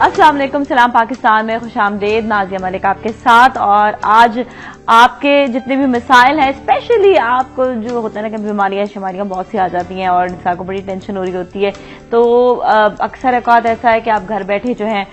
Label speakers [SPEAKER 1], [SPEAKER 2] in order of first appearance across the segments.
[SPEAKER 1] अस्सलाम वालेकुम, सलाम पाकिस्तान में खुशामदीद। नाज़िया मलिक आपके साथ। और आज आपके जितने भी मसाइल हैं, स्पेशली आपको जो होता है ना कि बीमारियां शमारियां बहुत सी आ जाती हैं और इंसान को बड़ी टेंशन हो रही होती है, तो अक्सर औकात ऐसा है कि आप घर बैठे जो है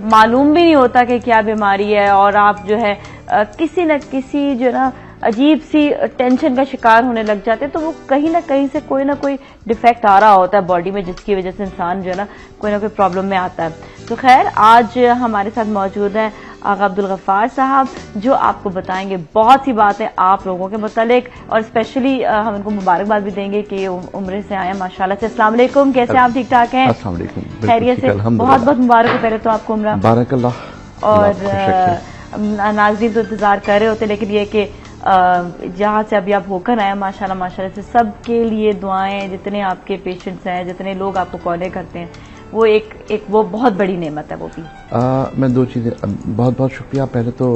[SPEAKER 1] मालूम भी नहीं होता कि क्या बीमारी है और आप जो है किसी न किसी जो ना अजीब सी टेंशन का शिकार होने लग जाते हैं। तो वो कहीं ना कहीं से कोई ना कोई डिफेक्ट आ रहा होता है बॉडी में, जिसकी वजह से इंसान जो है ना कोई प्रॉब्लम में आता है। तो खैर, आज हमारे साथ मौजूद हैं आगा अब्दुल गफ्फार साहब, जो आपको बताएंगे बहुत सी बातें आप लोगों के मुतालिक, और स्पेशली हम उनको मुबारकबाद भी देंगे कि उम्र से आए माशाल्लाह से। अस्सलाम वालेकुम, कैसे आप? ठीक ठाक हैं?
[SPEAKER 2] अस्सलाम वालेकुम,
[SPEAKER 1] खैरियत से? बहुत बहुत मुबारक हो पहले तो आपको उम्र।
[SPEAKER 2] बारकल्लाह।
[SPEAKER 1] और नाज़रीन तो इंतजार कर रहे होते, लेकिन ये कि जहाँ से अभी आप होकर आए माशाल्लाह माशाल्लाह से, सबके लिए दुआएं। जितने आपके पेशेंट्स हैं, जितने लोग आपको कॉलें करते हैं, वो एक वो बहुत बड़ी नेमत है वो भी।
[SPEAKER 2] मैं दो चीज़ें, बहुत बहुत शुक्रिया पहले तो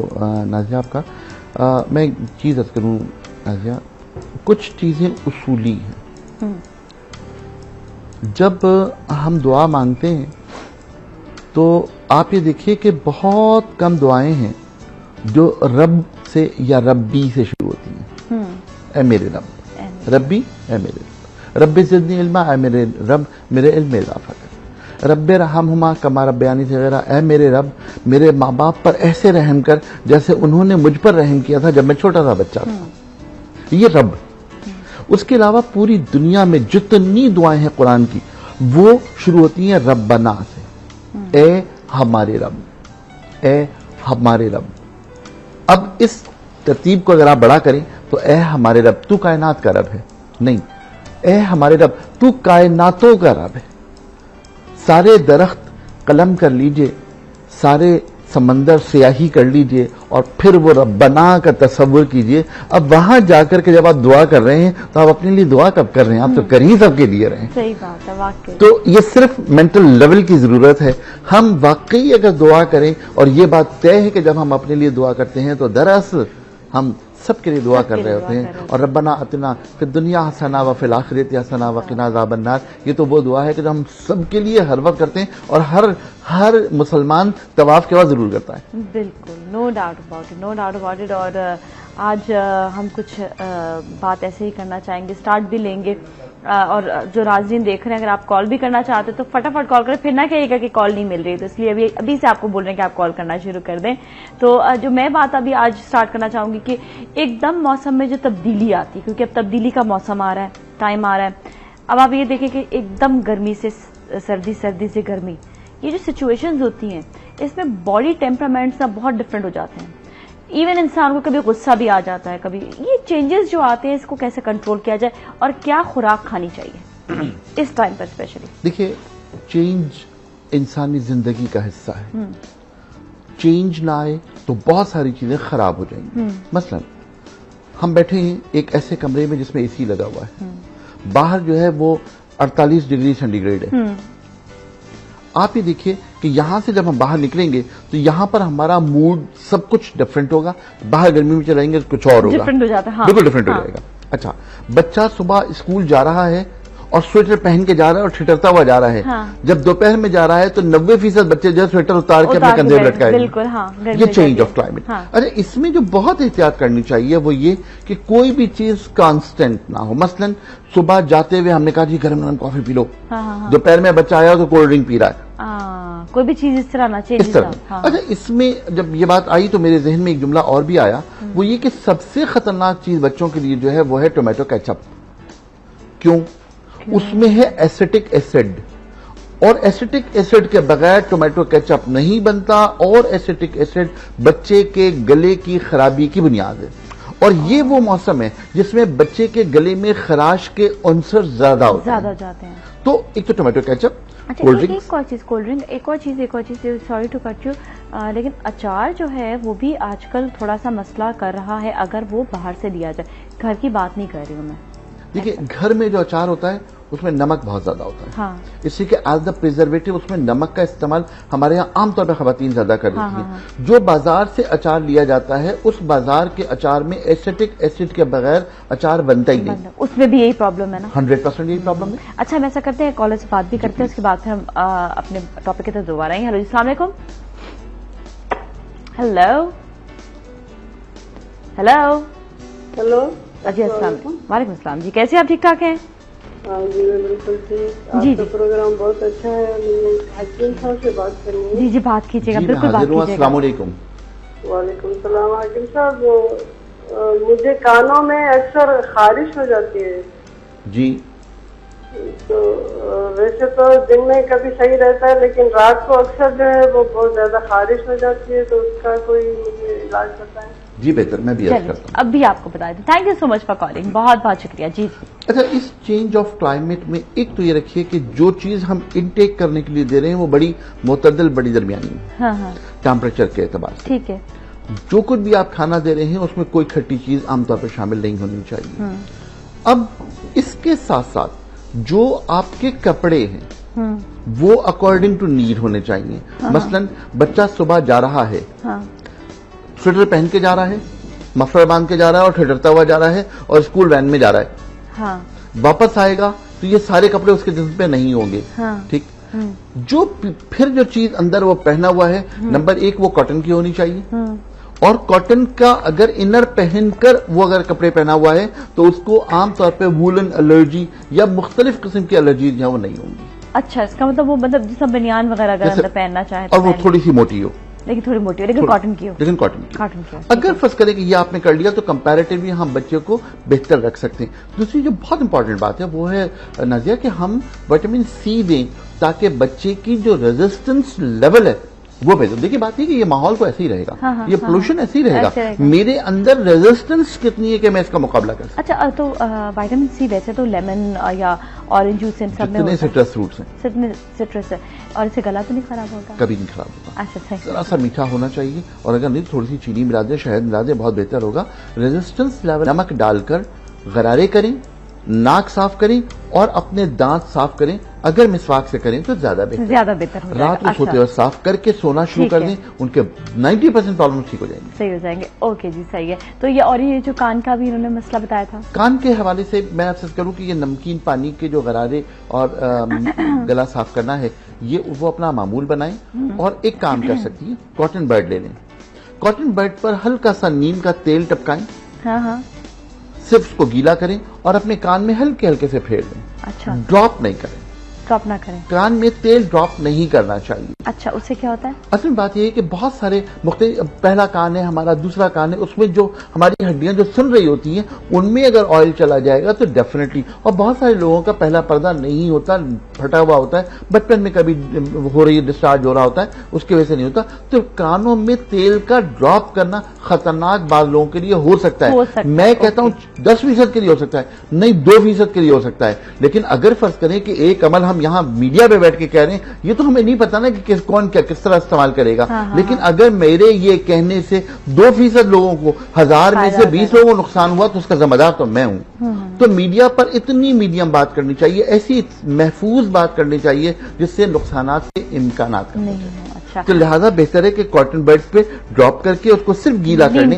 [SPEAKER 2] नाज़िया आपका। मैं एक चीज़ अर्ज़ करूँ नाज़िया, कुछ चीज़ें उसूली हैं। जब हम दुआ मांगते हैं तो आप ये देखिए कि बहुत कम दुआएं हैं जो रब से या रब्बी से शुरू होती हैं। ए मेरे रब, रब्बी, ए मेरे रब, रब्बी ज़िदनी इल्मा, ए मेरे रब मेरे इल्म में इज़ाफ़ा कर, रब्बे रहमहुमा कमा रब्यानी सग़ीरा, ए मेरे रब मेरे माँ बाप पर ऐसे रहम कर जैसे उन्होंने मुझ पर रहम किया था जब मैं छोटा सा बच्चा था। ये रब। उसके अलावा पूरी दुनिया में जितनी दुआएं हैं कुरान की, वो शुरू होती हैं रब्बना से, ए हमारे रब, ए हमारे रब। अब इस तरतीब को अगर आप बड़ा करें तो ए हमारे रब, तू कायनात का रब है, नहीं, ए हमारे रब तू कायनातों का रब है। सारे दरख्त कलम कर लीजिए, सारे समंदर स्याही कर लीजिए और फिर वो रब्बना का तसव्वुर कीजिए। अब वहां जाकर के जब आप दुआ कर रहे हैं तो आप अपने लिए दुआ कब कर रहे हैं? आप तो कर ही सबके लिए रहे हैं।
[SPEAKER 1] सही बात है, वाकई।
[SPEAKER 2] तो ये सिर्फ मेंटल लेवल की जरूरत है। हम वाकई अगर दुआ करें, और ये बात तय है कि जब हम अपने लिए दुआ करते हैं तो दरअसल हम सबके लिए दुआ कर रहे होते हैं। और रब्बना अतना फिर दुनिया हसना व फिल आखिरत हसना व क़िना अज़ाबन नार, ये तो वो दुआ है कि जो हम सबके लिए हर वक्त करते हैं और हर मुसलमान तवाफ के बाद जरूर करता है।
[SPEAKER 1] बिल्कुल, no doubt about it, no doubt about it. और आज हम कुछ बात ऐसे ही करना चाहेंगे, स्टार्ट भी लेंगे। और जो नाज़रीन देख रहे हैं, अगर आप कॉल भी करना चाहते हैं तो फटाफट कॉल करें, फिर ना कहिएगा कि कॉल नहीं मिल रही। तो इसलिए अभी से आपको बोल रहे हैं कि आप कॉल करना शुरू कर दें। तो जो मैं बात अभी आज स्टार्ट करना चाहूंगी कि एकदम मौसम में जो तब्दीली आती है, क्योंकि अब तब्दीली का मौसम आ रहा है, टाइम आ रहा है। अब आप ये देखें कि एकदम गर्मी से सर्दी, सर्दी से गर्मी, ये जो सिचुएशंस होती हैं, इसमें बॉडी टेम्परामेंट्स ना बहुत डिफरेंट हो जाते हैं। इवन इंसान को कभी गुस्सा भी आ जाता है, कभी ये चेंजेस जो आते हैं, इसको कैसे कंट्रोल किया जाए और क्या खुराक खानी चाहिए इस टाइम पर स्पेशली?
[SPEAKER 2] देखिए, चेंज इंसानी जिंदगी का हिस्सा है। चेंज ना आए तो बहुत सारी चीजें खराब हो जाएंगी। मसलन हम बैठे हैं एक ऐसे कमरे में जिसमें एसी लगा हुआ है, बाहर जो है वो 48 डिग्री सेंटीग्रेड है। आप ये देखिए कि यहां से जब हम बाहर निकलेंगे तो यहां पर हमारा मूड सब कुछ डिफरेंट होगा। बाहर गर्मी में चलाएंगे तो कुछ और होगा,
[SPEAKER 1] डिफरेंट हो जाता है। हाँ,
[SPEAKER 2] बिल्कुल डिफरेंट हो जाएगा। अच्छा, बच्चा सुबह स्कूल जा रहा है और स्वेटर पहन के जा रहा है और ठिठरता हुआ जा रहा है।
[SPEAKER 1] हाँ।
[SPEAKER 2] जब दोपहर में जा रहा है तो 90% बच्चे जो स्वेटर उतार के अपने कंधे पर लटकाएंगे।
[SPEAKER 1] बिल्कुल, हाँ,
[SPEAKER 2] ये चेंज ऑफ क्लाइमेट।
[SPEAKER 1] हाँ।
[SPEAKER 2] अच्छा, इसमें जो बहुत एहतियात करनी चाहिए वो ये कि कोई भी चीज कांस्टेंट ना हो। मसलन सुबह जाते हुए हमने कहा जी गरम गरम कॉफी पी लो, दोपहर में बच्चा आया तो कोल्ड ड्रिंक पी रहा है।
[SPEAKER 1] कोई भी चीज इस तरह ना चेंज,
[SPEAKER 2] इस तरह। हाँ। अच्छा, इसमें जब ये बात आई तो मेरे जहन में एक जुमला और भी आया, वो ये कि सबसे खतरनाक चीज बच्चों के लिए जो है वो है टोमेटो केचप। क्यों? उसमें है एसिटिक एसिड, और एसिटिक एसिड के बगैर टोमेटो केचप नहीं बनता, और एसिटिक एसिड बच्चे के गले की खराबी की बुनियाद है। और ये वो मौसम है जिसमें बच्चे के गले में खराश के अंसर ज्यादा
[SPEAKER 1] जाते हैं।
[SPEAKER 2] तो एक तो टोमेटो केचप,
[SPEAKER 1] कोल्ड ड्रिंक, एक और चीज कोल्ड ड्रिंक, एक और चीज, सॉरी टू कट यू, लेकिन अचार जो है वो भी आजकल थोड़ा सा मसला कर रहा है अगर वो बाहर से लिया जाए। घर की बात नहीं कर रही हूँ मैं।
[SPEAKER 2] देखिए, घर में जो अचार होता है उसमें नमक बहुत ज्यादा होता है।
[SPEAKER 1] हाँ।
[SPEAKER 2] इसलिए कि एज द प्रिजर्वेटिव उसमें नमक का इस्तेमाल हमारे यहाँ आमतौर पर खवातीन ज्यादा कर देती हैं। जो बाजार से अचार लिया जाता है उस बाजार के अचार में एसिटिक एसिड के बगैर अचार बनता ही नहीं।
[SPEAKER 1] उसमें भी यही प्रॉब्लम है ना?
[SPEAKER 2] 100% यही प्रॉब्लम है।
[SPEAKER 1] अच्छा, हम ऐसा करते हैं, कॉलर से बात भी करते हैं, उसके बाद फिर हम अपने टॉपिक की तरफ दोबारा आएंगे। हेलो जी, अस्सलाम वालेकुम। हेलो हेलो
[SPEAKER 3] हेलो
[SPEAKER 1] जी, अस्सलाम वालेकुम। अस्सलाम जी, कैसे आप? ठीक ठाक हैं?
[SPEAKER 3] हाँ जी, मैं बिल्कुल ठीक।
[SPEAKER 1] जी,
[SPEAKER 3] आपका प्रोग्राम बहुत अच्छा है। मुझे हस्बैंड साहब से बात करनी है।
[SPEAKER 1] जी जी, बात कीजिएगा,
[SPEAKER 2] जी,
[SPEAKER 1] बिल्कुल
[SPEAKER 2] मैं
[SPEAKER 1] बात
[SPEAKER 2] हाजिर हूँ।
[SPEAKER 1] कीजिएगा।
[SPEAKER 2] अस्सलाम वालेकुम।
[SPEAKER 3] वालेकुम सलाम। हाकिम साहब, मुझे कानों में अक्सर खारिश हो जाती है।
[SPEAKER 2] जी,
[SPEAKER 3] तो वैसे तो दिन में कभी सही रहता है, लेकिन रात को अक्सर जो है वो बहुत ज्यादा खारिश हो जाती है। तो उसका कोई मुझे इलाज बताएं।
[SPEAKER 2] जी बेहतर, मैं भी अर्ज
[SPEAKER 1] चलिए,
[SPEAKER 2] करता हूँ।
[SPEAKER 1] अब भी आपको बता दें। Thank you so much for calling, बहुत बहुत शुक्रिया। जी
[SPEAKER 2] अच्छा, इस चेंज ऑफ क्लाइमेट में एक तो ये रखिए कि जो चीज हम इनटेक करने के लिए दे रहे हैं वो बड़ी मुतदल, बड़ी दरमियानी है
[SPEAKER 1] हाँ हाँ,
[SPEAKER 2] टेम्परेचर के एतबार से।
[SPEAKER 1] ठीक है।
[SPEAKER 2] जो कुछ भी आप खाना दे रहे हैं उसमें कोई खट्टी चीज आमतौर पर शामिल नहीं होनी चाहिए। अब इसके साथ साथ जो आपके कपड़े हैं वो अकॉर्डिंग टू नीड होने चाहिए। मसलन बच्चा सुबह जा रहा है,
[SPEAKER 1] हाँ
[SPEAKER 2] स्वेटर पहन के जा रहा है, मफलर बांध के जा रहा है और ठिठुरता हुआ जा रहा है और स्कूल वैन में जा रहा है।
[SPEAKER 1] हाँ
[SPEAKER 2] वापस आएगा तो ये सारे कपड़े उसके जिस्म पे नहीं होंगे।
[SPEAKER 1] हाँ।
[SPEAKER 2] ठीक। जो फिर जो चीज अंदर वो पहना हुआ है, नंबर एक वो कॉटन की होनी चाहिए। और कॉटन का अगर इनर पहनकर वो अगर कपड़े पहना हुआ है तो उसको आमतौर पे वूलन एलर्जी या मुख्तलिफ किस्म की एलर्जी जो है वो नहीं होंगी।
[SPEAKER 1] अच्छा, इसका मतलब वो मतलब जिसका बनियान वगैरह अगर अंदर पहनना चाहे तो
[SPEAKER 2] और वो थोड़ी सी मोटी हो,
[SPEAKER 1] लेकिन थोड़ी मोटी हो, लेकिन कॉटन की हो।
[SPEAKER 2] लेकिन कॉटन की।
[SPEAKER 1] कॉटन की हो।
[SPEAKER 2] अगर फर्ज करें कि ये आपने कर लिया तो कंपैरेटिवली हम बच्चे को बेहतर रख सकते हैं। दूसरी जो बहुत इंपॉर्टेंट बात है वो है नाजिया कि हम विटामिन सी दें ताकि बच्चे की जो रेजिस्टेंस लेवल है वो बेहतर। देखिए बात है कि ये माहौल तो ऐसे ही रहेगा।
[SPEAKER 1] हाँ,
[SPEAKER 2] ये पोल्यूशन ऐसे ही
[SPEAKER 1] ऐसे
[SPEAKER 2] रहेगा। मेरे अंदर रेजिस्टेंस कितनी है कि मैं इसका मुकाबला कर सकता।
[SPEAKER 1] अच्छा, तो विटामिन सी वैसे तो लेमन या ऑरेंज जूस इन सब में
[SPEAKER 2] जितने सिट्रस फ्रूट्स हैं
[SPEAKER 1] सिट्रस है, और इससे गला तो नहीं खराब होगा?
[SPEAKER 2] कभी नहीं खराब होगा।
[SPEAKER 1] अच्छा, सही।
[SPEAKER 2] जरा सा मीठा होना चाहिए और अगर नहीं थोड़ी सी चीनी मिला दे, शहद मिला दे, बहुत बेहतर होगा। रेजिस्टेंस लेवल नमक डालकर गरारे करें, नाक साफ करें और अपने दांत साफ करें। अगर मिसवाक से करें तो ज्यादा बेहतर
[SPEAKER 1] हो जाएगा।
[SPEAKER 2] रात को सोते वक्त साफ करके सोना शुरू कर दें, उनके 90% प्रॉब्लम ठीक हो जाएंगे,
[SPEAKER 1] सही हो जाएंगे। ओके जी, सही है। तो ये और ये जो कान का भी इन्होंने मसला बताया था,
[SPEAKER 2] कान के हवाले से मैं आपसे करूं कि ये नमकीन पानी के जो गरारे और गला साफ करना है ये वो अपना मामूल बनाएं। और एक काम कर सकती है, कॉटन बर्ड ले लें, कॉटन बर्ड पर हल्का सा नीम का तेल टपकाएं।
[SPEAKER 1] हाँ हाँ,
[SPEAKER 2] सिर्फ उसको गीला करें और अपने कान में हल्के हल्के से फेर दें।
[SPEAKER 1] अच्छा,
[SPEAKER 2] ड्रॉप नहीं करें,
[SPEAKER 1] ड्रॉप ना करें।
[SPEAKER 2] कान में तेल ड्रॉप नहीं करना चाहिए।
[SPEAKER 1] अच्छा, उससे क्या होता है?
[SPEAKER 2] असल में बात यह है कि बहुत सारे पहला कान है हमारा, दूसरा कान है, उसमें जो हमारी हड्डियां जो सुन रही होती हैं उनमें अगर ऑयल चला जाएगा तो डेफिनेटली। और बहुत सारे लोगों का पहला पर्दा नहीं होता, फटा हुआ होता है, बचपन में कभी हो रही है, डिस्चार्ज हो रहा होता है, उसकी वजह से नहीं होता। तो कानों में तेल का ड्रॉप करना खतरनाक बाद लोगों के लिए हो सकता है। मैं कहता हूं 10% के लिए हो सकता है, नहीं 2% के लिए हो सकता है। लेकिन अगर फर्ज करें कि एक अमल हम यहाँ मीडिया पे बैठ के कह रहे हैं, ये तो हमें नहीं पता ना कि कौन क्या किस तरह इस्तेमाल करेगा। लेकिन अगर मेरे ये कहने से 2% लोगों को 1000 में से 20 लोगों को नुकसान हुआ तो उसका जिम्मेदार तो मैं हूं। तो मीडिया पर इतनी मीडियम बात करनी चाहिए, ऐसी महफूज बात करनी चाहिए जिससे नुकसान के इम्कान कम हो जाए।
[SPEAKER 1] अच्छा,
[SPEAKER 2] तो लिहाजा बेहतर है कि कॉटन बर्ड पे ड्रॉप करके उसको सिर्फ गीला करने।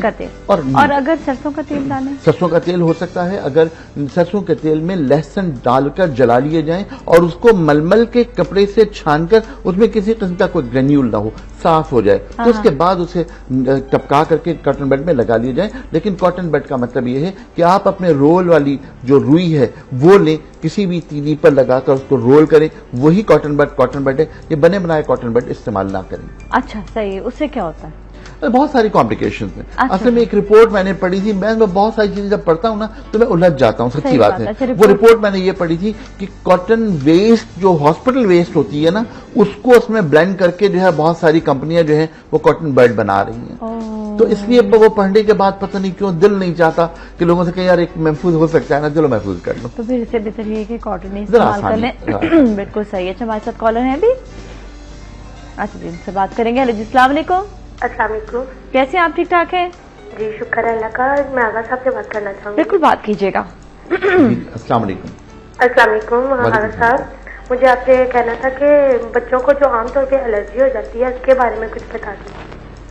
[SPEAKER 1] और अगर सरसों का तेल डालें?
[SPEAKER 2] सरसों का तेल हो सकता है। अगर सरसों के तेल में लहसुन डालकर जला लिए जाएं और उसको मलमल के कपड़े से छानकर उसमें किसी किस्म का कोई ग्रेन्यूल ना हो, साफ हो जाए, तो उसके बाद उसे टपका करके कॉटन बड में लगा लिए जाए। लेकिन कॉटन बड का मतलब यह है कि आप अपने रोल वाली जो रुई है वो लें, किसी भी तीली पर लगाकर उसको रोल करें, वही कॉटन बड है। ये बने बनाए कॉटन बड इस्तेमाल ना करें।
[SPEAKER 1] अच्छा, सही है। उससे क्या होता है?
[SPEAKER 2] बहुत सारी कॉम्प्लिकेशंस हैं।
[SPEAKER 1] अच्छा,
[SPEAKER 2] असल में एक रिपोर्ट मैंने पढ़ी थी, मैं बहुत सारी चीजें जब पढ़ता हूं ना तो मैं उलझ जाता हूं, सच्ची बात है।
[SPEAKER 1] अच्छा,
[SPEAKER 2] वो रिपोर्ट मैंने ये पढ़ी थी कि कॉटन वेस्ट जो हॉस्पिटल वेस्ट होती है ना उसको उसमें ब्लेंड करके जो है बहुत सारी कंपनियां जो है वो कॉटन बर्ड बना रही हैं। तो इसलिए वो पढ़ने के बाद पता नहीं क्यों दिल नहीं चाहता कि लोगों से कहें यार एक महफूज हो सकता है ना, चलो महफूज कर लो।
[SPEAKER 1] तो फिर इससे बेहतर ये कि कॉटन ही इस्तेमाल कर लें। बिल्कुल सही है। अच्छा, हमारे साथ कॉलर है अभी। अच्छा जी, इनसे बात करेंगे। हेलो जी, अस्सलाम वालेकुम।
[SPEAKER 3] अस्सलाम वालेकुम।
[SPEAKER 1] कैसे आप? ठीक ठाक हैं?
[SPEAKER 3] जी शुक्र अल्लाह का। मैं आगा साहब से बात करना चाहूँगी।
[SPEAKER 1] बिल्कुल, बात कीजिएगा।
[SPEAKER 2] अस्सलाम वालेकुम।
[SPEAKER 4] अस्सलाम वालेकुम हारा साहब, मुझे आपसे कहना था कि बच्चों को जो आमतौर पे एलर्जी हो जाती है उसके बारे में कुछ बता दें।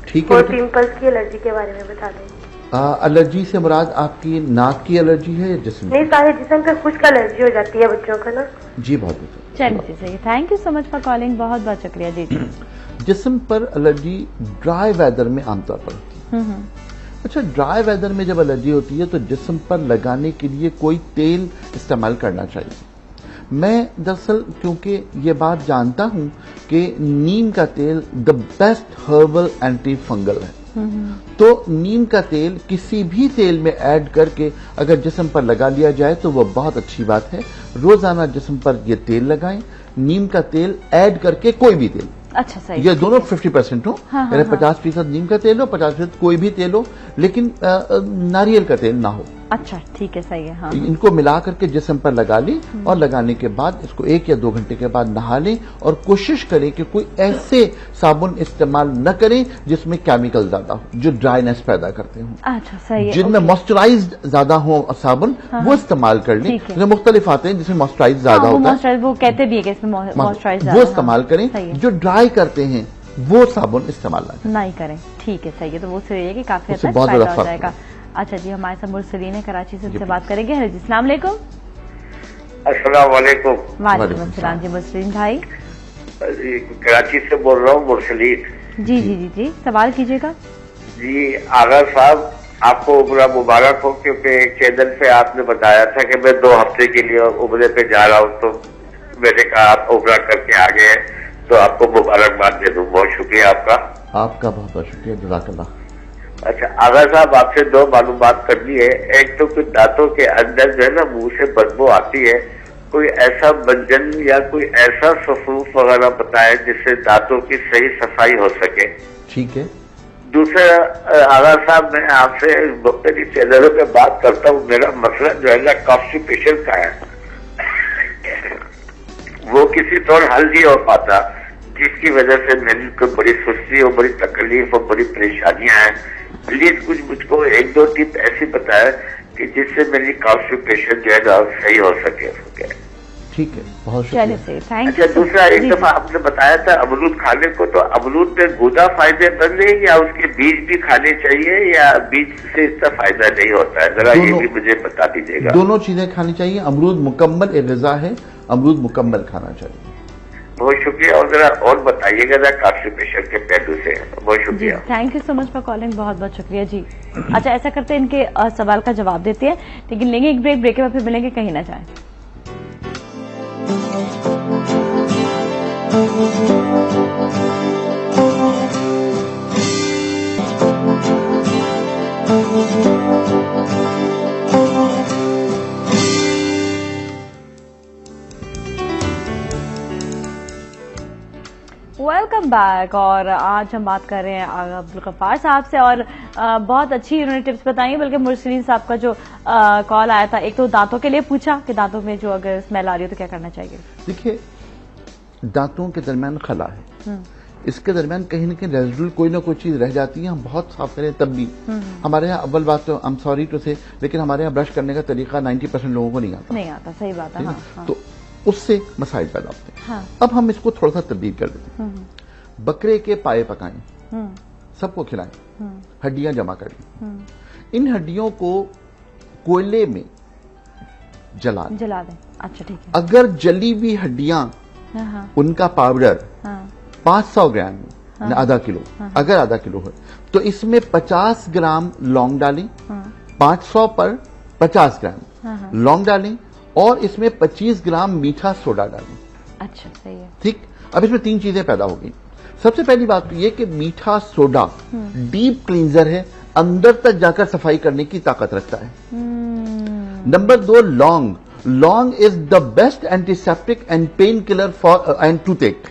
[SPEAKER 2] ठीक है
[SPEAKER 4] और
[SPEAKER 2] बेटा।
[SPEAKER 4] पिंपल्स की एलर्जी के बारे में बता दें।
[SPEAKER 2] एलर्जी से मुराद आपकी नाक की एलर्जी है या जिस्म
[SPEAKER 4] नहीं, सारे जिस्म पे खुश्क एलर्जी हो जाती है बच्चों को ना।
[SPEAKER 2] जी बहुत अच्छा।
[SPEAKER 1] चलिए सही, thank you so much for calling, बहुत बहुत शुक्रिया जी।
[SPEAKER 2] जिस्म पर एलर्जी ड्राई वेदर में आमतौर पर होती है। अच्छा, ड्राई वेदर में जब एलर्जी होती है तो जिस्म पर लगाने के लिए कोई तेल इस्तेमाल करना चाहिए। मैं दरअसल क्योंकि ये बात जानता हूं कि नीम का तेल the best herbal anti fungal है, तो नीम का तेल किसी भी तेल में ऐड करके अगर जिस्म पर लगा लिया जाए तो वो बहुत अच्छी बात है। रोजाना जिस्म पर ये तेल लगाएं, नीम का तेल ऐड करके, कोई भी तेल।
[SPEAKER 1] अच्छा सही,
[SPEAKER 2] ये दोनों 50% हो,
[SPEAKER 1] हाँ,
[SPEAKER 2] यानी 50% नीम का तेल हो, 50% कोई भी तेल हो, लेकिन नारियल का तेल ना हो।
[SPEAKER 1] अच्छा ठीक है, सही है। हाँ
[SPEAKER 2] इनको मिला करके जिस्म पर लगा ली और लगाने के बाद इसको 1 या 2 घंटे के बाद नहा लें और कोशिश करें कि कोई ऐसे साबुन इस्तेमाल न करें जिसमें केमिकल ज्यादा हो, जो ड्राइनेस पैदा करते हो।
[SPEAKER 1] अच्छा सही है।
[SPEAKER 2] जिनमें मॉइस्चराइज्ड ज्यादा हो साबुन, वो इस्तेमाल कर लें।
[SPEAKER 1] ठीक है।
[SPEAKER 2] जो मुख्तलिफ आते हैं जिसमें मॉइस्चराइज ज्यादा
[SPEAKER 1] हाँ, वो
[SPEAKER 2] होता है,
[SPEAKER 1] मॉइस्चराइज, वो कहते भी है कि इसमें मॉइस्चराइज
[SPEAKER 2] वो इस्तेमाल करें।
[SPEAKER 1] सही है।
[SPEAKER 2] जो ड्राई करते हैं वो साबुन इस्तेमाल ना करें।
[SPEAKER 1] नहीं करें, ठीक है सही है। तो वो सही है कि काफी
[SPEAKER 2] उससे
[SPEAKER 1] अच्छा
[SPEAKER 2] बहुत
[SPEAKER 1] फायदा
[SPEAKER 2] बड़ा
[SPEAKER 1] हो
[SPEAKER 2] फर्क
[SPEAKER 1] जाएगा। अच्छा जी, हमारे साथ मुरसलीन है कराची से, उनसे बात करेंगे। हेलो जी, अस्सलाम वालेकुम।
[SPEAKER 5] अस्सलाम वालेकुम।
[SPEAKER 1] वालेकुम अस्सलाम जी, मुरसलीन भाई।
[SPEAKER 5] जी, कराची से बोल रहा हूँ, मुरसलीन।
[SPEAKER 1] जी जी जी जी, सवाल कीजिएगा।
[SPEAKER 5] जी आगा साहब, आपको उम्रा मुबारक हो, क्योंकि एक चैनल पे आपने बताया था कि मैं 2 हफ्ते के लिए उम्रे पे जा रहा हूँ, तो मैंने कहा आप उम्रा करके आ गए, तो आपको मुबारकबाद दे दूं। बहुत शुक्रिया आपका।
[SPEAKER 2] आपका बहुत बहुत शुक्रिया, जज़ाकल्लाह।
[SPEAKER 5] अच्छा आगा साहब, आपसे 2 मालूमात करनी है। एक तो कुछ दांतों के अंदर जो है ना, मुंह से बदबू आती है, कोई ऐसा मंजन या कोई ऐसा सफूफ वगैरह बताए जिससे दांतों की सही सफाई हो सके।
[SPEAKER 2] ठीक है।
[SPEAKER 5] दूसरा आगा साहब, मैं आपसे मुख्तलिफ चैनलों पे बात करता हूँ, मेरा मसला जो है ना कॉन्स्टिपेशन का है, वो किसी तौर हल नहीं हो पाता, जिसकी वजह से मेरी को बड़ी सुस्ती और बड़ी तकलीफ और बड़ी परेशानियां हैं। प्लीज कुछ मुझको 1-2 टिप ऐसी बताए कि जिससे मेरी कॉन्स्टिपेशन जो है ना सही हो सके।
[SPEAKER 2] ठीक है, बहुत
[SPEAKER 1] चलिए
[SPEAKER 2] शुक्रिया।
[SPEAKER 1] सही, थैंक
[SPEAKER 5] अच्छा,
[SPEAKER 1] यू।
[SPEAKER 5] दूसरा एक दफा आपने बताया था अमरूद खाने को, तो अमरूद में गुदा फायदेमंद है या उसके बीज भी खाने चाहिए, या बीज से इसका फायदा नहीं होता है? जरा ये भी मुझे बता दीजिएगा।
[SPEAKER 2] दोनों चीजें खानी चाहिए। अमरूद मुकम्मल एक ग़िज़ा है, अमरूद मुकम्मल खाना चाहिए।
[SPEAKER 5] बहुत शुक्रिया, और जरा और बताइएगा ना कॉन्स्टिपेशन के पहलू से। बहुत
[SPEAKER 1] जी,
[SPEAKER 5] शुक्रिया।
[SPEAKER 1] Thank you so much for calling, बहुत बहुत शुक्रिया जी। अच्छा, ऐसा करते हैं, इनके सवाल का जवाब देते हैं, लेकिन लेंगे एक ब्रेक के बाद फिर मिलेंगे, कहीं ना जाए। Welcome back. और आज हम बात कर रहे हैं अब्दुल गफ्फार साहब से, और बहुत अच्छी उन्होंने टिप्स बताई, बल्कि मुरसलीन साहब का जो कॉल आया था, एक तो दांतों के लिए पूछा कि दांतों में जो अगर स्मेल आ रही हो तो क्या करना चाहिए।
[SPEAKER 2] देखिए, दांतों के दरमियान खला है, इसके दरमियान कहीं न कहीं रेजिडुअल कोई ना कोई चीज रह जाती है, हम बहुत साफ करें तब भी। हमारे यहाँ अव्वल बात तो आई एम सॉरी टू से, लेकिन हमारे यहाँ ब्रश करने का तरीका 90% लोगों को नहीं आता।
[SPEAKER 1] नहीं आता, सही बात है। हाँ, हाँ।
[SPEAKER 2] तो उससे मसाइल पैदा होते हैं।
[SPEAKER 1] हाँ।
[SPEAKER 2] अब हम इसको थोड़ा सा तब्दील कर देते हैं। बकरे के पाए पकाएं, सबको खिलाएं, हड्डियां जमा करें, इन हड्डियों को कोयले में जला दें।
[SPEAKER 1] जला दें। अच्छा ठीक है।
[SPEAKER 2] अगर जली हुई हड्डियां,
[SPEAKER 1] हाँ,
[SPEAKER 2] उनका पाउडर
[SPEAKER 1] हाँ,
[SPEAKER 2] 500 ग्राम, आधा किलो, अगर आधा किलो है तो इसमें 50 ग्राम लौंग डालें, 500 पर 50 ग्राम लौंग डालें, और इसमें 25 ग्राम मीठा सोडा डालें।
[SPEAKER 1] अच्छा सही है।
[SPEAKER 2] ठीक। अब इसमें 3 चीजें पैदा हो गई। सबसे पहली बात तो ये कि मीठा सोडा डीप क्लींजर है, अंदर तक जाकर सफाई करने की ताकत रखता है। नंबर 2, लौंग। लौंग is the best antiseptic and pain killer for and toothache.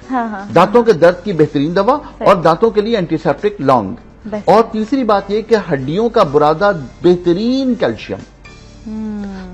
[SPEAKER 2] दांतों के दर्द की बेहतरीन दवा और दांतों के लिए एंटीसेप्टिक लौंग। और तीसरी बात यह कि हड्डियों का बुरादा बेहतरीन कैल्शियम।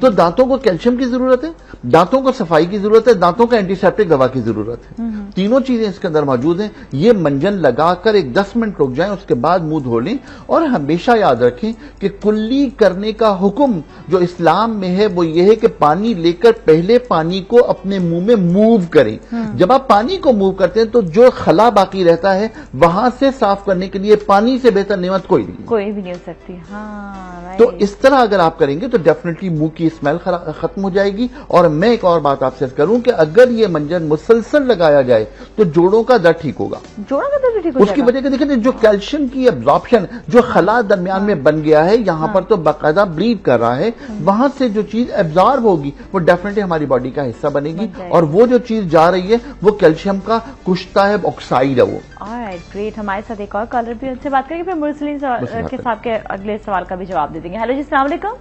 [SPEAKER 2] तो दांतों को कैल्शियम की जरूरत है, दांतों को सफाई की जरूरत है, दांतों का एंटीसेप्टिक दवा की जरूरत है। तीनों चीजें इसके अंदर मौजूद हैं। ये मंजन लगाकर एक 10 मिनट रुक जाएं, उसके बाद मुंह धो लें। और हमेशा याद रखें कि कुल्ली करने का हुक्म जो इस्लाम में है वो ये है कि पानी लेकर पहले पानी को अपने मुंह में मूव करें। जब आप पानी को मूव करते हैं तो जो खला बाकी रहता है वहां से साफ करने के लिए पानी से बेहतर नेमत कोई नहीं है।
[SPEAKER 1] कोई भी नहीं हो सकती। हाँ,
[SPEAKER 2] तो इस तरह अगर आप करेंगे तो डेफिनेटली मुंह की स्मेल खत्म हो जाएगी। और मैं एक और बात आपसे करूं कि अगर ये मंजन मुसलसल लगाया जाए तो जोड़ों का दर्द ठीक होगा।
[SPEAKER 1] जोड़ों का दर्द ठीक हो
[SPEAKER 2] उसकी वजह से देखें जो कैल्शियम की एब्जॉर्प्शन जो खला दरमियान में बन गया है, यहां पर तो बाकायदा ब्लीड कर रहा है, वहां से जो चीज एब्जॉर्ब होगी वो डेफिनेटली हमारी बॉडी का हिस्सा बनेगी। और वो जो चीज जा रही है वो कैल्शियम का कुश्ता है, ऑक्साइड है वो।
[SPEAKER 1] Alright, great. हमारे साथ एक और कॉलर भी उनसे बात करेंगे, फिर मुरसलीन के साहब के अगले सवाल का भी जवाब दे देंगे। हेलो जी, अस्सलाम वालेकुम।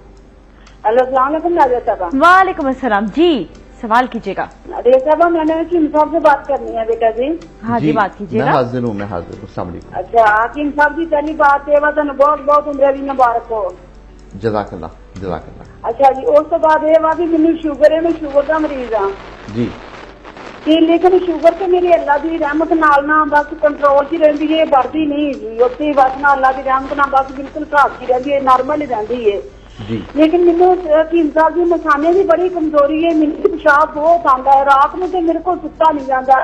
[SPEAKER 6] हेलो, अस्सलाम वालेकुम नादिया साहबा।
[SPEAKER 1] वालेकुम अस्सलाम जी, सवाल कीजिएगा।
[SPEAKER 6] नादिया साहबा, मैंने हकीम साहब से बात करनी है बेटा जी।
[SPEAKER 1] हाँ जी, बात कीजिएगा।
[SPEAKER 2] मैं हाजिर हूँ, मैं हाजिर हूँ। अस्सलाम वालेकुम।
[SPEAKER 6] अच्छा, हकीम साहब जी, पहली बात है वतन बहुत बहुत उम्र भी मुबारक हो।
[SPEAKER 2] जज़ाकल्लाह, जज़ाकल्लाह।
[SPEAKER 6] अच्छा जी, उस तो बाद ये बात मैंने शुगर है, मैं शुगर का मरीज हाँ
[SPEAKER 2] जी
[SPEAKER 6] कि लेकिन शुगर तो मेरी अल्लाह की रहमत नाल ना बस कंट्रोल च रही है, बढ़ती नहीं जी। उत्ते बस ना अल्लाह की रहमत ना बस बिल्कुल हिसाब की रही है, नॉर्मल रहती है
[SPEAKER 2] जी।
[SPEAKER 6] लेकिन मैंने हकीम साहब जी मसाने की बड़ी कमजोरी है, मेरे पेशाब बहुत आता है, रात में तो मेरे को सुता नहीं जाता।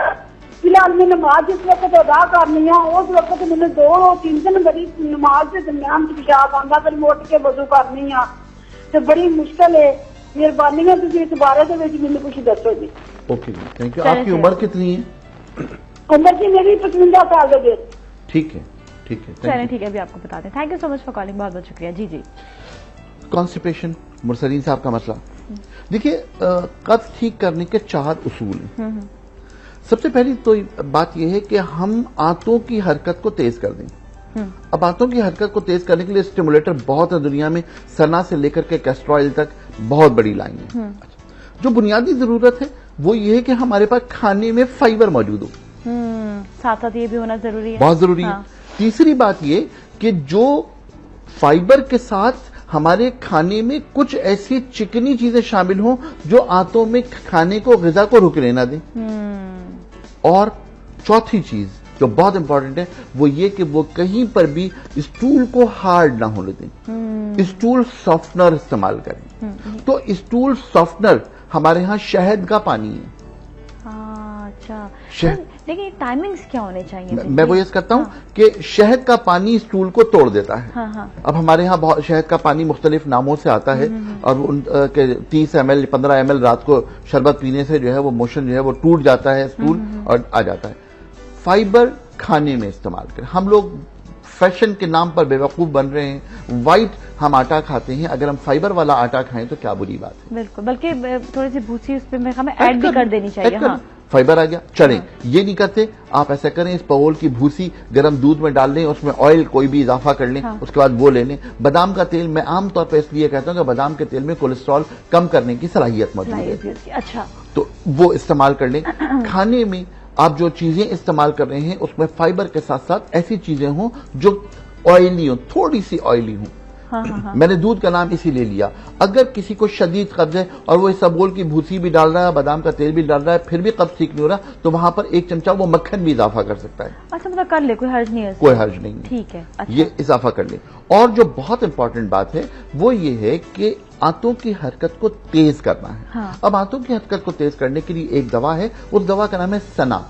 [SPEAKER 6] फिलहाल मैं नमाज जिस वक्त अदा करनी है उस वक्त मैंने 2-3 बड़ी नमाज के दरमियान पेशाब आता, फिर मैं उठ के वजू करनी है तो बड़ी मुश्किल है। मेहरबानी है तुम इस बारे में मैंने कुछ दसो जी।
[SPEAKER 2] ओके जी, थैंक यू। आपकी उम्र कितनी है?
[SPEAKER 6] उम्र जी मेरी 55 साल है।
[SPEAKER 2] ठीक है, ठीक है,
[SPEAKER 1] चलें,
[SPEAKER 2] थैंक यू।
[SPEAKER 1] ठीक है, अभी आपको बता दें। Thank you so much for calling, बहुत बहुत शुक्रिया। जी जी।
[SPEAKER 2] कॉन्स्टिपेशन, मुरसलीन साहब का मसला। देखिए, कब्ज ठीक करने के 4 उसूल हैं। सबसे पहली तो बात यह है कि हम आंतों की हरकत को तेज कर दें। अब आंतों की हरकत को तेज करने के लिए स्टिमुलेटर बहुत है दुनिया में, सना से लेकर के कैस्ट्रॉयल तक बहुत बड़ी लाइन है। जो बुनियादी जरूरत है वो ये है कि हमारे पास खाने में फाइबर मौजूद हो।
[SPEAKER 1] साथ साथ ये भी होना जरूरी है,
[SPEAKER 2] बहुत जरूरी है। तीसरी बात ये कि जो फाइबर के साथ हमारे खाने में कुछ ऐसी चिकनी चीजें शामिल हों जो आंतों में खाने को, ग़िज़ा को रुकने ना दें। और चौथी चीज जो बहुत इंपॉर्टेंट है वो ये कि वो कहीं पर भी स्टूल को हार्ड ना होने दें, स्टूल सॉफ्टनर इस्तेमाल करें। तो स्टूल सॉफ्टनर हमारे यहाँ शहद का पानी है।
[SPEAKER 1] अच्छा, लेकिन टाइमिंग्स क्या होने चाहिए?
[SPEAKER 2] मैं वो ये करता हूँ कि शहद का पानी स्टूल को तोड़ देता है। अब हमारे यहाँ बहुत शहद का पानी मुख्तलिफ नामों से आता है और उन 30 ml 15 ml रात को शरबत पीने से जो है वो मोशन जो है वो टूट जाता है स्टूल और आ जाता है। फाइबर खाने में इस्तेमाल करें। हम लोग फैशन के नाम पर बेवकूफ बन रहे हैं। व्हाइट हम आटा खाते हैं, अगर हम फाइबर वाला आटा खाएं तो क्या बुरी बात है।
[SPEAKER 1] बिल्कुल, बल्कि थोड़ी सी भूसी उस पर हमें ऐड भी कर देनी चाहिए। हाँ,
[SPEAKER 2] फाइबर आ गया, चलें। ये नहीं करते, आप ऐसा करें, इस पवोल की भूसी गर्म दूध में डाल लें, उसमें ऑयल कोई भी इजाफा कर लें, उसके बाद वो ले लें। बादाम का तेल मैं आमतौर पर इसलिए कहता हूं कि बादाम के तेल में कोलेस्ट्रॉल कम करने की सलाहियत मौजूद है।
[SPEAKER 1] अच्छा,
[SPEAKER 2] तो वो इस्तेमाल कर लें। खाने में आप जो चीजें इस्तेमाल कर रहे हैं उसमें फाइबर के साथ साथ ऐसी चीजें हों जो ऑयली हो, थोड़ी सी ऑयली हो। मैंने दूध का नाम इसीलिए लिया। अगर किसी को शदीद कब्ज है और वो इसबगोल की भूसी भी डाल रहा है, बादाम का तेल भी डाल रहा है, फिर भी कब्ज ठीक नहीं हो रहा, तो वहां पर 1 चमचा वो मक्खन भी इजाफा कर सकता है।
[SPEAKER 1] अच्छा, मतलब कर ले, कोई हर्ज नहीं है,
[SPEAKER 2] कोई हर्ज नहीं है।
[SPEAKER 1] ठीक है। अच्छा।
[SPEAKER 2] ये इजाफा कर ले। और जो बहुत इंपॉर्टेंट बात है वो ये है कि आंतों की हरकत को तेज करना है। अब आंतों की हरकत को तेज करने के लिए एक दवा है, उस दवा का नाम है सना।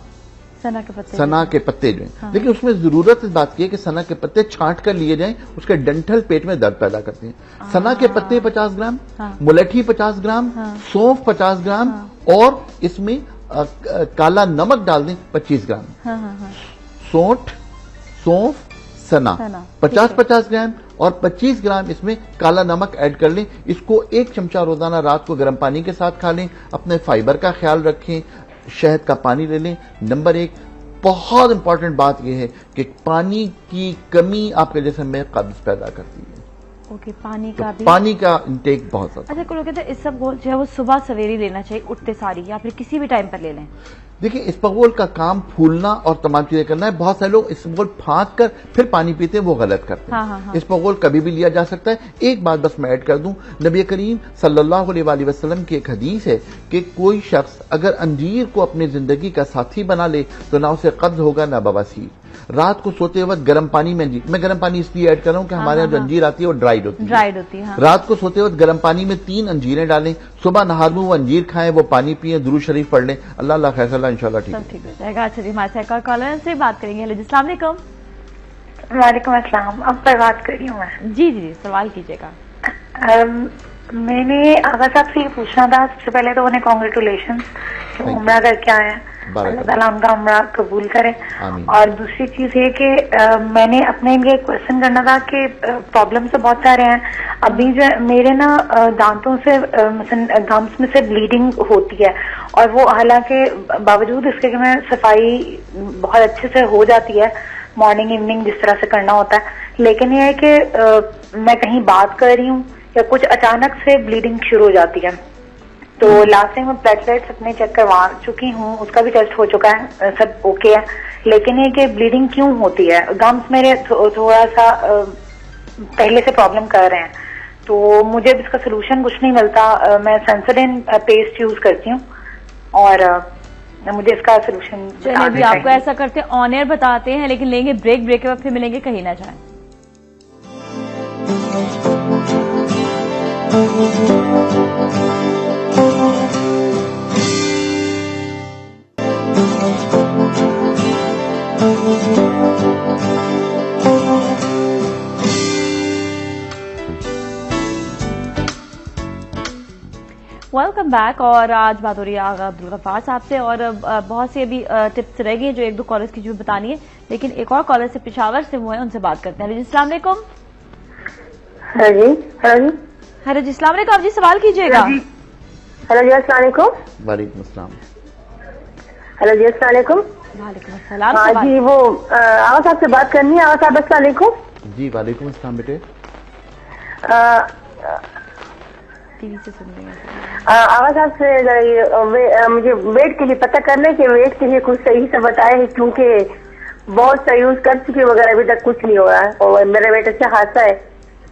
[SPEAKER 1] सना के पत्ते,
[SPEAKER 2] सना के पत्ते जो हैं। लेकिन उसमें जरूरत इस बात की है कि सना के पत्ते छांट कर लिए जाएं, उसके डंठल पेट में दर्द पैदा करते हैं। सना के पत्ते 50 ग्राम, मुलेठी 50 ग्राम, सौंफ 50 ग्राम और इसमें काला नमक डाल दें 25 ग्राम। सौंठ, सौंफ, सना 50-50 ग्राम और 25 ग्राम इसमें काला नमक ऐड कर लें। इसको 1 चमचा रोजाना रात को गर्म पानी के साथ खा लें। अपने फाइबर का ख्याल रखें, शहद का पानी ले लें। नंबर 1 बहुत इंपॉर्टेंट बात यह है कि पानी की कमी आपके जिस्म में कब्ज पैदा करती है।
[SPEAKER 1] ओके, पानी का भी,
[SPEAKER 2] पानी का इंटेक बहुत ज्यादा।
[SPEAKER 1] अच्छा, कोई लोग कहते हैं इस सब जो है वो सुबह सवेरे लेना चाहिए, उठते सारी, या फिर किसी भी टाइम पर ले लें?
[SPEAKER 2] देखिए, इसबगोल का काम फूलना और तमाम चीजें करना है। बहुत सारे लोग इसबगोल फाँक कर फिर पानी पीते हैं, वो गलत करते हैं।
[SPEAKER 1] हाँ।
[SPEAKER 2] इसबगोल कभी भी लिया जा सकता है। एक बात बस मैं ऐड कर दूं, नबी करीम सल्लल्लाहु अलैहि वसल्लम की एक हदीस है कि कोई शख्स अगर अंजीर को अपनी जिंदगी का साथी बना ले तो ना उसे कब्ज होगा ना बवासीर। रात को सोते वक्त गर्म पानी में अंजीर, मैं गर्म पानी इसलिए ऐड कर रहा हूं कि हमारे यहाँ जो अंजीर आती है वो ड्राइड होती है।
[SPEAKER 1] हाँ।
[SPEAKER 2] रात को सोते वक्त गर्म पानी में 3 अंजीरें डालें, सुबह नहार में वो अंजीर खाएं, वो पानी पिए, दुरूद शरीफ पढ़ लें, अल्लाह फैसला इंशाल्लाह ठीक
[SPEAKER 1] सब ठीक हो जाएगा। अच्छा जी, हमारे साथ कॉलर से बात करेंगे। हेलो, अस्सलाम वालेकुम।
[SPEAKER 4] वालेकुम अस्सलाम, अब पर बात कर रही हूँ मैं।
[SPEAKER 1] जी, सवाल कीजिएगा।
[SPEAKER 4] मैंने आगा साहब से ये पूछना था, सबसे पहले तो उन्हें कॉन्ग्रेचुलेशन, उम्रा करके आए हैं, अल्लाह ताला उनका उम्रा कबूल करे। और दूसरी चीज ये कि मैंने अपने लिए क्वेश्चन करना था कि प्रॉब्लम तो बहुत सारे हैं। अभी जो मेरे ना दांतों से गम्स में से ब्लीडिंग होती है, और वो हालांकि बावजूद इसके कि मैं सफाई बहुत अच्छे से हो जाती है, मॉर्निंग इवनिंग जिस तरह से करना होता है, लेकिन ये है कि मैं कहीं बात कर रही हूँ या कुछ अचानक से ब्लीडिंग शुरू हो जाती है। तो लास्ट टाइम मैं प्लेटलेट्स अपने चेक करवा चुकी हूँ, उसका भी टेस्ट हो चुका है, सब ओके है, लेकिन ये कि ब्लीडिंग क्यों होती है? गम्स मेरे थोड़ा सा पहले से प्रॉब्लम कर रहे हैं, तो मुझे इसका सोल्यूशन कुछ नहीं मिलता। मैं सेंसोडाइन पेस्ट यूज करती हूँ और मुझे इसका सोल्यूशन।
[SPEAKER 1] चलिए, अभी आपको ऐसा करते हैं, ऑन एयर बताते हैं, लेकिन लेंगे ब्रेक के बाद फिर मिलेंगे, कहीं ना जाएं। Welcome back. और आज बात हो रही है आगा अब्दुल गफ्फार साहब से, और बहुत सी अभी टिप्स रह गई हैं जो 1-2 कॉलर्स की जो बतानी है, लेकिन एक और कॉलर से पेशावर से वो है, उनसे बात करते हैं। अस्सलाम वालेकुम।
[SPEAKER 7] हेलो जी।
[SPEAKER 1] हेलो जी, अस्सलाम वालेकुम। आप जी सवाल कीजिएगा।
[SPEAKER 7] हेलो जी, अस्सलाम वालेकुम।
[SPEAKER 2] वालेकुम अस्सलाम।
[SPEAKER 7] हेलो जी, अस्सलाम वालेकुम।
[SPEAKER 1] वालेकुम अस्सलाम।
[SPEAKER 7] हाँ जी, वो आवा साहब से बात करनी है। आवा साहब अस्सलाम वालेकुम।
[SPEAKER 2] जी वालेकुम अस्सलाम बेटे।
[SPEAKER 1] टीवी से सुन रहे हैं।
[SPEAKER 7] आवा साहब से मुझे वेट के लिए पता करना है कि वेट के लिए कुछ सही से बताए, क्योंकि बहुत सा यूज कर चुके मगर अभी तक कुछ नहीं हो रहा है, और मेरा वेट अच्छा खासा है।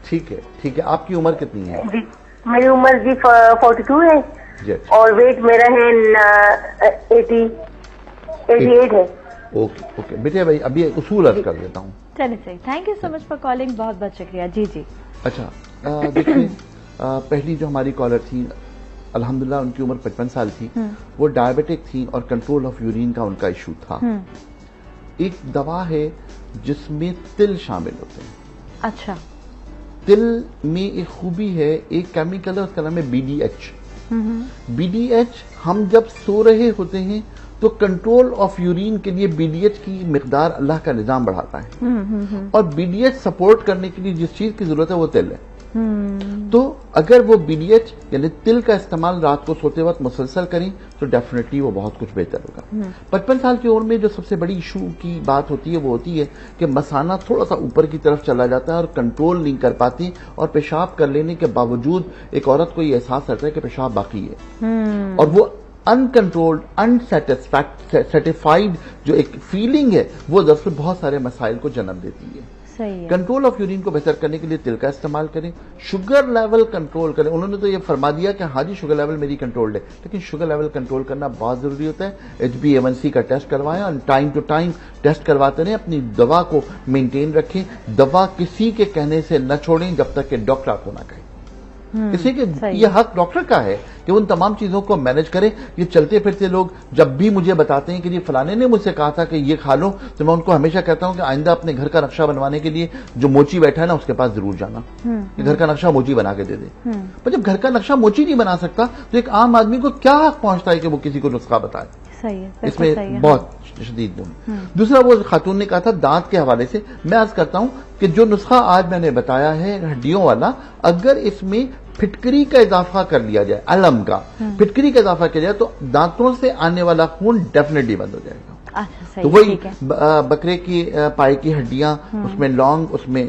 [SPEAKER 2] ठीक है। आपकी उम्र कितनी है?
[SPEAKER 7] जी, मेरी उम्र जी 42 है
[SPEAKER 2] जी।
[SPEAKER 7] और वेट मेरा है 88 है।
[SPEAKER 2] ओके बेटे, भाई अभी उसूल अर्ज कर देता हूँ।
[SPEAKER 1] चलिए सही, thank you so much for calling, बहुत बहुत शुक्रिया। जी।
[SPEAKER 2] अच्छा, देखिए, पहली जो हमारी कॉलर थी, अल्हम्दुलिल्लाह उनकी उम्र 55 साल थी। वो डायबिटिक थी और कंट्रोल ऑफ यूरिन का उनका इशू था। एक दवा है जिसमें तिल शामिल होते हैं।
[SPEAKER 1] अच्छा।
[SPEAKER 2] तिल में एक खूबी है, एक केमिकल है, उसका नाम है BDH। BDH हम जब सो रहे होते हैं तो कंट्रोल ऑफ यूरिन के लिए BDH की मिकदार अल्लाह का निजाम बढ़ाता है, और BDH सपोर्ट करने के लिए जिस चीज की जरूरत है वो तिल है। तो अगर वो BDH यानी तिल का इस्तेमाल रात को सोते वक्त मुसलसल करें तो डेफिनेटली वो बहुत कुछ बेहतर होगा। 55 साल की उम्र में जो सबसे बड़ी इशू की बात होती है वो होती है कि मसाना थोड़ा सा ऊपर की तरफ चला जाता है और कंट्रोल नहीं कर पाती, और पेशाब कर लेने के बावजूद एक औरत को ये एहसास रहता है कि पेशाब बाकी है, और वो अनकंट्रोल्ड अनसेटिस्फाइड जो एक फीलिंग है वो दरअसल बहुत सारे मसाइल को जन्म देती है।
[SPEAKER 1] सही है।
[SPEAKER 2] कंट्रोल ऑफ यूरिन को बेहतर करने के लिए तिल का इस्तेमाल करें। शुगर लेवल कंट्रोल करें। उन्होंने तो ये फरमा दिया कि हाँ जी शुगर लेवल मेरी कंट्रोल्ड है, लेकिन शुगर लेवल कंट्रोल करना बहुत जरूरी होता है। HbA1c का टेस्ट करवाएं और टाइम टू टाइम टेस्ट करवाते रहें। अपनी दवा को मेंटेन रखें। दवा किसी के कहने से न छोड़ें जब तक कि डॉक्टर आपको ना कहे। किसी के ये हक डॉक्टर का है कि उन तमाम चीजों को मैनेज करें। ये चलते फिरते लोग जब भी मुझे बताते हैं कि ये फलाने ने मुझसे कहा था कि ये खा लो, तो मैं उनको हमेशा कहता हूं कि आइंदा अपने घर का नक्शा बनवाने के लिए जो मोची बैठा है ना उसके पास जरूर जाना, कि घर का नक्शा मोची बना के दे दे। पर जब घर का नक्शा मोची नहीं बना सकता तो एक आम आदमी को क्या हक पहुंचता है कि वो किसी को नुस्खा बताए।
[SPEAKER 1] सही है,
[SPEAKER 2] इसमें
[SPEAKER 1] सही है।
[SPEAKER 2] बहुत शदीद गुण। दूसरा वो खातून ने कहा था दांत के हवाले से, मैं अर्ज करता हूं कि जो नुस्खा आज मैंने बताया है हड्डियों वाला, अगर इसमें फिटकरी का इजाफा कर लिया जाए, अलम का फिटकरी का इजाफा किया जाए तो दांतों से आने वाला खून डेफिनेटली बंद हो जाएगा।
[SPEAKER 1] अच्छा, सही,
[SPEAKER 2] तो वही
[SPEAKER 1] ठीक है।
[SPEAKER 2] बकरे की पाए की हड्डियां, उसमें लौंग, उसमें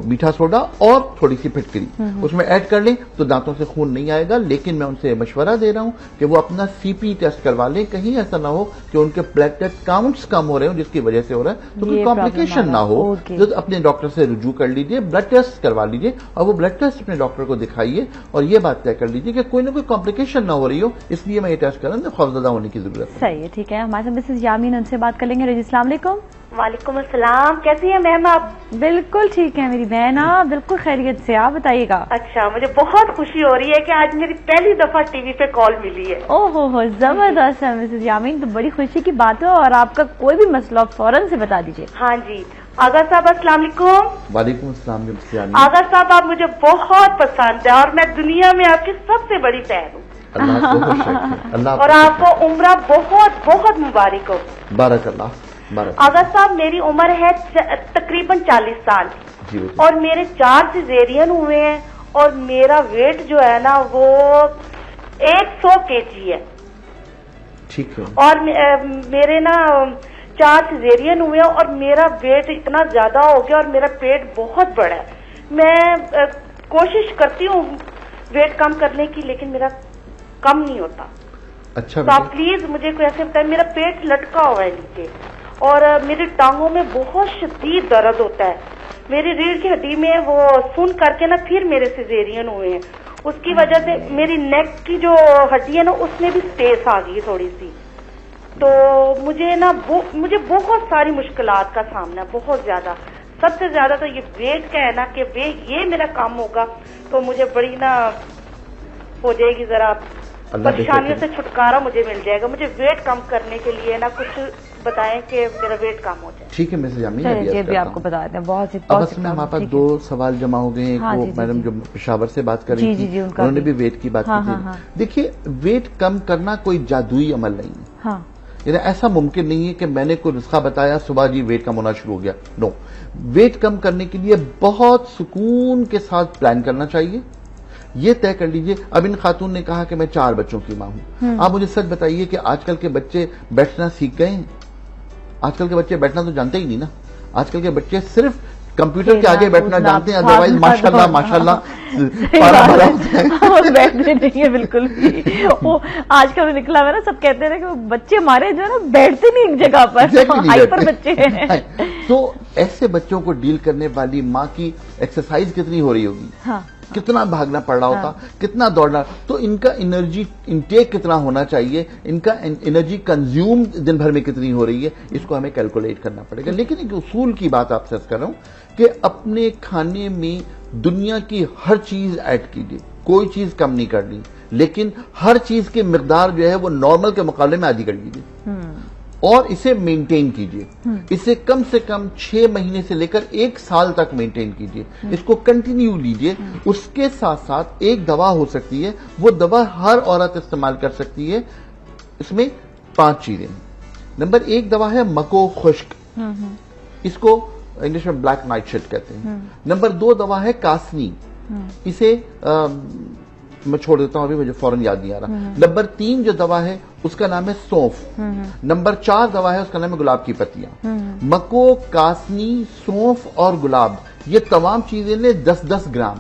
[SPEAKER 2] मीठा सोडा और थोड़ी सी फिटकरी उसमें ऐड कर लें तो दांतों से खून नहीं आएगा। लेकिन मैं उनसे मशवरा दे रहा हूं कि वो अपना सीपी टेस्ट करवा लें, कहीं ऐसा ना हो कि उनके प्लेटलेट काउंट्स कम हो रहे हो जिसकी वजह से हो रहा है, तो कोई
[SPEAKER 1] ये
[SPEAKER 2] कॉम्प्लिकेशन
[SPEAKER 1] प्रॉब्लम
[SPEAKER 2] ना
[SPEAKER 1] आ रहा
[SPEAKER 2] हो।
[SPEAKER 1] है। ओके।
[SPEAKER 2] तो अपने डॉक्टर से रुजू कर लीजिए, ब्लड टेस्ट करवा लीजिए और वो ब्लड टेस्ट अपने डॉक्टर को दिखाइए और ये बात तय कर लीजिए कि कोई ना कोई कॉम्प्लिकेशन ना हो रही हो, इसलिए मैं ये टेस्ट कर रहा हूं, खौफजदा होने की जरूरत है।
[SPEAKER 1] सही है, ठीक है। हमारे साथ मिसेज यामीन, उनसे बात कर लेंगे। रजी, अस्सलाम वालेकुम।
[SPEAKER 8] वालेकुम अस्सलाम, कैसी है मैम आप?
[SPEAKER 1] बिल्कुल ठीक है मेरी बहन, आप बिल्कुल खैरियत से, आप बताइएगा।
[SPEAKER 8] अच्छा, मुझे बहुत खुशी हो रही है कि आज मेरी पहली दफा टीवी पे कॉल मिली है।
[SPEAKER 1] ओहो हो, जबरदस्त है मिसेज यामीन, तो बड़ी खुशी की बात है। और आपका कोई भी मसला आप फौरन से बता दीजिए।
[SPEAKER 8] हाँ जी, आगा साहब अस्सलाम वालेकुम।
[SPEAKER 2] वालेकुम अस्सलाम।
[SPEAKER 8] आगा साहब, आप मुझे बहुत पसंद है और मैं दुनिया में आपकी सबसे बड़ी फैन हूँ।
[SPEAKER 2] अल्लाह को खुश रखे, अल्लाह
[SPEAKER 8] और आपको उम्र बहुत बहुत मुबारक हो।
[SPEAKER 2] बारक अल्लाह, बारक।
[SPEAKER 8] आगा साहब, मेरी उम्र है तकरीबन 40 साल
[SPEAKER 2] जी बेटा।
[SPEAKER 8] और मेरे 4 सिजेरियन हुए हैं और मेरा वेट जो है ना वो 100 kg है।
[SPEAKER 2] ठीक है।
[SPEAKER 8] और मेरे ना 4 सिजेरियन हुए हैं और मेरा वेट इतना ज्यादा हो गया और मेरा पेट बहुत बड़ा है। मैं कोशिश करती हूँ वेट कम करने की, लेकिन मेरा कम नहीं होता।
[SPEAKER 2] अच्छा
[SPEAKER 8] तो आप प्लीज मुझे कोई ऐसे बताएं। मेरा पेट लटका हुआ है नीचे और मेरी टांगों में बहुत शदीद दर्द होता है। मेरी रीढ़ की हड्डी में वो सुन करके ना फिर मेरे सिजेरियन हुए हैं, उसकी वजह से मेरी नेक की जो हड्डी है ना उसमें भी स्पेस आ गई थोड़ी सी। तो मुझे बहुत सारी मुश्किलात का सामना है, बहुत ज्यादा। सबसे ज्यादा तो ये वेट का है ना कि ये मेरा कम होगा तो मुझे बड़ी ना हो जाएगी, जरा परेशानियों से छुटकारा मुझे मिल जाएगा। मुझे वेट कम करने के लिए ना कुछ बताएं कि मेरा वेट कम हो जाए।
[SPEAKER 2] ठीक है मिसेज यामीन,
[SPEAKER 1] ये भी आपको बता देते हैं। बहुत
[SPEAKER 2] अब असल में हमारे पास 2 सवाल जमा हो गए हैं।
[SPEAKER 1] हाँ,
[SPEAKER 2] वो
[SPEAKER 1] जी,
[SPEAKER 2] मैडम
[SPEAKER 1] जी,
[SPEAKER 2] जो पेशावर से बात कर रही थी, उन्होंने भी वेट की बात की थी। देखिए, वेट कम करना कोई जादुई अमल नहीं है।
[SPEAKER 1] हाँ।
[SPEAKER 2] यानी ऐसा मुमकिन नहीं है कि मैंने कोई नुस्खा बताया सुबह जी वेट कम होना शुरू हो गया। नो, वेट कम करने के लिए बहुत सुकून के साथ प्लान करना चाहिए। ये तय कर लीजिए। अब इन खातून ने कहा कि मैं 4 बच्चों की मां हूं। आप मुझे सच बताइए कि आजकल के बच्चे बैठना सीख गए हैं? आजकल के बच्चे बैठना तो जानते ही नहीं ना। आजकल के बच्चे सिर्फ कंप्यूटर के आगे बैठना जानते हैं, अदरवाइज माशाल्लाह माशाल्लाह पारा भरा होता है।
[SPEAKER 1] बैठते नहीं है बिल्कुल भी। वो आजकल निकला हुआ ना, सब कहते हैं कि वो बच्चे हमारे जो है ना बैठते नहीं एक जगह पर, हाइपर बच्चे हैं।
[SPEAKER 2] तो ऐसे बच्चों को डील करने वाली माँ की एक्सरसाइज कितनी हो रही होगी,
[SPEAKER 1] हाँ।
[SPEAKER 2] कितना भागना पड़ रहा होता, कितना दौड़ना, तो इनका एनर्जी इनटेक कितना होना चाहिए, इनका एनर्जी कंज्यूम दिन भर में कितनी हो रही है, इसको हमें कैलकुलेट करना पड़ेगा। लेकिन एक उसूल की बात आपसे कर रहा हूं कि अपने खाने में दुनिया की हर चीज ऐड कीजिए, कोई चीज कम नहीं करनी, लेकिन हर चीज की मिकदार जो है वो नॉर्मल के मुकाबले में आधी कर लीजिए और इसे मेंटेन कीजिए। इसे कम से कम 6 महीने से लेकर 1 साल तक मेंटेन कीजिए, इसको कंटिन्यू लीजिए। उसके साथ साथ एक दवा हो सकती है, वो दवा हर औरत इस्तेमाल कर सकती है। इसमें 5 चीजें। नंबर 1 दवा है मको खुश्क, इसको इंग्लिश में ब्लैक नाइट शेड कहते हैं। नंबर 2 दवा है कासनी, इसे मैं छोड़ देता हूं, अभी मुझे फौरन याद नहीं आ रहा। नंबर 3 जो दवा है उसका नाम है सौंफ। नंबर 4 दवा है उसका नाम है गुलाब की पत्तियां। मको, कासनी, सौंफ और गुलाब, ये तमाम चीजें ले 10-10 ग्राम।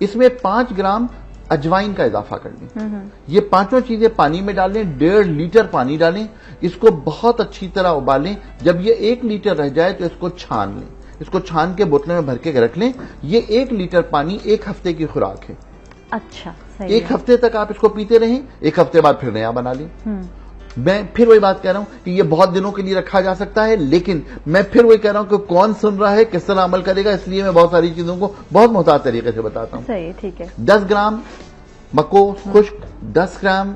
[SPEAKER 2] इसमें 5 ग्राम अजवाइन का इजाफा कर लें। ये पांचों चीजें पानी में डालें, 1.5 लीटर पानी डालें, इसको बहुत अच्छी तरह उबालें। जब ये 1 लीटर रह जाए तो इसको छान लें, इसको छान के बोतल में भर के रख लें। ये 1 लीटर पानी 1 हफ्ते की खुराक है।
[SPEAKER 1] अच्छा, सही
[SPEAKER 2] 1 हफ्ते तक आप इसको पीते रहें, 1 हफ्ते बाद फिर नया बना लें। मैं फिर वही बात कह रहा हूं कि ये बहुत दिनों के लिए रखा जा सकता है, लेकिन मैं फिर वही कह रहा हूं कि कौन सुन रहा है, किस तरह अमल करेगा, इसलिए मैं बहुत सारी चीजों को बहुत मोहतात तरीके से बताता हूं।
[SPEAKER 1] सही, ठीक है।
[SPEAKER 2] 10 ग्राम मको खुश्क, 10 ग्राम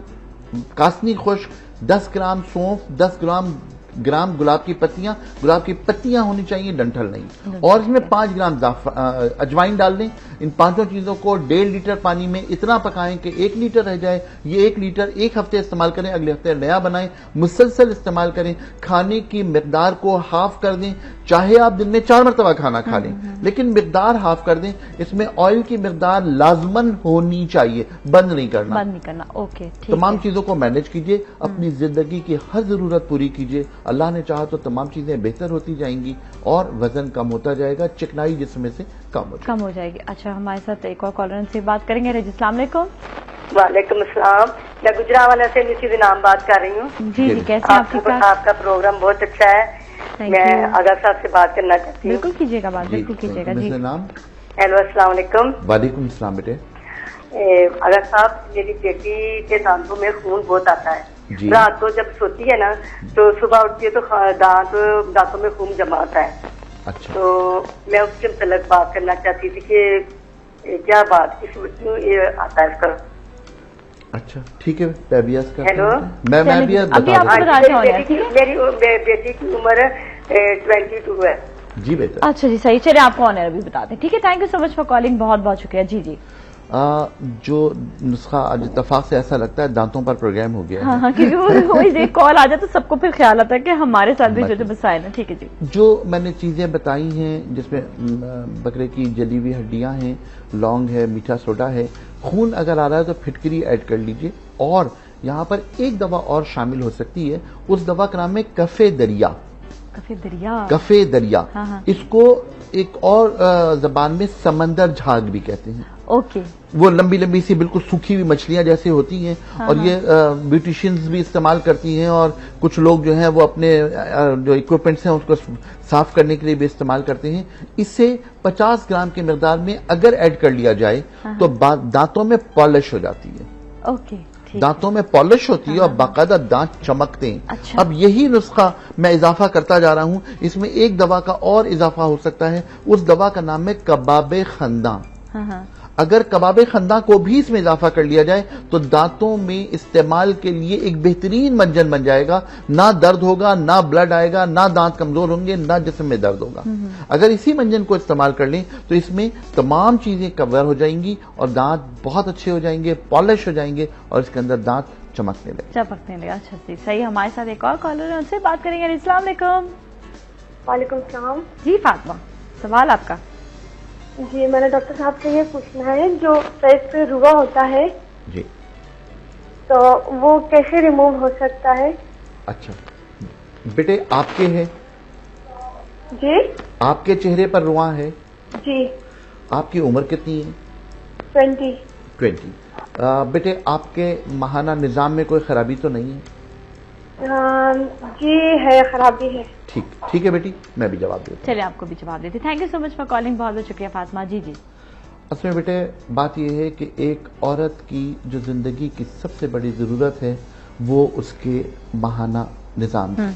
[SPEAKER 2] कासनी खुश्क, 10 ग्राम सौंफ, 10 ग्राम गुलाब की पत्तियां होनी चाहिए, डंठल नहीं। और इसमें 5 ग्राम अजवाइन डाल दें। इन पांचों चीजों को 1.5 लीटर पानी में इतना पकाएं कि 1 लीटर रह जाए। ये 1 लीटर 1 हफ्ते इस्तेमाल करें, अगले हफ्ते नया बनाएं, मुसलसल इस्तेमाल करें। खाने की मिकदार को हाफ कर दें, चाहे आप दिन में 4 मरतबा खाना खा लें, लेकिन मिकदार हाफ कर दें। इसमें ऑयल की मिकदार लाजमन होनी चाहिए, बंद नहीं करना।
[SPEAKER 1] ओके, ठीक।
[SPEAKER 2] तमाम चीजों को मैनेज कीजिए, अपनी जिंदगी की हर जरूरत पूरी कीजिए अल्लाह ने चाहा तो तमाम चीजें बेहतर होती जाएंगी और वजन कम होता जाएगा, चिकनाई जिसमें से कम हो
[SPEAKER 1] जाएगी। अच्छा, हमारे साथ एक और कॉलर से बात करेंगे। अस्सलाम वालेकुम।
[SPEAKER 7] वालेकुम अस्सलाम। मैं गुजरावाला से निशी नाम बात कर रही हूँ।
[SPEAKER 1] जी जी, कैसे हैं आप? ठीक ठाक?
[SPEAKER 7] आपका प्रोग्राम बहुत अच्छा है। मैं आगा साहब से बात करना चाहती हूँ।
[SPEAKER 1] बिल्कुल कीजिएगा बात, बिल्कुल कीजिएगा जी।
[SPEAKER 2] नाम?
[SPEAKER 7] हेलो, अस्सलाम वालेकुम।
[SPEAKER 2] वालेकुम सलाम बेटे।
[SPEAKER 7] आगा साहब, मेरी बेटी के दांतों में खून बहुत आता है। रात को जब सोती है ना तो सुबह उठती है तो दांतों में खून जमा आता है।
[SPEAKER 2] अच्छा।
[SPEAKER 7] तो मैं उसके मतलब बात करना चाहती थी कि क्या बात क्यों ये आता है इसका।
[SPEAKER 2] अच्छा ठीक है, मैं भी अर्ज करता
[SPEAKER 7] हेलो,
[SPEAKER 2] मैं भी
[SPEAKER 1] अभी आपको बताना
[SPEAKER 7] मेरी बेटी की उम्र 22 है।
[SPEAKER 2] जी बेटा।
[SPEAKER 1] अच्छा जी, सही। चलिए आपको ऑनर अभी बताते हैं। ठीक है, thank you so much for calling, बहुत बहुत शुक्रिया। जी जी।
[SPEAKER 2] जो नुस्खा आज इत्तेफाक से ऐसा लगता है दांतों पर प्रोग्राम हो गया
[SPEAKER 1] हाँ, क्योंकि वो एक कॉल आ जाए तो सबको फिर ख्याल आता है कि हमारे साथ भी जो मसाइल है। ठीक है जी।
[SPEAKER 2] जो मैंने चीजें बताई हैं जिसमें बकरे की जली हुई हड्डियां हैं, लौंग है, मीठा सोडा है, खून अगर आ रहा है तो फिटकरी ऐड कर लीजिए। और यहाँ पर एक दवा और शामिल हो सकती है, उस दवा का नाम है कफे दरिया। कफे दरिया।
[SPEAKER 1] हाँ।
[SPEAKER 2] इसको एक और जबान में समंदर झाग भी कहते हैं।
[SPEAKER 1] ओके।
[SPEAKER 2] वो लंबी लंबी सी बिल्कुल सूखी हुई मछलियां जैसे होती हैं।
[SPEAKER 1] हाँ,
[SPEAKER 2] और ये ब्यूटिशियंस भी इस्तेमाल करती हैं और कुछ लोग जो हैं वो अपने जो इक्विपमेंट्स हैं उसको साफ करने के लिए भी इस्तेमाल करते हैं। इससे 50 ग्राम की मिकदार में अगर ऐड कर लिया जाए तो दांतों में पॉलिश हो जाती है।
[SPEAKER 1] ओके,
[SPEAKER 2] दांतों में पॉलिश होती है और बाकायदा दांत चमकते हैं।
[SPEAKER 1] अच्छा।
[SPEAKER 2] अब यही नुस्खा मैं इजाफा करता जा रहा हूं, इसमें एक दवा का और इजाफा हो सकता है। उस दवा का नाम है कबाबे खंदा। अगर कबाबे खंदा को भी इसमें इजाफा कर लिया जाए तो दांतों में इस्तेमाल के लिए एक बेहतरीन मंजन बन जाएगा। ना दर्द होगा, ना ब्लड आएगा, ना दांत कमजोर होंगे, ना जिस्म में दर्द होगा। अगर इसी मंजन को इस्तेमाल कर लें तो इसमें तमाम चीजें कवर हो जाएंगी और दांत बहुत अच्छे हो जाएंगे, पॉलिश हो जाएंगे और इसके अंदर दांत चमकने लगे।
[SPEAKER 1] अच्छा जी, सही। हमारे साथ एक और कॉलर है, उनसे बात करेंगे। अस्सलाम वालेकुम।
[SPEAKER 6] वालेकुम सलाम।
[SPEAKER 1] जी फातिमा, सवाल आपका।
[SPEAKER 6] जी, मैंने डॉक्टर साहब से ये पूछना है, जो फेस पे रुआ होता है
[SPEAKER 2] जी,
[SPEAKER 6] तो वो कैसे रिमूव हो सकता है?
[SPEAKER 2] अच्छा बेटे, आपके है?
[SPEAKER 6] जी,
[SPEAKER 2] आपके चेहरे पर रुआ है?
[SPEAKER 6] जी।
[SPEAKER 2] आपकी उम्र कितनी है?
[SPEAKER 6] 20।
[SPEAKER 2] बेटे, आपके माहाना निजाम में कोई खराबी तो नहीं है?
[SPEAKER 6] जी है, खराबी है।
[SPEAKER 2] ठीक है बेटी, मैं भी जवाब देता हूं।
[SPEAKER 1] चलिए आपको भी जवाब देते। Thank you so much for calling, बहुत बहुत शुक्रिया फातिमा। जी जी।
[SPEAKER 2] असल में बेटे बात यह है कि एक औरत की जो जिंदगी की सबसे बड़ी जरूरत है वो उसके माहाना निजाम है।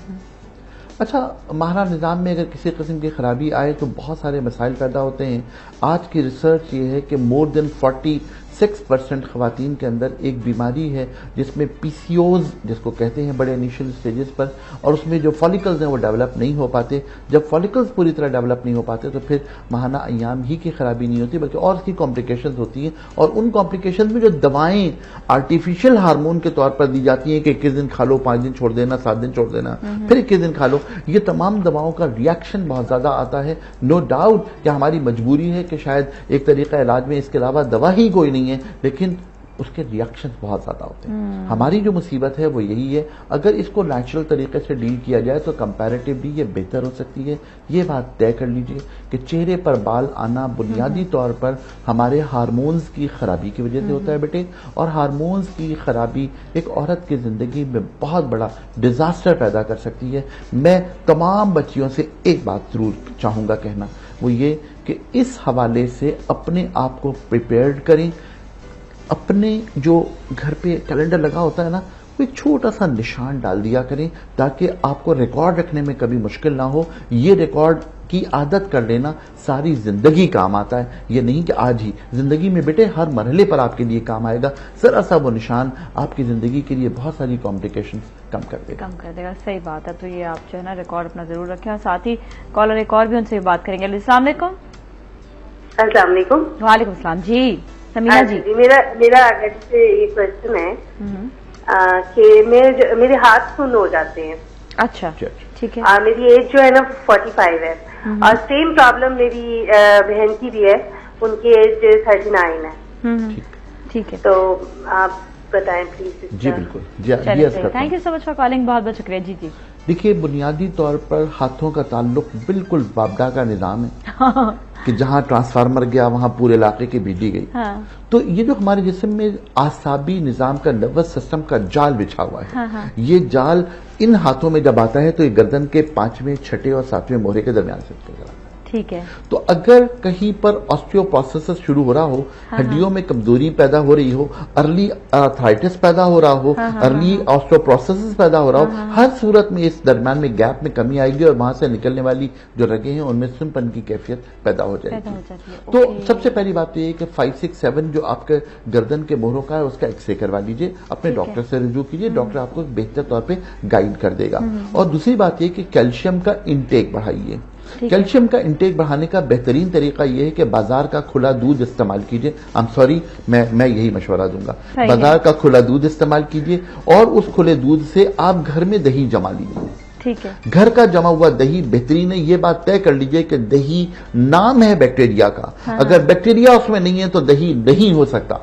[SPEAKER 2] अच्छा, माहाना निजाम में अगर किसी किस्म की खराबी आए तो बहुत सारे मसाइल पैदा होते हैं। आज की रिसर्च ये है कि मोर देन 46% खवातीन के अंदर एक बीमारी है जिसमें पीसीओज जिसको कहते हैं बड़े इनिशियल स्टेजेस पर, और उसमें जो फॉलिकल्स हैं वो डेवलप नहीं हो पाते। जब फॉलिकल्स पूरी तरह डेवलप नहीं हो पाते तो फिर माहाना अय्याम ही की खराबी नहीं होती बल्कि और उसकी कॉम्प्लिकेशंस होती हैं। और उन कॉम्प्लिकेशंस में जो दवाएं आर्टिफिशियल हार्मोन के तौर पर दी जाती हैं कि 21 दिन खा लो, 5 दिन छोड़ देना, 7 दिन छोड़ देना, फिर 21 दिन खा लो, ये तमाम दवाओं का रिएक्शन बहुत ज्यादा आता है। नो डाउट कि हमारी मजबूरी है कि शायद एक तरीका इलाज में इसके अलावा दवा ही कोई नहीं है, लेकिन उसके रिएक्शन बहुत ज्यादा होते हैं। हमारी जो मुसीबत है वो यही है, अगर इसको नेचुरल तरीके से डील किया जाए तो कंपैरेटिवली ये बेहतर हो सकती है। ये बात तय कर लीजिए कि चेहरे पर बाल आना बुनियादी तौर पर हमारे हार्मोन्स की खराबी की वजह से होता है बेटे, और हार्मोन्स की खराबी एक औरत की जिंदगी में बहुत बड़ा डिजास्टर पैदा कर सकती है। मैं तमाम बच्चियों से एक बात जरूर चाहूंगा कहना, वो ये कि इस हवाले से अपने आप को प्रिपेयर्ड करें। अपने जो घर पे कैलेंडर लगा होता है ना, वो एक छोटा सा निशान डाल दिया करें ताकि आपको रिकॉर्ड रखने में कभी मुश्किल ना हो। ये रिकॉर्ड की आदत कर लेना सारी जिंदगी काम आता है। ये नहीं कि आज ही, जिंदगी में बेटे हर मरहले पर आपके लिए काम आएगा। जरा सा वो निशान आपकी जिंदगी के लिए बहुत सारी कॉम्प्लिकेशंस कम कर देगा।
[SPEAKER 1] सही बात है। तो ये आप जो है ना रिकॉर्ड अपना जरूर रखें। और साथ ही कॉलर एक और भी, उनसे बात करेंगे। अस्सलाम वालेकुम।
[SPEAKER 7] अस्सलाम वालेकुम।
[SPEAKER 1] वालेकुम सलाम। जी समीना जी।
[SPEAKER 7] मेरा से ये क्वेश्चन है कि मेरे हाथ सुन्न हो जाते हैं।
[SPEAKER 1] अच्छा ठीक है।
[SPEAKER 7] मेरी एज जो है ना 45 है और सेम प्रॉब्लम मेरी बहन की भी है, उनकी एज 39 है।
[SPEAKER 1] ठीक है,
[SPEAKER 7] तो आप बताएं प्लीज।
[SPEAKER 2] जी बिल्कुल।
[SPEAKER 1] Thank you so much for calling, बहुत बहुत शुक्रिया। जी जी।
[SPEAKER 2] देखिए, बुनियादी तौर पर हाथों का ताल्लुक बिल्कुल बाबडा का निजाम है कि जहां ट्रांसफार्मर गया वहां पूरे इलाके की बिजली गई।
[SPEAKER 1] हाँ।
[SPEAKER 2] तो ये जो हमारे जिस्म में आसाबी निजाम का, नर्वस सिस्टम का जाल बिछा हुआ है,
[SPEAKER 1] हाँ।
[SPEAKER 2] ये जाल इन हाथों में जब आता है तो ये गर्दन के 5वें, 6ठे और 7वें मोहरे के दरमियान से निकल जाता है।
[SPEAKER 1] ठीक है।
[SPEAKER 2] तो अगर कहीं पर ऑस्टियोपोरोसिस शुरू हो रहा हो, हड्डियों में कमजोरी पैदा हो रही हो, अर्ली आर्थराइटिस पैदा हो रहा हो, अर्ली ऑस्टियोपोरोसिस पैदा हो रहा हो, हर सूरत में इस दरमियान में गैप में कमी आएगी और वहां से निकलने वाली जो रगें हैं उनमें सुनपन की कैफियत पैदा हो जाएगी। तो सबसे पहली बात तो ये है कि 5, 6, 7 जो आपके गर्दन के मोहरों का है उसका एक्सरे करवा लीजिए, अपने डॉक्टर से रिव्यू कीजिए, डॉक्टर आपको बेहतर तौर पर गाइड कर देगा। और दूसरी बात यह कि कैल्शियम का इंटेक बढ़ाइए। कैल्शियम का इंटेक बढ़ाने का बेहतरीन तरीका यह है कि बाजार का खुला दूध इस्तेमाल कीजिए। आई एम सॉरी, मैं यही मशवरा दूंगा, बाजार का खुला दूध इस्तेमाल कीजिए और उस खुले दूध से आप घर में दही जमा लीजिए।
[SPEAKER 1] ठीक है।
[SPEAKER 2] घर का जमा हुआ दही बेहतरीन है। ये बात तय कर लीजिए कि दही नाम है बैक्टीरिया का, अगर बैक्टीरिया उसमें नहीं है तो दही नहीं हो सकता।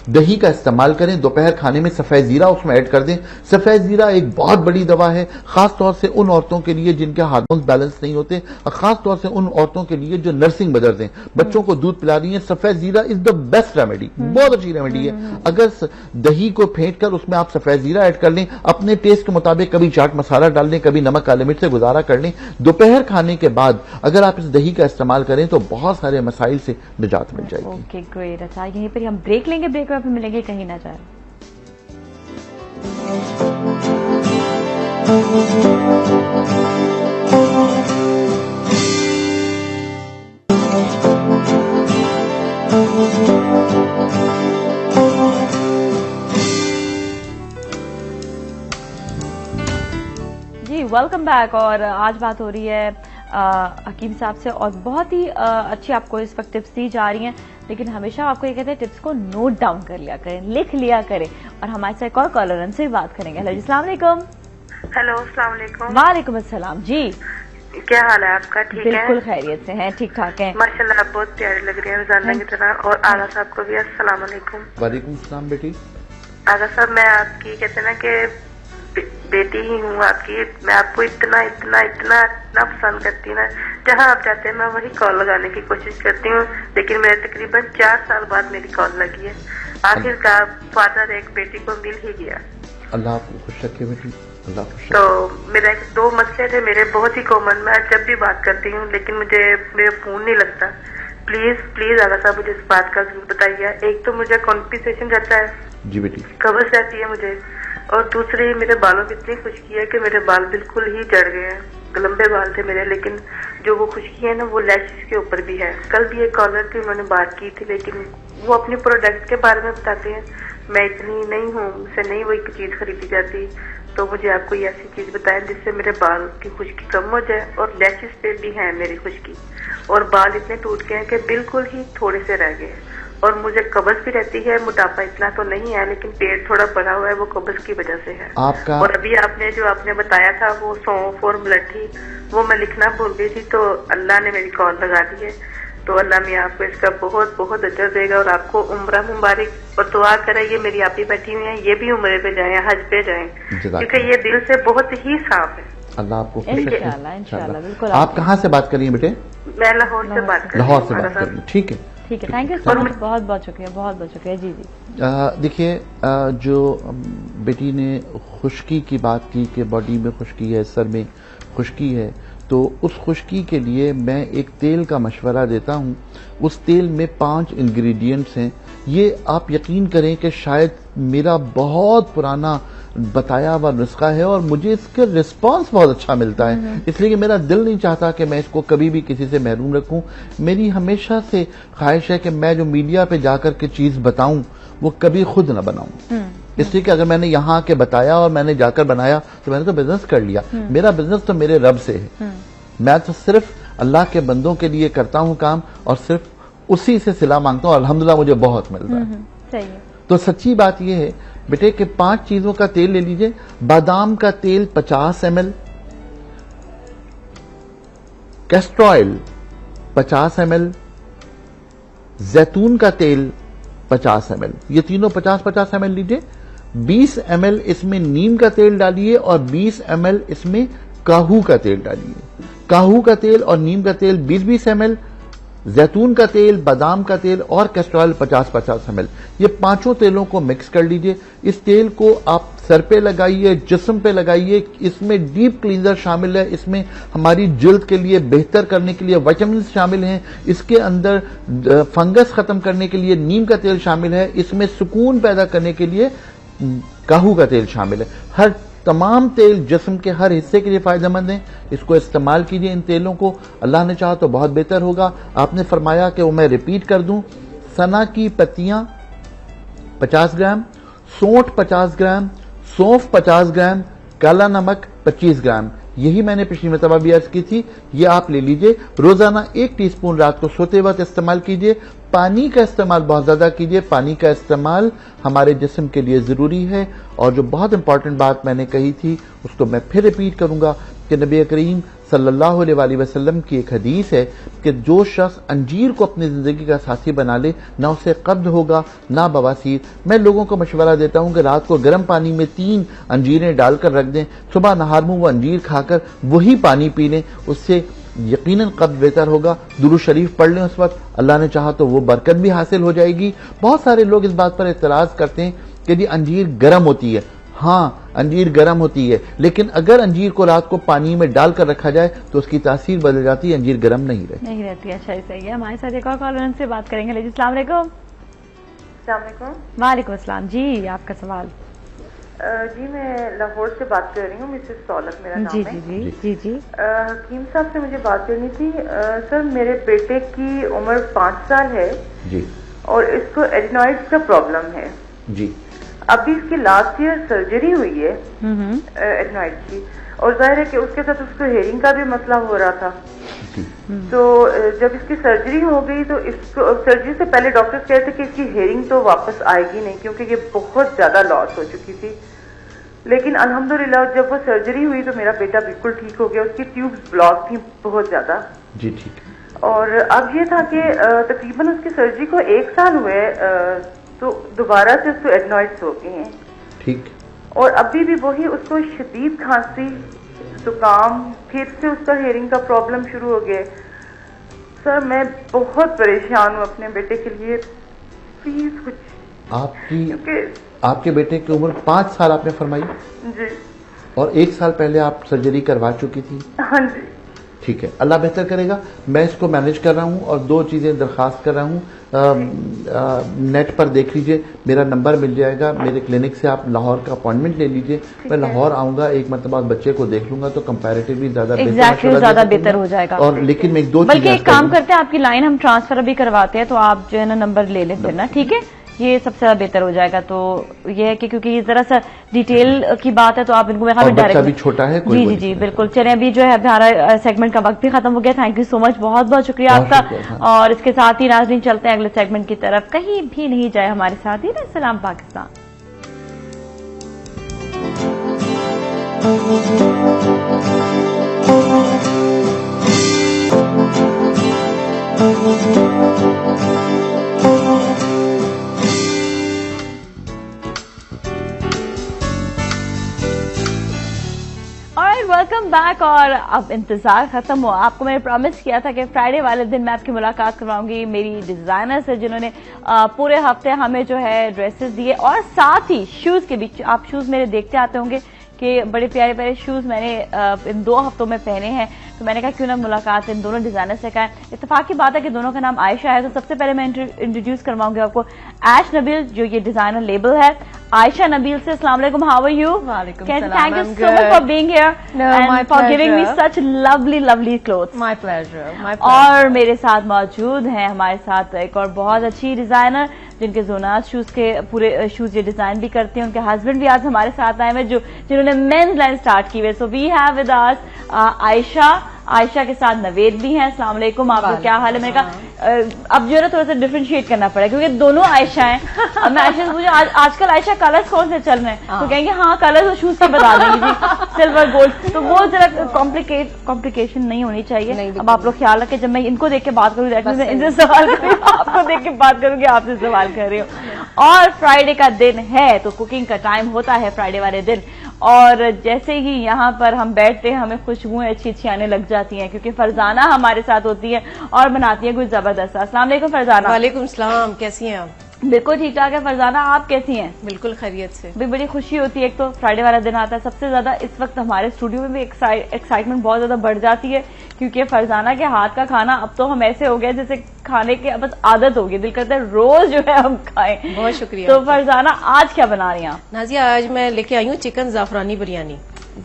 [SPEAKER 2] दही का इस्तेमाल करें। दोपहर खाने में सफेद जीरा उसमें ऐड कर दें। सफेद जीरा एक बहुत बड़ी दवा है, खास तौर से उन औरतों के लिए जिनके हार्मोन्स बैलेंस नहीं होते, और खास तौर से उन औरतों के लिए जो नर्सिंग मदर्स हैं, बच्चों को दूध पिला रही हैं। सफेद जीरा इज द बेस्ट रेमेडी, बहुत अच्छी रेमेडी है। अगर दही को फेंट कर उसमें आप सफेद जीरा ऐड कर लें, अपने टेस्ट के मुताबिक कभी चाट मसाला डाल लें, कभी नमक काले मिर्च से गुजारा कर लें, दोपहर खाने के बाद अगर आप इस दही का इस्तेमाल करें तो बहुत सारे मसाइल से निजात मिल जाएगी।
[SPEAKER 1] Okay, great. अच्छा, यहीं पर हम ब्रेक लेंगे, ब्रेक में फिर मिलेंगे, कहीं ना जाए। Welcome back. और आज बात हो रही है हकीम साहब से और बहुत ही अच्छी आपको इस वक्त टिप्स दी जा रही हैं, लेकिन हमेशा आपको ये कहते हैं टिप्स को नोट डाउन कर लिया करें, लिख लिया करें। और हमारे साथ एक और कॉलर उनसे बात करेंगे। हेलो जी, अस्सलाम वालेकुम।
[SPEAKER 9] हेलो, अस्सलाम वालेकुम।
[SPEAKER 1] वालेकुम अस्सलाम जी।
[SPEAKER 9] क्या हाल है आपका? ठीक है,
[SPEAKER 1] बिल्कुल खैरियत से हैं, ठीक ठाक हैं
[SPEAKER 9] माशाल्लाह। आप बहुत प्यारे लग रही हैं रोजाना की तरह। और आगा साहब को भी अस्सलाम वालेकुम।
[SPEAKER 2] वालेकुम सलाम बेटी।
[SPEAKER 9] आगा साहब, मैं आपकी कहते हैं ना कि बेटी ही हूँ आपकी। मैं आपको इतना इतना इतना इतना पसंद करती हूँ ना, जहाँ आप जाते हैं मैं वही कॉल लगाने की कोशिश करती हूँ, लेकिन मेरे तकरीबन 4 साल बाद मेरी कॉल लगी है। आखिरकार फादर एक बेटी को मिल ही गया।
[SPEAKER 2] अल्लाह आपको खुश रखे बेटी, अल्लाह खुश।
[SPEAKER 9] तो मेरा 2 मसले थे मेरे, बहुत ही कॉमन। मैं जब भी बात करती हूँ लेकिन मुझे मेरा फोन नहीं लगता। प्लीज प्लीज आगा साहब मुझे इस बात का जरूर बताइए। एक तो मुझे कॉन्स्टिपेशन रहता है
[SPEAKER 2] जी बेटी,
[SPEAKER 9] कब्ज रहती है मुझे, और दूसरी मेरे बालों की इतनी खुश्की है कि मेरे बाल बिल्कुल ही झड़ गए हैं। लंबे बाल थे मेरे, लेकिन जो वो खुश्की है ना वो लैशेस के ऊपर भी है। कल भी एक कॉलर थी, मैंने बात की थी, लेकिन वो अपने प्रोडक्ट के बारे में बताते हैं। मैं इतनी नहीं हूँ, मुझसे नहीं वो एक चीज खरीदी जाती। तो मुझे आप कोई ऐसी चीज बताएं जिससे मेरे बाल की खुश्की कम हो जाए। और लैशेस पे भी है मेरी खुश्की, और बाल इतने टूट गए हैं कि बिल्कुल ही थोड़े से रह गए। और मुझे कब्ज भी रहती है, मोटापा इतना तो नहीं है, लेकिन पेट थोड़ा बढ़ा हुआ है, वो कब्ज की वजह से है
[SPEAKER 2] आपका।
[SPEAKER 9] और अभी आपने जो आपने बताया था वो सौंफ और मुलट्ठी, वो मैं लिखना भूल गई थी, तो अल्लाह ने मेरी कॉल लगा दी है। तो अल्लाह मियां आपको इसका बहुत बहुत अजर देगा और आपको उम्रा मुबारक। और दुआ करें, ये मेरी आप ही बैठी हुई है, ये भी उम्रे पे जाए, हज पे जाए, क्योंकि ये दिल से बहुत ही साफ है।
[SPEAKER 2] अल्लाह आपको खुश रखे इंशाल्लाह।
[SPEAKER 1] बिल्कुल।
[SPEAKER 2] आप कहाँ से बात कर रही हैं बेटे?
[SPEAKER 9] मैं लाहौर से बात कर रही हूँ।
[SPEAKER 2] लाहौर से बात कर रही हूँ, ठीक है
[SPEAKER 1] ठीक है। थैंक यू सो मच, बहुत बहुत शुक्रिया, बहुत बहुत शुक्रिया। जी जी।
[SPEAKER 2] देखिए, जो बेटी ने खुश्की की बात की कि बॉडी में खुश्की है, सर में खुश्की है, तो उस खुश्की के लिए मैं एक तेल का मशवरा देता हूँ। उस तेल में 5 इंग्रेडिएंट्स हैं। ये आप यकीन करें कि शायद मेरा बहुत पुराना बताया हुआ नुस्खा है और मुझे इसका रिस्पांस बहुत अच्छा मिलता है, इसलिए कि मेरा दिल नहीं चाहता कि मैं इसको कभी भी किसी से महरूम रखूं। मेरी हमेशा से ख्वाहिश है कि मैं जो मीडिया पे जाकर के चीज बताऊं वो कभी खुद न बनाऊं, इसलिए कि अगर मैंने यहाँ आके बताया और मैंने जाकर बनाया तो मैंने तो बिजनेस कर लिया। मेरा बिजनेस तो मेरे रब से है। मैं तो सिर्फ अल्लाह के बंदों के लिए करता हूँ काम और सिर्फ उसी से सिला मांगता हूँ। अल्हम्दुलिल्लाह मुझे बहुत मिलता है।
[SPEAKER 1] सही है।
[SPEAKER 2] तो सच्ची बात यह है बेटे कि 5 चीजों का तेल ले लीजिए। बादाम का तेल 50 ml, कैस्टर ऑयल 50 ml, जैतून का तेल 50 ml, ये तीनों 50-50 ml लीजिए। 20 ml इसमें नीम का तेल डालिए और 20 ml इसमें काहू का तेल डालिए। काहू का तेल और नीम का तेल 20-20 ml, जैतून का तेल, बादाम का तेल और कैस्टर ऑयल 50-50 ml। ये पांचों तेलों को मिक्स कर लीजिए। इस तेल को आप सर पे लगाइए, जिस्म पे लगाइए। इसमें डीप क्लींजर शामिल है, इसमें हमारी जल्द के लिए बेहतर करने के लिए विटामिन शामिल हैं, इसके अंदर फंगस खत्म करने के लिए नीम का तेल शामिल है, इसमें सुकून पैदा करने के लिए काहू का तेल शामिल है। हर तमाम तेल जिस्म के हर हिस्से के लिए फायदेमंद हैं। इसको इस्तेमाल कीजिए इन तेलों को, अल्लाह ने चाहा तो बहुत बेहतर होगा। आपने फरमाया कि वो मैं रिपीट कर दूं, सना की पत्तियां 50 ग्राम, सौंठ 50 ग्राम, सौंफ 50 ग्राम, काला नमक 25 ग्राम, यही मैंने पिछली मरतबा भी अर्ज की थी। ये आप ले लीजिए। रोजाना 1 टीस्पून रात को सोते वक्त इस्तेमाल कीजिए। पानी का इस्तेमाल बहुत ज्यादा कीजिए। पानी का इस्तेमाल हमारे जिस्म के लिए जरूरी है। और जो बहुत इंपॉर्टेंट बात मैंने कही थी उसको मैं फिर रिपीट करूंगा कि नबी करीम सल्लल्लाहु अलैहि वसल्लम की एक हदीस है कि जो शख्स अंजीर को अपनी जिंदगी का साथी बना ले ना उसे कब्ज होगा ना बवासीर। मैं लोगों को मशवरा देता हूं कि रात को गर्म पानी में 3 अंजीरें डालकर रख दें, सुबह नहार मुंह वो अंजीर खाकर वही पानी पी लें, उससे यकीनन कब्ज बेहतर होगा। दुरूद शरीफ पढ़ लें उस वक्त, अल्लाह ने चाहा तो वो बरकत भी हासिल हो जाएगी। बहुत सारे लोग इस बात पर एतराज करते हैं कि जी अंजीर गर्म होती है। हाँ, अंजीर गर्म होती है, लेकिन अगर अंजीर को रात को पानी में डालकर रखा जाए तो उसकी तासीर बदल जाती है, अंजीर गर्म नहीं रहती।
[SPEAKER 1] अच्छा सही है। हमारे साथ एक और कॉलर से बात करेंगे। जी अस्सलाम वालेकुम। वालेकुम अस्सलाम जी, आपका सवाल।
[SPEAKER 9] जी मैं लाहौर से बात कर रही हूँ, मिसेस सौलत मेरा नाम है।
[SPEAKER 1] जी।
[SPEAKER 9] हकीम साहब से मुझे बात करनी थी। सर मेरे बेटे की उम्र 5 साल है
[SPEAKER 2] जी,
[SPEAKER 9] और इसको एडिनॉइड्स का प्रॉब्लम है जी। अभी इसकी लास्ट ईयर सर्जरी हुई है एडिनॉइड्स की, और जाहिर है कि उसके साथ उसको हेयरिंग का भी मसला हो रहा था। तो जब इसकी सर्जरी हो गई तो इसको सर्जरी से पहले डॉक्टर्स कहते थे कि इसकी हेयरिंग तो वापस आएगी नहीं क्योंकि ये बहुत ज्यादा लॉस हो चुकी थी। लेकिन अल्हम्दुलिल्लाह जब वो सर्जरी हुई तो मेरा बेटा बिल्कुल ठीक हो गया। उसकी ट्यूब्स ब्लॉक थी बहुत ज्यादा
[SPEAKER 2] जी, ठीक है।
[SPEAKER 9] और अब ये था कि तकरीबन उसकी सर्जरी को 1 साल हुए, तो दोबारा से उसको एडनॉइड्स हो गए हैं।
[SPEAKER 2] ठीक।
[SPEAKER 9] और अभी भी वही उसको शदीद खांसी, जुकाम, फिर से उसका हेयरिंग का प्रॉब्लम शुरू हो गया। सर मैं बहुत परेशान हूँ अपने बेटे के लिए, प्लीज कुछ।
[SPEAKER 2] आपके बेटे की उम्र 5 साल आपने फरमाई
[SPEAKER 9] जी,
[SPEAKER 2] और 1 साल पहले आप सर्जरी करवा चुकी थी।
[SPEAKER 9] हाँ जी।
[SPEAKER 2] ठीक है, अल्लाह बेहतर करेगा। मैं इसको मैनेज कर रहा हूं और 2 चीजें दरखास्त कर रहा हूं। नेट पर देख लीजिए, मेरा नंबर मिल जाएगा। मेरे क्लिनिक से आप लाहौर का अपॉइंटमेंट ले लीजिए। मैं लाहौर आऊंगा, एक मरतबा बच्चे को देख लूंगा तो कंपैरेटिवली ज्यादा
[SPEAKER 1] बेहतर हो जाएगा।
[SPEAKER 2] और लेकिन मैं 2
[SPEAKER 1] बल्कि एक काम करते हैं, आपकी लाइन हम ट्रांसफर अभी करवाते हैं, तो आप जो है ना नंबर ले लें फिर ना, ठीक है, ये सबसे ज्यादा बेहतर हो जाएगा। तो ये है कि क्योंकि ये जरा सा डिटेल की बात है तो आप इनको
[SPEAKER 2] बच्चा भी छोटा है।
[SPEAKER 1] जी जी बिल्कुल। चलिए अभी जो है हमारा सेगमेंट का वक्त भी खत्म हो गया। थैंक यू सो मच, बहुत बहुत शुक्रिया आपका। और इसके साथ ही नाज़रीन चलते हैं अगले सेगमेंट की तरफ। कहीं भी नहीं जाए, हमारे साथ ही रहिए। सलाम पाकिस्तान। Welcome back. और अब इंतजार खत्म हुआ। आपको मैंने प्रॉमिस किया था कि फ्राइडे वाले दिन मैं आपकी मुलाकात करवाऊंगी मेरी डिजाइनर से, जिन्होंने पूरे हफ्ते हमें जो है ड्रेसेस दिए और साथ ही शूज के बीच। आप शूज मेरे देखते आते होंगे कि बड़े प्यारे प्यारे शूज मैंने इन 2 हफ्तों में पहने हैं, तो मैंने कहा क्यों ना मुलाकात इन दोनों डिजाइनर से करें। इत्तेफाक की बात है कि दोनों का नाम आयशा है। तो सबसे पहले मैं इंट्रोड्यूस करवाऊंगी आपको ऐश नबील, जो ये डिजाइनर लेबल है। आयशा नबील से अस्सलाम वालेकुम, how are you? Thank you so much for being here and for giving me such lovely clothes.
[SPEAKER 10] My pleasure.
[SPEAKER 1] और मेरे साथ मौजूद हैं हमारे साथ एक और बहुत अच्छी डिजाइनर जिनके जोनास शूज के पूरे शूज ये डिजाइन भी करते हैं। उनके हस्बैंड भी आज हमारे साथ आए हैं जिन्होंने मेंस लाइन स्टार्ट की हुई। So we have with us Ayesha के साथ नवेद भी हैं। अस्सलाम वालेकुम, आपको क्या हाल है? मैंने कहा अब जो है ना थोड़ा सा डिफरेंशिएट करना पड़ेगा क्योंकि दोनों आयशा हैं। अब मैं आयशा से पूछूं आजकल आयशा कलर्स कौन से चल रहे हैं? तो कहेंगे हाँ कलर्स और शूज के बता देंगे जी, सिल्वर गोल्ड। तो वो जरा कॉम्प्लिकेशन नहीं होनी चाहिए। अब आप लोग ख्याल रखें, जब मैं इनको देख के बात करूँ इनसे सवाल करूँ, आपको देख के बात करूंगी, आपसे सवाल कर रही हूँ। और फ्राइडे का दिन है तो कुकिंग का टाइम होता है फ्राइडे वाले दिन। और जैसे ही यहाँ पर हम बैठते हैं हमें खुशबुएं अच्छी अच्छी आने लग जाती हैं क्योंकि फरजाना हमारे साथ होती है और बनाती है कुछ जबरदस्त। अस्सलाम वालेकुम फरजाना।
[SPEAKER 10] वालेकुम सलाम, कैसी हैं आप?
[SPEAKER 1] बिल्कुल ठीक ठाक है फरजाना, आप कैसी हैं?
[SPEAKER 10] बिल्कुल खैरियत से।
[SPEAKER 1] भी बड़ी खुशी होती है, एक तो फ्राइडे वाला दिन आता है। सबसे ज्यादा इस वक्त हमारे स्टूडियो में भी एक्साइटमेंट बहुत ज्यादा बढ़ जाती है क्योंकि फरजाना के हाथ का खाना अब तो हम ऐसे हो गए जैसे खाने के बस आदत हो गई, दिल करता है रोज जो है हम खाएं।
[SPEAKER 10] बहुत शुक्रिया।
[SPEAKER 1] तो फरजाना आज क्या बना रही हैं आप?
[SPEAKER 10] नाजिया आज मैं लेके आई हूँ चिकन जाफरानी बिरयानी।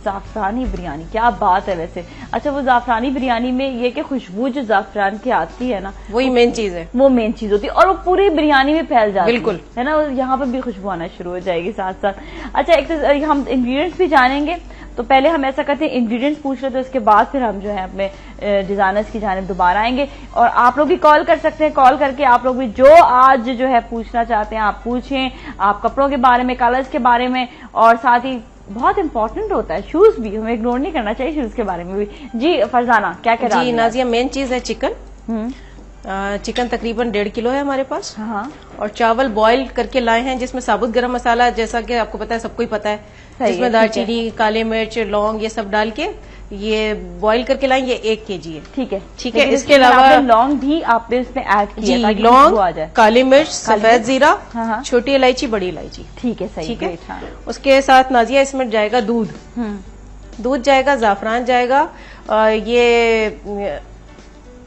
[SPEAKER 1] जाफरानी बिरयानी, क्या बात है वैसे। अच्छा, वो जाफरानी बिरयानी में ये कि खुशबू जो जाफरान की आती है ना,
[SPEAKER 10] वही मेन चीज है,
[SPEAKER 1] वो मेन चीज होती है और वो पूरी बिरयानी में फैल जाती
[SPEAKER 10] बिल्कुल
[SPEAKER 1] है ना। यहाँ पर भी खुशबू आना शुरू हो जाएगी साथ साथ। अच्छा, एक तो हम इंग्रेडिएंट्स भी जानेंगे, तो पहले हम ऐसा करते हैं इंग्रेडिएंट्स पूछ लेते हैं, उसके बाद फिर हम जो है अपने डिजाइनर्स की जानिब दोबारा आएंगे। और आप लोग भी कॉल कर सकते हैं, कॉल करके आप लोग भी जो आज जो है पूछना चाहते हैं आप पूछें, आप कपड़ों के बारे में, कलर्स के बारे में, और साथ ही बहुत इंपॉर्टेंट होता है शूज भी, हमें इग्नोर नहीं करना चाहिए शूज के बारे में भी। जी फरजाना क्या कह रहा है?
[SPEAKER 10] जी नाजिया, मेन चीज है चिकन। चिकन तकरीबन 1.5 किलो है हमारे पास।
[SPEAKER 1] हाँ।
[SPEAKER 10] और चावल बॉईल करके लाए हैं जिसमें साबुत गरम मसाला, जैसा कि आपको पता है, सबको ही पता है, जिसमें दालचीनी, काले मिर्च, लौंग ये सब डाल के ये बॉईल करके लाए। ये 1 kg है।
[SPEAKER 1] ठीक है,
[SPEAKER 10] ठीक है। इसके अलावा
[SPEAKER 1] लौंग भी आपने इसमें ऐड किया
[SPEAKER 10] जी,
[SPEAKER 1] ताकि
[SPEAKER 10] लौंग,
[SPEAKER 1] खुशबू आ जाए।
[SPEAKER 10] काली मिर्च, सफेद जीरा,
[SPEAKER 1] हाँ।
[SPEAKER 10] छोटी इलायची, बड़ी इलायची।
[SPEAKER 1] ठीक है, सही,
[SPEAKER 10] ठीक है।
[SPEAKER 1] great, हाँ।
[SPEAKER 10] उसके साथ नाजिया इसमें जाएगा दूध, दूध जाएगा, जाफरान जाएगा, ये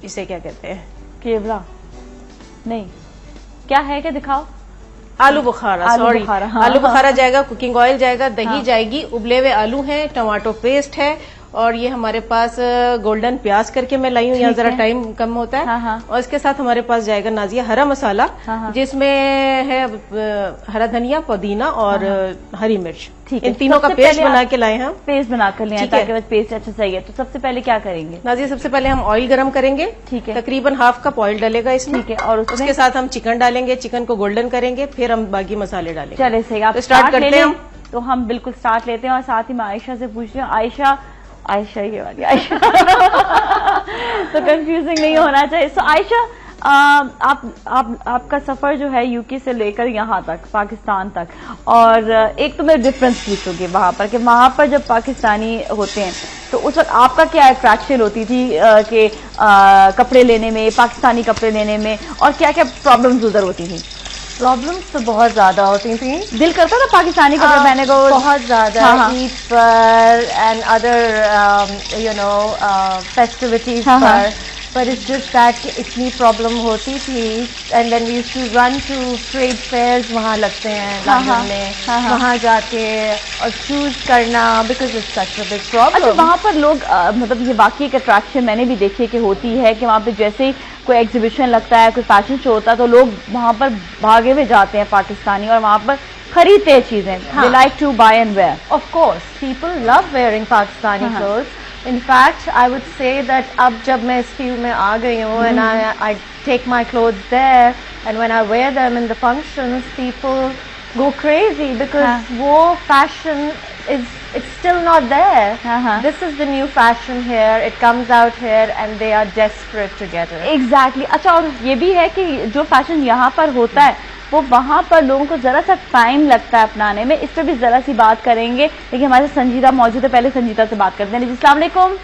[SPEAKER 10] इसे क्या कहते हैं,
[SPEAKER 1] केवड़ा नहीं, क्या है, क्या दिखाओ?
[SPEAKER 10] आलू बुखारा, सॉरी, आलू बुखारा जाएगा, कुकिंग ऑयल जाएगा, दही जाएगी, उबले हुए आलू हैं, टमाटो पेस्ट है, और ये हमारे पास गोल्डन प्याज करके मैं लाई हूँ, यहाँ जरा टाइम कम होता है। और इसके साथ हमारे पास जाएगा नाजिया हरा मसाला, जिसमें है हरा धनिया, पुदीना और हरी मिर्च।
[SPEAKER 1] ठीक है,
[SPEAKER 10] इन तीनों का पेस्ट बना के लाए हैं, पेस्ट
[SPEAKER 1] बना कर लिया ताकि बस पेस्ट अच्छा चाहिए। तो सबसे पहले क्या करेंगे
[SPEAKER 10] नाजिया? सबसे पहले हम ऑयल गरम करेंगे।
[SPEAKER 1] ठीक है,
[SPEAKER 10] तकरीबन हाफ कप ऑयल डलेगा इसमें।
[SPEAKER 1] ठीक है, और
[SPEAKER 10] उसके साथ हम चिकन डालेंगे, चिकन को गोल्डन करेंगे, फिर हम बाकी मसाले डालेंगे।
[SPEAKER 1] चले सही, आप
[SPEAKER 10] स्टार्ट करते हैं।
[SPEAKER 1] तो हम बिल्कुल स्टार्ट लेते हैं और साथ ही मैं आयशा से पूछ रही हूँ, आयशा ये वाली आयशा तो कंफ्यूजिंग नहीं होना चाहिए। सो आयशा, आपका सफर जो है यूके से लेकर यहाँ तक, पाकिस्तान तक, और एक तो मैं डिफरेंस पूछूंगी वहां पर कि वहां पर जब पाकिस्तानी होते हैं तो उस वक्त आपका क्या अट्रैक्शन होती थी कि कपड़े लेने में, पाकिस्तानी कपड़े लेने में, और क्या क्या प्रॉब्लम्स उधर होती थी?
[SPEAKER 11] प्रॉब्लम्स तो बहुत ज्यादा होती थी,
[SPEAKER 1] दिल करता था पाकिस्तानी कपड़े पहनने को
[SPEAKER 11] बहुत ज्यादा, ईद पर and other you know festivities पर, but it's just that इतनी प्रॉब्लम होती थी। And then we used to run to trade fairs, वहाँ लगते हैं लंदन में, वहाँ जाके और चूज करना, because it's such a big problem.
[SPEAKER 1] अच्छा, वहाँ पर लोग मतलब ये वाकई एक अट्रैक्शन मैंने भी देखी कि होती है कि वहाँ पे जैसे ही कोई एग्जीबिशन लगता है, कोई फैशन शो होता है, तो लोग वहाँ पर भागे हुए जाते हैं पाकिस्तानी और वहाँ पर खरीदते हैं चीजें। They like to buy and wear.
[SPEAKER 11] Of course, people love wearing Pakistani clothes. In fact, I would say that अब जब मैं इस फील्ड में आ गई हूँ and I take my clothes there, and when I wear them in the functions, people go crazy because वो fashion it's still not there. This is the new fashion here. It comes out here and they are desperate to get it.
[SPEAKER 1] Exactly. अच्छा, और ये भी है कि जो fashion यहाँ पर होता है वो वहाँ पर लोगों को जरा सा टाइम लगता है अपनाने में। इस पर भी जरा सी बात करेंगे, लेकिन हमारे संजीदा मौजूद है, पहले संजीदा से बात करते हैं। जी अस्सलाम वालेकुम।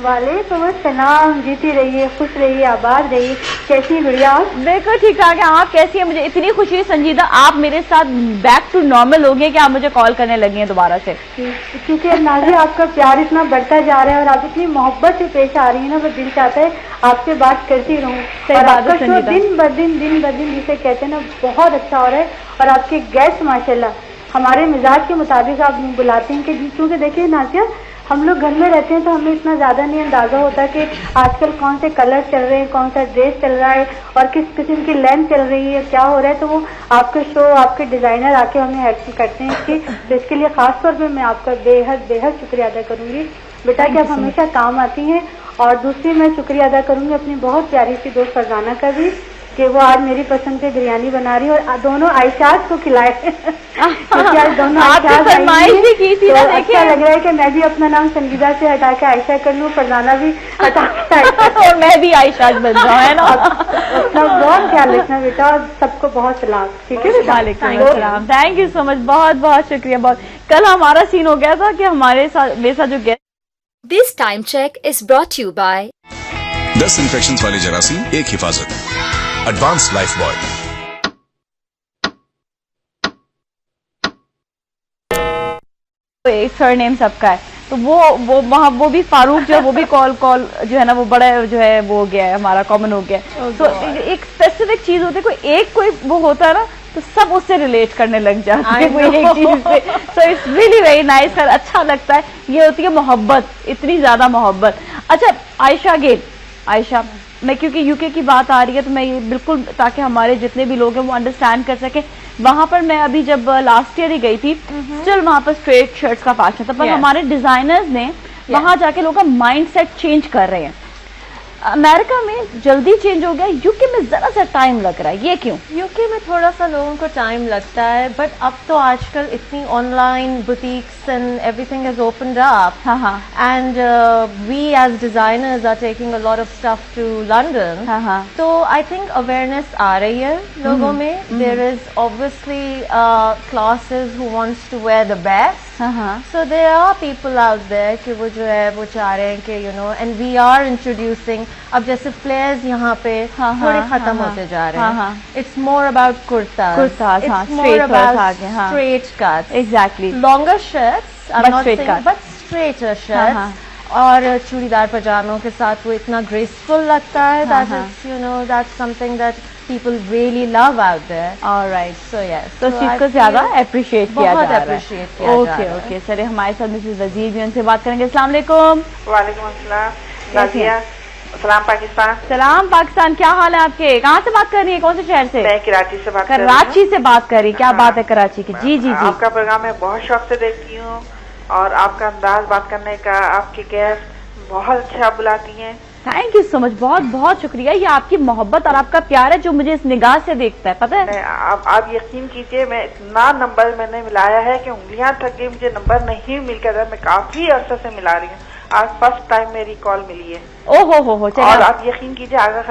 [SPEAKER 12] वालेकुम अस्सलाम, जीती रहिए, खुश रहिए, आबाद रहिए। कैसी गुड़िया?
[SPEAKER 1] बिल्कुल ठीक ठाक है, आप कैसी हैं? मुझे इतनी खुशी है संजीदा, आप मेरे साथ बैक टू नॉर्मल हो गए कि आप मुझे कॉल करने लगी हैं दोबारा से।
[SPEAKER 12] क्योंकि नाज़ी आपका प्यार इतना बढ़ता जा रहा है और आप इतनी मोहब्बत से पेश आ रही है ना, वो दिल चाहता है आपसे बात करती रहूं। और आपका शो दिन ब दिन जिसे कहते हैं ना, बहुत अच्छा हो रहा है। और आपके गेस्ट माशाल्लाह हमारे मिजाज के मुताबिक आप बुलाते हैं कि क्योंकि देखिए नाज़िया, हम लोग घर में रहते हैं तो हमें इतना ज्यादा नहीं अंदाजा होता कि आजकल कौन से कलर चल रहे हैं, कौन सा ड्रेस चल रहा है और किस किस्म की लेंथ चल रही है, क्या हो रहा है। तो वो आपके शो, आपके डिजाइनर आके हमें हेल्प करते हैं इसकी, तो इसके लिए खास तौर पे मैं आपका बेहद शुक्रिया अदा करूंगी बेटा कि आप हमेशा काम आती हैं। और दूसरी मैं शुक्रिया अदा करूंगी अपनी बहुत प्यारी सी दोस्त फरजाना का भी कि वो आज मेरी पसंद से बिरयानी बना रही है और दोनों आयशाज को खिलाए क्योंकि आज दोनों आयशाज
[SPEAKER 1] फरमाइश भी की थी ना, देखिए
[SPEAKER 12] अच्छा लग रहा है कि मैं भी अपना नाम संगीता से हटा के आयशा कर लूँ, फरजाना भी हटा के
[SPEAKER 1] और मैं भी आयशाज बन जाऊँ, है ना।
[SPEAKER 12] अपना बहुत ख्याल रखना बेटा और सबको बहुत सलाम। ठीक है बेटा,
[SPEAKER 1] वालेकुम, थैंक यू सो मच, बहुत बहुत शुक्रिया। बहुत कल हमारा सीन हो गया था कि हमारे साथ मेरे साथ जो guest.
[SPEAKER 13] This time check is brought you by
[SPEAKER 14] 10 infections वाली जरासीम, एक हिफाजत, एडवांस लाइफ बॉय।
[SPEAKER 1] सरनेम सबका है, तो वो वहाँ वो भी फारूक जो है वो भी कॉल जो है ना वो बड़ा जो है वो हो गया है, हमारा कॉमन हो गया है। तो एक स्पेसिफिक चीज होती है, कोई वो होता है ना तो सब उससे रिलेट करने लग जाते हैं वो एक चीज से। So it's really very nice, अच्छा लगता है। ये होती है मोहब्बत, इतनी ज्यादा मोहब्बत। अच्छा आयशा गेल, आयशा मैं क्योंकि यूके की बात आ रही है तो मैं ये बिल्कुल ताकि हमारे जितने भी लोग हैं वो अंडरस्टैंड कर सके। वहां पर मैं अभी जब लास्ट ईयर ही गई थी, स्टिल वहां पर स्ट्रेट शर्ट्स का फैशन था, पर हमारे डिजाइनर्स ने वहां जाके लोगों का माइंडसेट चेंज कर रहे हैं। अमेरिका में जल्दी चेंज हो गया, यूके में जरा सा टाइम लग रहा है, ये क्यों?
[SPEAKER 11] यूके में थोड़ा सा लोगों को टाइम लगता है, बट अब तो आजकल इतनी online boutiques and everything has opened up, and we as designers are taking a lot of stuff to London, तो आई थिंक अवेयरनेस आ रही है लोगों में। There is obviously classes who wants to wear the best, so there are people out there कि वो जो है वो चाह रहे हैं कि you know, and we are introducing, अब जैसे फ्लेयर्स यहाँ पे थोड़े खत्म होते जा रहे हैं। It's more about kurtas, it's more about straight cuts,
[SPEAKER 1] exactly,
[SPEAKER 11] longer shirts, I'm not saying, but straighter shirts, और चूड़ीदार पजामों के साथ वो इतना ग्रेसफुल लगता है। That is, you know, that's something that people really love out there.
[SPEAKER 1] All right,
[SPEAKER 11] so yes,
[SPEAKER 1] तो इस चीज को ज्यादा अप्रिशिएट किया जा रहा है।
[SPEAKER 11] अप्रिशिएट किया जा रहा है।
[SPEAKER 1] ओके, चलिए हमारे साथ मिसेस वजीर भी, उनसे बात करेंगे। अस्सलाम वालेकुम।
[SPEAKER 15] वालेकुम अस्सलाम, नाजिया, सलाम पाकिस्तान।
[SPEAKER 1] सलाम पाकिस्तान, क्या हाल है आपके? कहाँ से बात कर रही है, कौन से शहर से?
[SPEAKER 15] मैं कराची से बात कर रही हूँ।
[SPEAKER 1] कराची से बात कर रही, क्या बात है कराची की? जी जी जी,
[SPEAKER 15] आपका प्रोग्राम मैं बहुत शौक से देखती हूँ और आपका अंदाज बात करने का, आपके गेस्ट बहुत अच्छा आप बुलाती हैं।
[SPEAKER 1] थैंक यू सो मच, बहुत बहुत शुक्रिया। ये आपकी मोहब्बत और आपका प्यार है जो मुझे इस निगाह से देखता है, पता है।
[SPEAKER 15] आप यकीन कीजिए, मैं इतना नंबर मैंने मिलाया है कि उंगलियां थक गई, मुझे नंबर नहीं मिल कर रहा। मैं काफी अरसे से मिला रही हूँ, आज फर्स्ट टाइम मेरी कॉल मिली है।
[SPEAKER 1] ओहो हो,
[SPEAKER 15] और आप यकीन कीजिए, आगा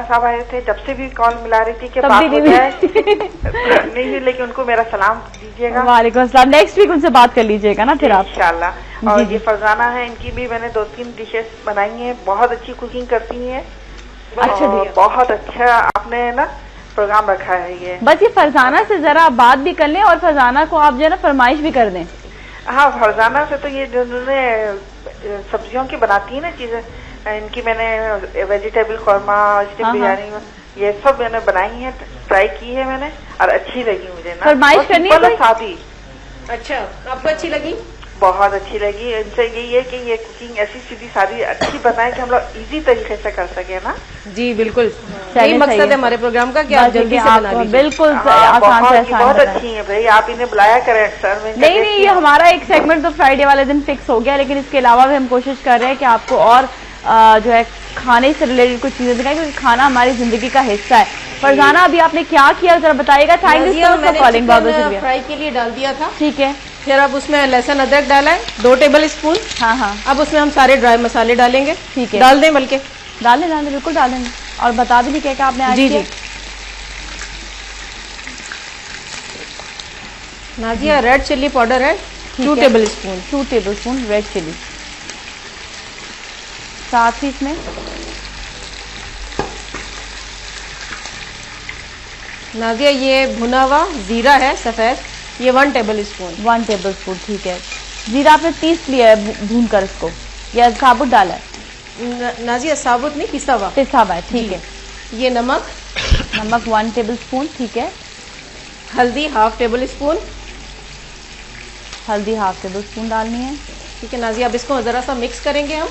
[SPEAKER 15] साहब आए थे, जब से भी कॉल मिला रही थी कि बात हो जाए नहीं, लेकिन उनको मेरा सलाम दीजिएगा।
[SPEAKER 1] वालेकुम अस्सलाम, नेक्स्ट वीक उनसे बात कर लीजिएगा ना फिर आप,
[SPEAKER 15] इंशाल्लाह। और ये फरजाना है, इनकी भी मैंने 2-3 डिशेस बनाई हैं, बहुत अच्छी कुकिंग करती हैं।
[SPEAKER 1] अच्छा,
[SPEAKER 15] बहुत अच्छा आपने ना प्रोग्राम रखा है ये।
[SPEAKER 1] बस ये फरजाना से जरा आप बात भी कर लें और फरजाना को आप जो है ना फरमाइश भी कर दें।
[SPEAKER 15] हाँ, फरजाना से तो ये जो सब्जियों की बनाती है ना चीजें, इनकी मैंने वेजिटेबल कौरमा, बिरयानी, ये सब मैंने बनाई है, ट्राई की है मैंने और अच्छी लगी मुझे ना।
[SPEAKER 1] फरमाइश करनी है
[SPEAKER 15] सादी।
[SPEAKER 10] अच्छा, आपको अच्छी लगी?
[SPEAKER 15] बहुत अच्छी लगी। इनसे यही है कि ये कुकिंग ऐसी सीधी सादी अच्छी बनाए कि हम लोग इजी तरीके से कर सके ना।
[SPEAKER 10] जी बिल्कुल, यही मकसद है हमारे प्रोग्राम का कि आप जल्दी से बना लीजिए।
[SPEAKER 1] बिल्कुल आसान से आसान,
[SPEAKER 15] बहुत अच्छी है भाई, आप इन्हें बुलाया करें सर।
[SPEAKER 1] नहीं, ये हमारा एक सेगमेंट तो फ्राइडे वाले दिन फिक्स हो गया, लेकिन इसके अलावा भी हम कोशिश कर रहे हैं कि आपको और जो है खाने से रिलेटेड कुछ चीजें दिखाएं, क्योंकि खाना हमारी जिंदगी का हिस्सा है। फरजाना, अभी आपने क्या किया जरा बताइएगा। Thank you so much for calling, बहुत बहुत शुक्रिया।
[SPEAKER 10] फ्राई के लिए डाल दिया था,
[SPEAKER 1] ठीक है।
[SPEAKER 10] फिर अब उसमें लहसुन अदरक डाला है 2 टेबल स्पून।
[SPEAKER 1] हाँ,
[SPEAKER 10] अब उसमें हम सारे ड्राई मसाले डालेंगे।
[SPEAKER 1] ठीक है,
[SPEAKER 10] डाल दें, बल्कि
[SPEAKER 1] डाल दें, बिल्कुल डाल देंगे। और बता दें क्या क्या आपने आज किया।
[SPEAKER 10] नाजिया, रेड चिल्ली पाउडर है 2 table spoon.
[SPEAKER 1] 2 table spoon red chilli, साथ ही इसमें
[SPEAKER 10] नाजिया ये भुना हुआ जीरा है सफेद, ये 1 टेबल स्पून।
[SPEAKER 1] 1 टेबल स्पून, ठीक है। जीरा आपने पीस लिया है भून कर इसको, या साबुत डाला है?
[SPEAKER 10] नाजिया साबुत नहीं, पिसा हुआ।
[SPEAKER 1] पिसा हुआ है, ठीक है।
[SPEAKER 10] ये नमक
[SPEAKER 1] 1 टेबल स्पून, ठीक है।
[SPEAKER 10] हल्दी 1/2 टेबल स्पून।
[SPEAKER 1] हल्दी 1/2 टेबल स्पून डालनी है,
[SPEAKER 10] ठीक है नाजिया। अब इसको जरा सा मिक्स करेंगे हम,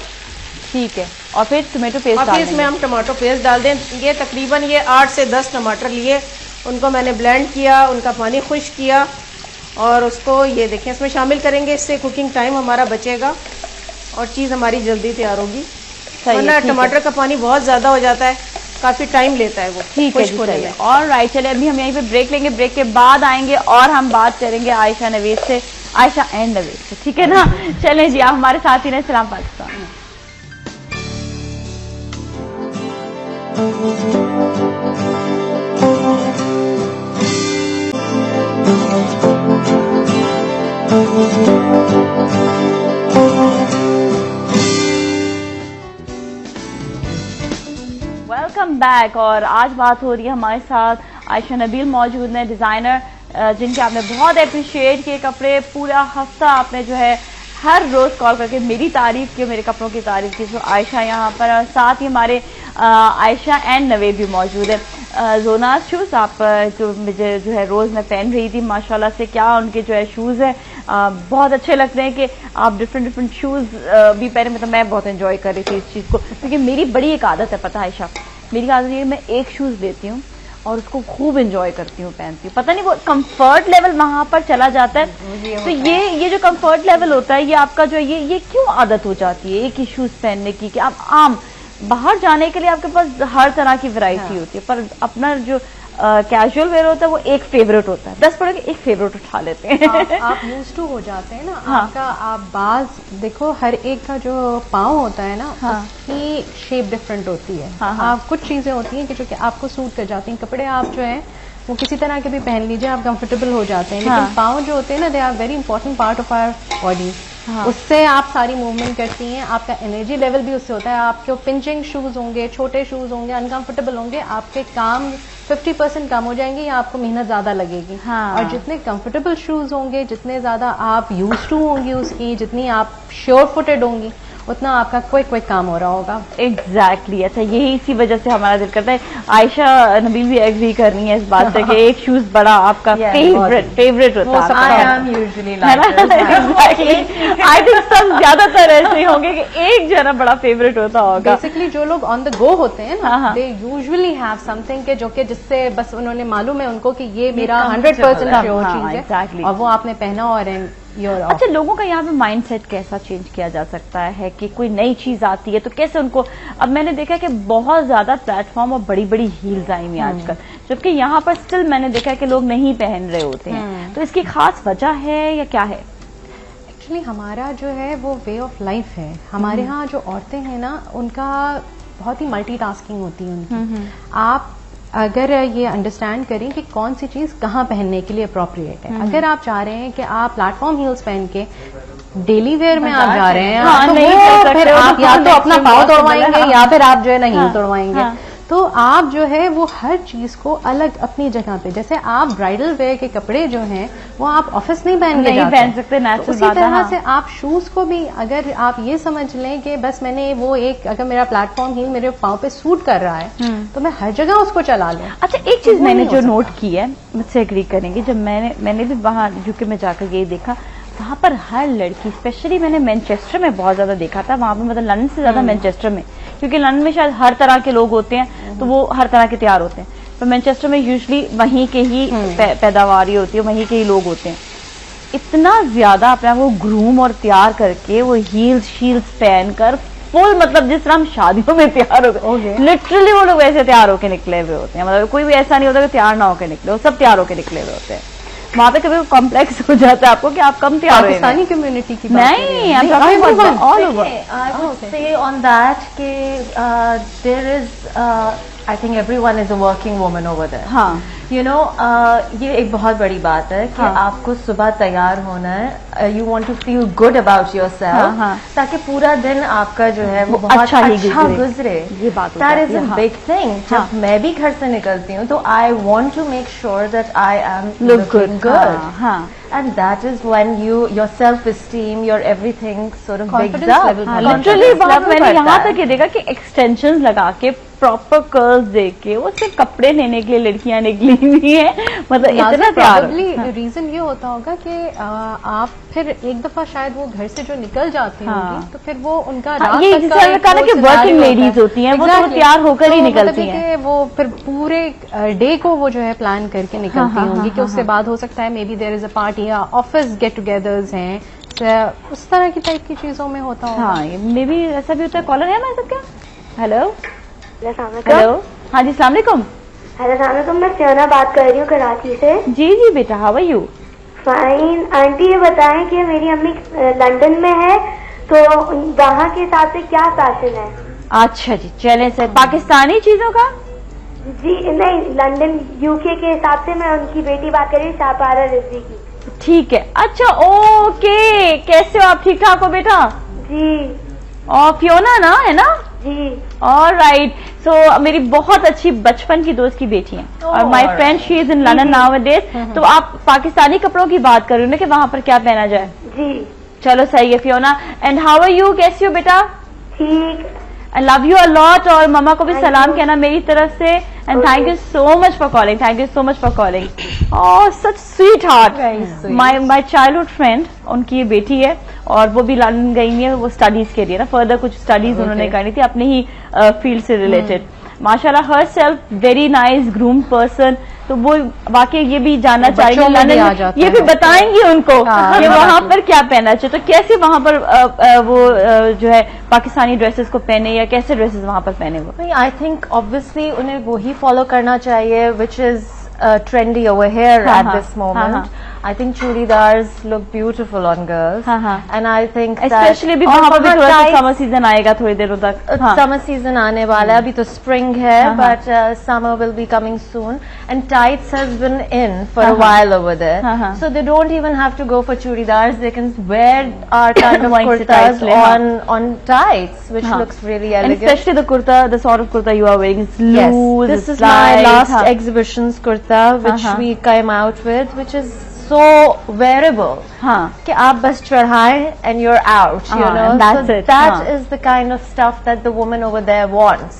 [SPEAKER 1] ठीक है। और फिर टमाटो पेस्ट,
[SPEAKER 10] और फिर इसमें हम टमाटो पेस्ट डाल देंगे। तकरीबन ये 8 से 10 टमाटर लिए, उनको मैंने ब्लेंड किया, उनका पानी खुश्क किया और उसको ये देखें इसमें शामिल करेंगे। इससे कुकिंग टाइम हमारा बचेगा और चीज़ हमारी जल्दी तैयार होगी, वरना टमाटर का पानी बहुत ज़्यादा हो जाता है काफी टाइम लेता है वो।
[SPEAKER 1] ठीक है जी, सही है। और राइट, चले अभी हम यहीं पे ब्रेक लेंगे, ब्रेक के बाद आएंगे और हम बात करेंगे आयशा नवेद से, आयशा एंड नवेद से, ठीक है ना। चलें जी, आप हमारे साथ ही रहें। सलाम पाकिस्तान। Welcome back. और आज बात हो रही है, हमारे साथ आयशा नबील मौजूद हैं, डिजाइनर, जिनके आपने बहुत अप्रिशिएट किए कपड़े। पूरा हफ्ता आपने जो है हर रोज कॉल करके मेरी तारीफ की, मेरे कपड़ों की तारीफ की। तो आयशा यहाँ पर, और साथ ही हमारे आयशा एंड नवेद भी मौजूद है। जोनास शूज आप जो मुझे जो है रोज मैं पहन रही थी, माशाल्लाह से क्या उनके जो है शूज है बहुत अच्छे लगते हैं कि आप डिफरेंट शूज भी पहने। मतलब मैं बहुत एंजॉय कर रही थी इस चीज को, क्योंकि मेरी बड़ी एक आदत है, पता है आयशा, मेरी आदत ये, मैं एक शूज लेती हूँ और उसको खूब एंजॉय करती हूँ, पहनती हूँ। पता नहीं वो कंफर्ट लेवल वहां पर चला जाता है। तो ये जो कंफर्ट लेवल होता है, ये आपका जो है ये क्यों आदत हो जाती है एक ही शूज पहनने की, कि आप आम बाहर जाने के लिए आपके पास हर तरह की वैरायटी होती है, पर अपना जो कैजुअल वेयर होता है वो एक फेवरेट होता है। 10 पड़े के एक फेवरेट उठा लेते हैं।
[SPEAKER 10] आप यूज टू हो जाते हैं ना। हाँ। आपका आप बाज देखो, हर एक का जो पाँव होता है ना, हाँ, उसकी शेप डिफरेंट होती है। हाँ, हाँ। आप कुछ चीजें होती हैं कि जो कि आपको सूट कर जाती हैं। कपड़े आप जो है वो किसी तरह के भी पहन लीजिए, आप कंफर्टेबल हो जाते हैं। लेकिन पाँव जो होते हैं ना, they are very important part of our body. हाँ। उससे आप सारी मूवमेंट करती हैं, आपका एनर्जी लेवल भी उससे होता है। आपके पिंचिंग शूज होंगे, छोटे शूज होंगे, अनकंफर्टेबल होंगे, आपके काम 50% कम हो जाएंगे या आपको मेहनत ज्यादा लगेगी। हाँ। और जितने कंफर्टेबल शूज होंगे, जितने ज्यादा आप यूज टू होंगी उसकी, जितनी आप श्योर फुटेड होंगी, उतना आपका कोई काम हो रहा होगा।
[SPEAKER 1] एग्जैक्टली। अच्छा, यही इसी वजह से हमारा दिल करता है। आयशा नबील भी एग्री कर रही है इस बात से कि एक शूज बड़ा आपका फेवरेट होता है। आई थिंक सब ज्यादातर ऐसे होंगे कि एक जो है ना बड़ा फेवरेट होता होगा।
[SPEAKER 10] बेसिकली जो लोग ऑन द गो होते हैं ना, दे यूजुअली हैव समथिंग के जो कि जिससे बस उन्होंने मालूम है उनको कि ये मेरा 100% श्योर चीज है, और वो आपने पहना और
[SPEAKER 1] अच्छा, लोगों का यहाँ पे माइंडसेट कैसा चेंज किया जा सकता है कि कोई नई चीज आती है तो कैसे उनको, अब मैंने देखा कि बहुत ज्यादा प्लेटफॉर्म और बड़ी बड़ी हील्स आई हुई आजकल, जबकि यहाँ पर स्टिल मैंने देखा कि लोग नहीं पहन रहे होते हैं। तो इसकी खास वजह है या क्या है?
[SPEAKER 10] एक्चुअली हमारा जो है वो वे ऑफ लाइफ है। हमारे यहाँ जो औरतें हैं ना, उनका बहुत ही मल्टीटास्किंग होती है उनकी। आप अगर ये अंडरस्टैंड करें कि कौन सी चीज कहाँ पहनने के लिए अप्रोप्रिएट है। अगर आप चाह रहे हैं कि आप प्लेटफॉर्म हील्स पहन के डेली वेयर में आप जा रहे हैं, तो वो फिर आप या तो अपना पाँव तोड़वाएंगे या फिर आप जो है ना हील तोड़वाएंगे। तो आप जो है वो हर चीज को अलग अपनी जगह पे, जैसे आप ब्राइडल वेयर के कपड़े जो हैं वो आप ऑफिस नहीं पहन
[SPEAKER 1] सकते,
[SPEAKER 10] तो उसी तरह से आप शूज को भी अगर आप ये समझ लें कि बस मैंने वो एक, अगर मेरा प्लेटफॉर्म हील मेरे पाँव पे सूट कर रहा है तो मैं हर जगह उसको चला लूं।
[SPEAKER 1] अच्छा, एक चीज मैंने जो नोट की है, मुझसे एग्री करेंगे, जब मैंने भी वहां यूके में जाकर यही देखा, वहां पर हर लड़की, स्पेशली मैंने मैनचेस्टर में बहुत ज्यादा देखा था, वहां पर मतलब लंदन से ज्यादा मैनचेस्टर में, क्योंकि लंदन में शायद हर तरह के लोग होते हैं तो वो हर तरह के तैयार होते हैं, तो मैनचेस्टर में यूजुअली वहीं के ही पैदावार होती है, वहीं के ही लोग होते हैं। इतना ज्यादा अपने आप को ग्रूम और तैयार करके वो हील्स पहनकर फुल, मतलब जिस तरह हम शादियों में तैयार हो गए, लिटरली वो लोग वैसे तैयार होकर निकले हुए होते हैं। मतलब कोई भी ऐसा नहीं होता कि तैयार ना होकर निकले, वो सब तैयार होकर निकले हुए होते हैं। वहां पे कभी कॉम्प्लेक्स हो जाता है आपको कि आप कम तैयार हो।
[SPEAKER 10] पाकिस्तानी कम्युनिटी की
[SPEAKER 1] नहीं,
[SPEAKER 11] all over. I would say on that कि there is, I think everyone is a working woman over there. हाँ, यू नो, ये एक बहुत बड़ी बात है कि आपको सुबह तैयार होना है, you want to feel good about yourself, ताकि पूरा दिन आपका जो है वो बहुत अच्छा गुजरे। ये बात that is a big thing. जब मैं भी घर से निकलती हूँ तो I want to make sure that I am looking good, and that is when your self-esteem, your everything sort of bigs up.
[SPEAKER 1] Literally बात मैंने यहाँ तक ये देखा कि एक्सटेंशंस लगा के, प्रॉपर कर्ल्स दे के, वो सिर्फ कपड़े लेने के लिए लड़कियां निकली हुई है। मतलब इतना तैयार।
[SPEAKER 10] रीजन ये होता होगा कि आप फिर एक दफा शायद वो घर से जो निकल जाती होंगी, तो फिर वो उनका
[SPEAKER 1] ये जिसने कहा ना कि वर्किंग लेडीज होती हैं, वो तो तैयार होकर ही निकलती हैं।
[SPEAKER 10] वो फिर पूरे डे को वो जो है प्लान करके निकलती होंगी कि उससे बाद हो सकता है maybe there is a party या ऑफिस गेट टुगेदर्स हैं, उस तरह की टाइप की चीजों में होता होगा।
[SPEAKER 1] हाँ, मे बी ऐसा भी होता है। कॉलर है हमारे साथ क्या? हेलो हेलो, हाँ जी, अस्सलाम वालेकुम।
[SPEAKER 16] हेलो, मैं चना बात कर रही हूँ कराची से।
[SPEAKER 1] जी जी बेटा, how are you?
[SPEAKER 16] Fine. Aunty ये बताएं कि मेरी अम्मी लंदन में है, तो वहाँ के हिसाब से क्या फैशन है?
[SPEAKER 1] अच्छा जी, चलें सर। पाकिस्तानी चीजों का?
[SPEAKER 16] जी नहीं, लंदन यूके के हिसाब से। मैं उनकी बेटी बात कर रही हूँ, शाहपारा रिजवी की।
[SPEAKER 1] ठीक है। अच्छा, ओके। कैसे हो आप? ठीक ठाक हो बेटा?
[SPEAKER 16] जी।
[SPEAKER 1] और फियोना ना, है ना?
[SPEAKER 16] जी।
[SPEAKER 1] ऑलराइट। सो मेरी बहुत अच्छी बचपन की दोस्त की बेटी है और my friend she is in London nowadays. तो आप पाकिस्तानी कपड़ों की बात कर रहे हो ना कि वहाँ पर क्या पहना जाए?
[SPEAKER 16] जी।
[SPEAKER 1] चलो सही है Fiona. And how are you? कैसी हो बेटा?
[SPEAKER 16] ठीक।
[SPEAKER 1] I love you a lot. और मम्मा को भी सलाम कहना मेरी तरफ से। And thank you so much for calling. Thank you so much for calling. Oh such sweetheart. My childhood friend, उनकी ये बेटी है और वो भी लंदन गई है, वो स्टडीज के लिए ना, फर्दर कुछ स्टडीज उन्होंने करनी थी अपने ही फील्ड से रिलेटेड। माशाल्लाह her self very nice groom person. तो वो वाकई ये भी जानना चाहेंगे लंदन, ये भी बताएंगी उनको कि वहाँ पर क्या पहनना चाहिए। तो कैसे वहाँ पर वो जो है पाकिस्तानी ड्रेसेस को पहने या कैसे ड्रेसेस वहाँ पर पहने? वो
[SPEAKER 11] आई थिंक ऑब्वियसली उन्हें वही फॉलो करना चाहिए which is trendy over here at this moment. I think churidars look beautiful on girls, and I think
[SPEAKER 1] especially अभी वहाँ पर भी थोड़ा सा समर सीजन आएगा थोड़ी देरों तक।
[SPEAKER 11] समर सीजन आने वाला है, अभी तो स्प्रिंग है, but summer will be coming soon. And tights has been in for a while over there, so they don't even have to go for churidars. They can wear our kind of kurtas on tights, which looks really elegant.
[SPEAKER 1] And especially the kurta, the sort of kurta you are wearing is loose.
[SPEAKER 11] This is my last exhibition's kurta, which we came out with, which is so wearable. कि आप बस चढ़ाएं and you're out, you know.
[SPEAKER 1] That's
[SPEAKER 11] so
[SPEAKER 1] it.
[SPEAKER 11] That is the kind of stuff that the woman over there wants.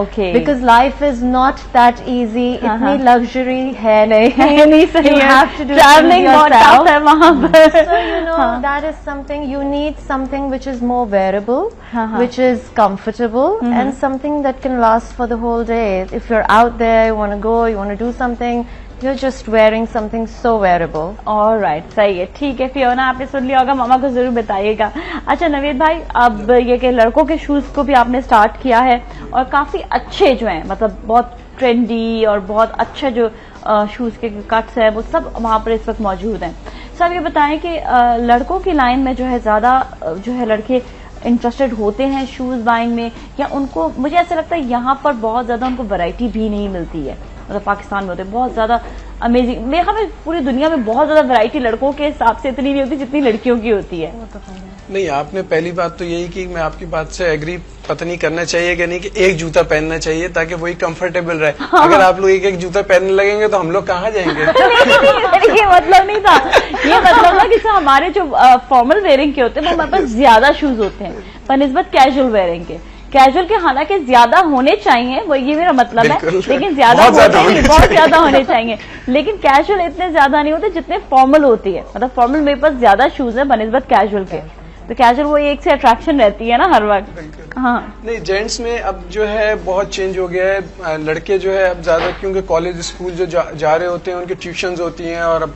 [SPEAKER 1] Okay.
[SPEAKER 11] Because life is not that easy. इतनी luxury है नहीं. You have to do
[SPEAKER 1] traveling
[SPEAKER 11] yourself.
[SPEAKER 1] है वहाँ पर.
[SPEAKER 11] So you know that is something you need, something which is more wearable, which is comfortable, and something that can last for the whole day. If you're out there, you want to go, you want to do something. You're just wearing something so wearable.
[SPEAKER 1] All right, सही है, ठीक है Fiona, आपने सुन लिया होगा, मामा को जरूर बताइएगा। अच्छा नवीद भाई, अब ये कि लड़कों के शूज को भी आपने स्टार्ट किया है और काफी अच्छे जो हैं, मतलब बहुत ट्रेंडी और बहुत अच्छे जो शूज के कट्स हैं वो सब वहाँ पर इस वक्त मौजूद हैं। सब ये बताएं कि लड़कों की लाइन में जो है ज्यादा जो है लड़के इंटरेस्टेड होते हैं शूज बाइंग में, या उनको, मुझे ऐसा लगता है यहाँ पर बहुत ज्यादा उनको वैरायटी भी नहीं मिलती है, मतलब पाकिस्तान में होते बहुत ज्यादा अमेजिंग। मेरे ख्याल में पूरी दुनिया में बहुत ज्यादा वैरायटी लड़कों के हिसाब से इतनी नहीं होती जितनी लड़कियों की होती है।
[SPEAKER 17] नहीं, आपने पहली बात तो यही की, मैं आपकी बात से एग्री पता नहीं करना चाहिए कि नहीं, कि एक जूता पहनना चाहिए ताकि वही कंफर्टेबल रहे। अगर आप लोग एक एक जूता पहनने लगेंगे तो हम लोग कहाँ जाएंगे?
[SPEAKER 1] ये मतलब नहीं था, ये मतलब था कि हमारे जो फॉर्मल वेयरिंग के होते हैं वो हमारे पास ज्यादा शूज होते हैं बनिस्बत कैजुअल वेयरिंग के। कैजुअल के हालांकि ज्यादा होने चाहिए, वो ये मेरा मतलब है, लेकिन ज्यादा बहुत ज्यादा होने चाहिए, लेकिन कैजुअल इतने ज्यादा नहीं होते जितने फॉर्मल होती है। मतलब फॉर्मल मेरे पास ज्यादा शूज है बनिस्बत कैजुअल के, तो कैजुअल वो एक से अट्रैक्शन रहती है ना हर वक्त। हाँ
[SPEAKER 17] नहीं, जेंट्स में अब जो है बहुत चेंज हो गया है। लड़के जो है अब ज्यादा, क्योंकि कॉलेज स्कूल जो जा रहे होते हैं उनकी ट्यूशंस होती हैं, और अब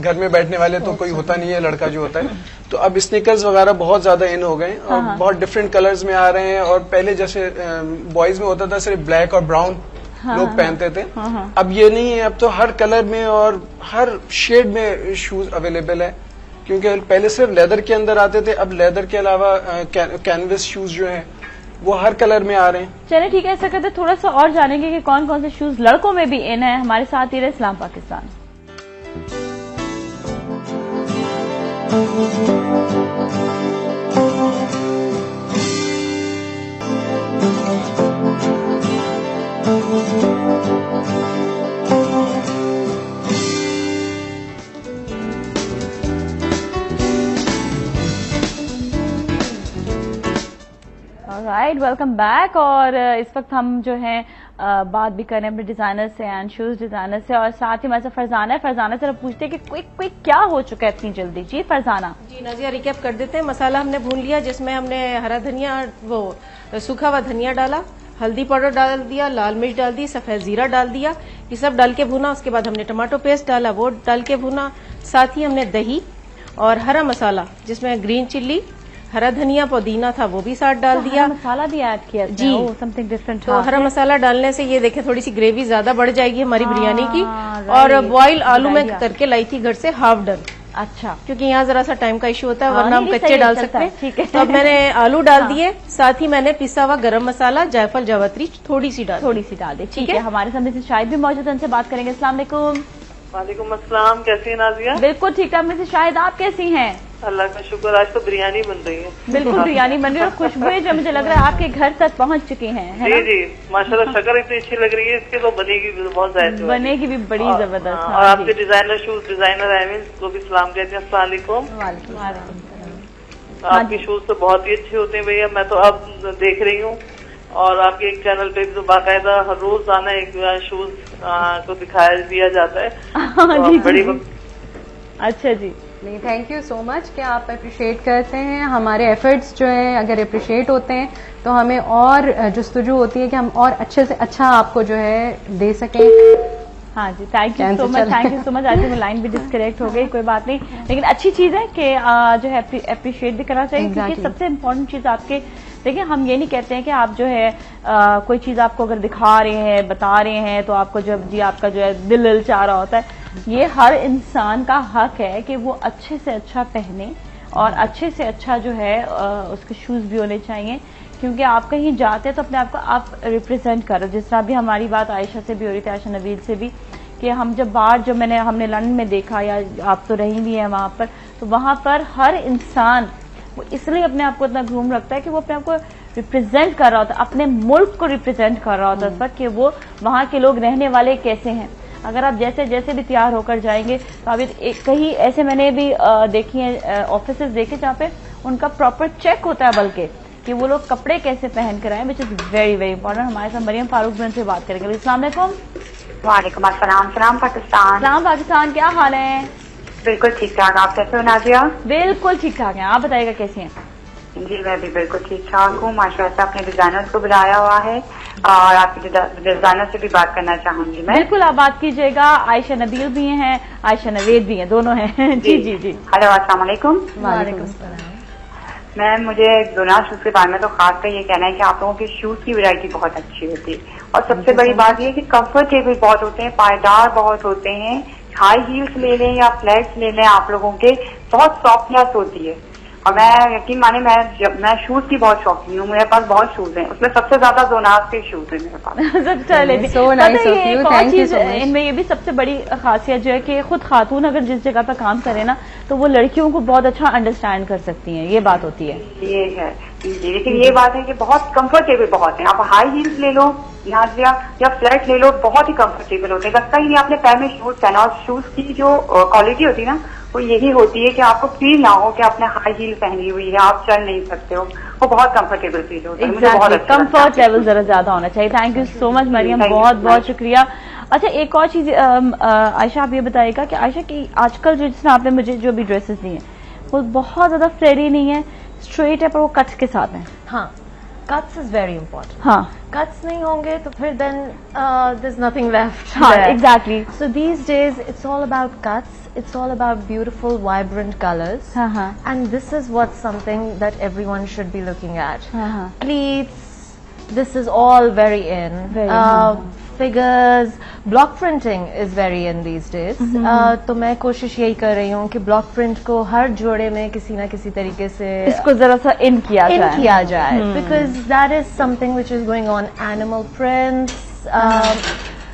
[SPEAKER 17] घर में बैठने वाले तो कोई होता नहीं है लड़का जो होता है, तो अब स्नीकर्स वगैरह बहुत ज्यादा इन हो गए और बहुत डिफरेंट कलर्स में आ रहे हैं। और पहले जैसे बॉयज में होता था सिर्फ ब्लैक और ब्राउन लोग पहनते थे, अब ये नहीं है, अब तो हर कलर में और हर शेड में शूज अवेलेबल है। क्योंकि पहले सिर्फ लेदर के अंदर आते थे, अब लेदर के अलावा कैनवस शूज जो है वो हर कलर में आ रहे हैं।
[SPEAKER 1] चलिए ठीक है, ऐसा करते थोड़ा सा और जानेंगे कि कौन कौन से शूज लड़कों में भी इन है। हमारे साथ ही रहे Islam Pakistan. Right, welcome back. और इस वक्त हम जो है बात भी करें अपने डिजाइनर से एंड शूज डिजाइनर से, और साथ ही हमारे साथ फरजाना है। फरजाना से पूछते हैं कि क्विक क्या हो चुका है इतनी जल्दी? जी फरजाना।
[SPEAKER 10] जी नाजिया, रिकैप कर देते हैं। मसाला हमने भून लिया, जिसमें हमने हरा धनिया, वो सूखा हुआ धनिया डाला, हल्दी पाउडर डाल दिया, लाल मिर्च डाल दी, सफेद जीरा डाल दिया, ये सब डाल के भुना। उसके बाद हमने टमाटो पेस्ट डाला, वो डाल के भुना। साथ ही हमने दही और हरा मसाला, जिसमें ग्रीन चिल्ली, हरा धनिया पुदीना था वो भी साथ डाल दिया,
[SPEAKER 1] हरा मसाला भी ऐड किया
[SPEAKER 10] जी,
[SPEAKER 1] समथिंग डिफरेंट।
[SPEAKER 10] तो हरा मसाला डालने से ये देखे थोड़ी सी ग्रेवी ज्यादा बढ़ जाएगी हमारी बिरयानी की। और बॉयल आलू में करके लाई थी घर से हाफ डन।
[SPEAKER 1] अच्छा,
[SPEAKER 10] क्योंकि यहाँ जरा सा टाइम का इश्यू होता है, वरना हम कच्चे डाल सकते हैं।
[SPEAKER 1] ठीक है,
[SPEAKER 10] तो अब मैंने आलू डाल दिए, साथ ही मैंने पिसा हुआ गरम मसाला, जायफल, जावित्री थोड़ी सी डाल दी। ठीक है, हमारे सामने से शाहिद भी मौजूद है, उनसे बात करेंगे। अस्सलाम वालेकुम।
[SPEAKER 18] वालेकुम अस्सलाम, कैसी हैं नाजिया?
[SPEAKER 1] बिल्कुल ठीक ठाक। में से शाहिद आप कैसी हैं?
[SPEAKER 18] अल्लाह का शुक्र, आज तो बिरयानी बन रही है।
[SPEAKER 1] बिल्कुल बिरयानी बन रही है और खुशबुएं जो मुझे लग रहा है आपके घर तक पहुंच चुकी हैं, है ना?
[SPEAKER 18] जी जी, माशाल्लाह शक्ल इतनी अच्छी लग रही है, इसके तो बनेगी भी बहुत ज्यादा,
[SPEAKER 1] बनेगी भी बड़ी जबरदस्त।
[SPEAKER 18] और आपके डिजाइनर शूज, डिजाइनर आमीन को भी सलाम कहते हैं। अस्सलाम वालेकुम। आपके शूज तो बहुत ही अच्छे होते हैं भैया, मैं तो अब देख रही हूँ, और आपके एक चैनल पे तो बाकायदा हर रोज आना एक शूज को दिखाया दिया जाता है। तो बड़ी
[SPEAKER 1] अच्छा जी,
[SPEAKER 19] नहीं, थैंक यू सो मच कि आप अप्रिशिएट करते हैं हमारे एफर्ट्स जो है। अगर अप्रिशिएट होते हैं तो हमें और जस्तजू होती है कि हम और अच्छे से अच्छा आपको जो है दे सकें।
[SPEAKER 1] हाँ जी, thank you so much, thank you so much. आज वो लाइन भी डिस्कनेक्ट हो गई, कोई बात नहीं, लेकिन अच्छी चीज है कि जो है अप्रिशिएट भी करना चाहिए। क्योंकि सबसे इम्पोर्टेंट चीज आपके, देखिए हम ये नहीं कहते हैं कि आप जो है कोई चीज आपको अगर दिखा रहे हैं, बता रहे हैं, तो आपको जो जी आपका जो है दिल चाह रहा होता है। ये हर इंसान का हक है कि वो अच्छे से अच्छा पहने और अच्छे से अच्छा जो है उसके शूज भी होने चाहिए। क्योंकि आप कहीं जाते हैं तो अपने आप को आप रिप्रेजेंट करो। जिस तरह भी हमारी बात आयशा से भी हो रही थी, आयशा नबील से भी, कि हम जब बाहर जो हमने लंदन में देखा, या आप तो रही भी हैं वहां पर, तो वहां पर हर इंसान वो इसलिए अपने आप को इतना घूम रखता है कि वो अपने आप को रिप्रेजेंट कर रहा होता है, अपने मुल्क को रिप्रेजेंट कर रहा होता है उस वक्त, कि वो वहां के लोग रहने वाले कैसे हैं। अगर आप जैसे जैसे भी तैयार होकर जाएंगे तो अभी कहीं ऐसे मैंने भी देखी है ऑफिसेज देखे जहाँ पे उनका प्रॉपर चेक होता है, बल्कि कि वो लोग कपड़े कैसे पहन कर आए, which is very very important. हमारे साथ मरियम फारूक भी उनसे बात करेंगे। अस्सलाम वालेकुम।
[SPEAKER 20] वालेकुम अस्सलाम। सलाम पाकिस्तान।
[SPEAKER 1] सलाम पाकिस्तान, क्या हाल है?
[SPEAKER 20] बिल्कुल ठीक ठाक, आप कैसे हो नाजिया?
[SPEAKER 1] बिल्कुल ठीक ठाक है, आप बताइएगा कैसी हैं?
[SPEAKER 20] जी मैं भी बिल्कुल ठीक ठाक हूँ माशाल्लाह से। अपने डिजाइनर्स को बुलाया हुआ है और आपके डिजाइनर से भी बात करना चाहूंगी मैं।
[SPEAKER 1] बिल्कुल आप बात कीजिएगा। आयशा नबील भी हैं, आयशा नवेद भी हैं, दोनों हैं। जी जी जी।
[SPEAKER 20] हेलो अस्सलाम वालेकुम।
[SPEAKER 1] वालेकुम।
[SPEAKER 20] मैम मुझे दोना शूज के बारे में तो खास कर ये कहना है कि आप लोगों के शूज की वैरायटी बहुत अच्छी होती है, और सबसे बड़ी बात ये कि कंफर्टेबल बहुत होते हैं, पायदार बहुत होते हैं। हाई हील्स ले लें या फ्लैट्स ले लें, आप लोगों के बहुत सॉफ्टनेस होती है। और मैं यकीन माने मैं शूज की बहुत शौकीन हूँ, मेरे पास बहुत शूज हैं, उसमें सबसे ज्यादा जोनास के शूज हैं मेरे पास।
[SPEAKER 1] इनमें ये भी सबसे बड़ी खासियत जो है कि खुद खातून अगर जिस जगह पर काम करे ना, तो वो लड़कियों को बहुत अच्छा अंडरस्टैंड कर सकती हैं, ये बात होती है।
[SPEAKER 20] ये है जी, लेकिन ये बात है कि बहुत कंफर्टेबल बहुत है। आप हाई हील्स ले लो नाजिया या फ्लैट ले लो, बहुत ही कंफर्टेबल होते हैं, लगता ही नहीं आपने पैर में शूज पहना। और शूज की जो क्वालिटी होती है ना, वो यही होती है कि आपको फील ना हो कि आपने हाई हील पहनी हुई है, आप चल नहीं सकते हो, वो बहुत कंफर्टेबल फील होता है। मुझे बहुत अच्छा
[SPEAKER 1] कंफर्ट लेवल जरा ज्यादा होना चाहिए। Thank you so much Maryam, बहुत बहुत शुक्रिया। अच्छा एक और चीज आयशा, आप ये बताइएगा कि आयशा की आजकल जो जिसने आपने मुझे जो भी ड्रेसेस दी हैं वो बहुत ज्यादा फ्लेरी नहीं है, स्ट्रेट है, पर वो कट्स के साथ हैं।
[SPEAKER 11] हाँ, cuts is very important.
[SPEAKER 1] हाँ,
[SPEAKER 11] cuts नहीं होंगे तो फिर then there's nothing left.
[SPEAKER 1] हाँ, exactly.
[SPEAKER 11] So these days it's all about cuts. It's all about beautiful, vibrant colors. And this is what's something that everyone should be looking at. Pleats. This is all very in. Figures, block printing is very in these days. तो मैं कोशिश यही कर रही हूँ कि block print को हर जोड़े में किसी ना किसी तरीके से
[SPEAKER 1] इसको जरा सा इन किया जाए,
[SPEAKER 11] because that is something which is going on. Animal prints,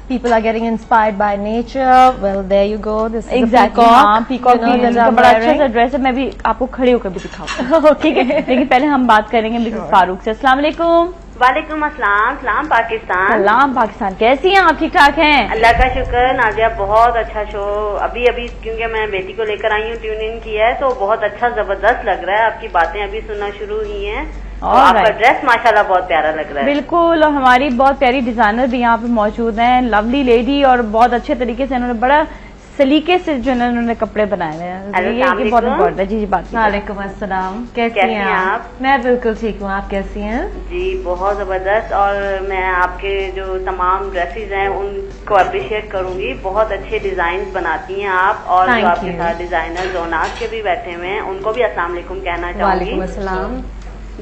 [SPEAKER 11] people are getting inspired by nature. Well, there you go. This is
[SPEAKER 1] exactly. Peacock बड़ा अच्छा सा ड्रेस है, मैं भी आपको खड़े होकर भी दिखाऊँ, ठीक है? लेकिन पहले हम बात करेंगे मिसेस फारूक से। अस्सलाम वालेकुम।
[SPEAKER 21] वालेकुम अस्सलाम। सलाम पाकिस्तान।
[SPEAKER 1] सलाम पाकिस्तान, कैसी हैं आप? ठीक ठाक हैं?
[SPEAKER 21] अल्लाह का शुक्र नाजिया, बहुत अच्छा शो। अभी क्योंकि मैं बेटी को लेकर आई हूँ, ट्यून इन किया है, तो बहुत अच्छा जबरदस्त लग रहा है। आपकी बातें अभी सुनना शुरू हुई हैं, और आपका ड्रेस माशाल्लाह बहुत प्यारा लग रहा है।
[SPEAKER 1] बिल्कुल, और हमारी बहुत प्यारी डिजाइनर भी यहाँ पे मौजूद हैं, लवली लेडी, और बहुत अच्छे तरीके से इन्होंने बड़ा सलीके से जो है उन्होंने कपड़े बनाए हुए हैं, ये बहुत इम्पोर्टेंट है। जी बात
[SPEAKER 11] वालेकुम अस्सलाम, कैसी हैं आप? मैं बिल्कुल ठीक हूँ, आप कैसी हैं?
[SPEAKER 21] जी बहुत जबरदस्त। और मैं आपके जो तमाम ड्रेसेस हैं उनको अप्रिशिएट करूंगी, बहुत अच्छे डिजाइन बनाती हैं आप, और जो आपके साथ डिजाइनर जोनास के भी बैठे हुए हैं उनको भी अस्सलाम वालेकुम कहना चाहूंगी।
[SPEAKER 11] वालेकुम अस्सलाम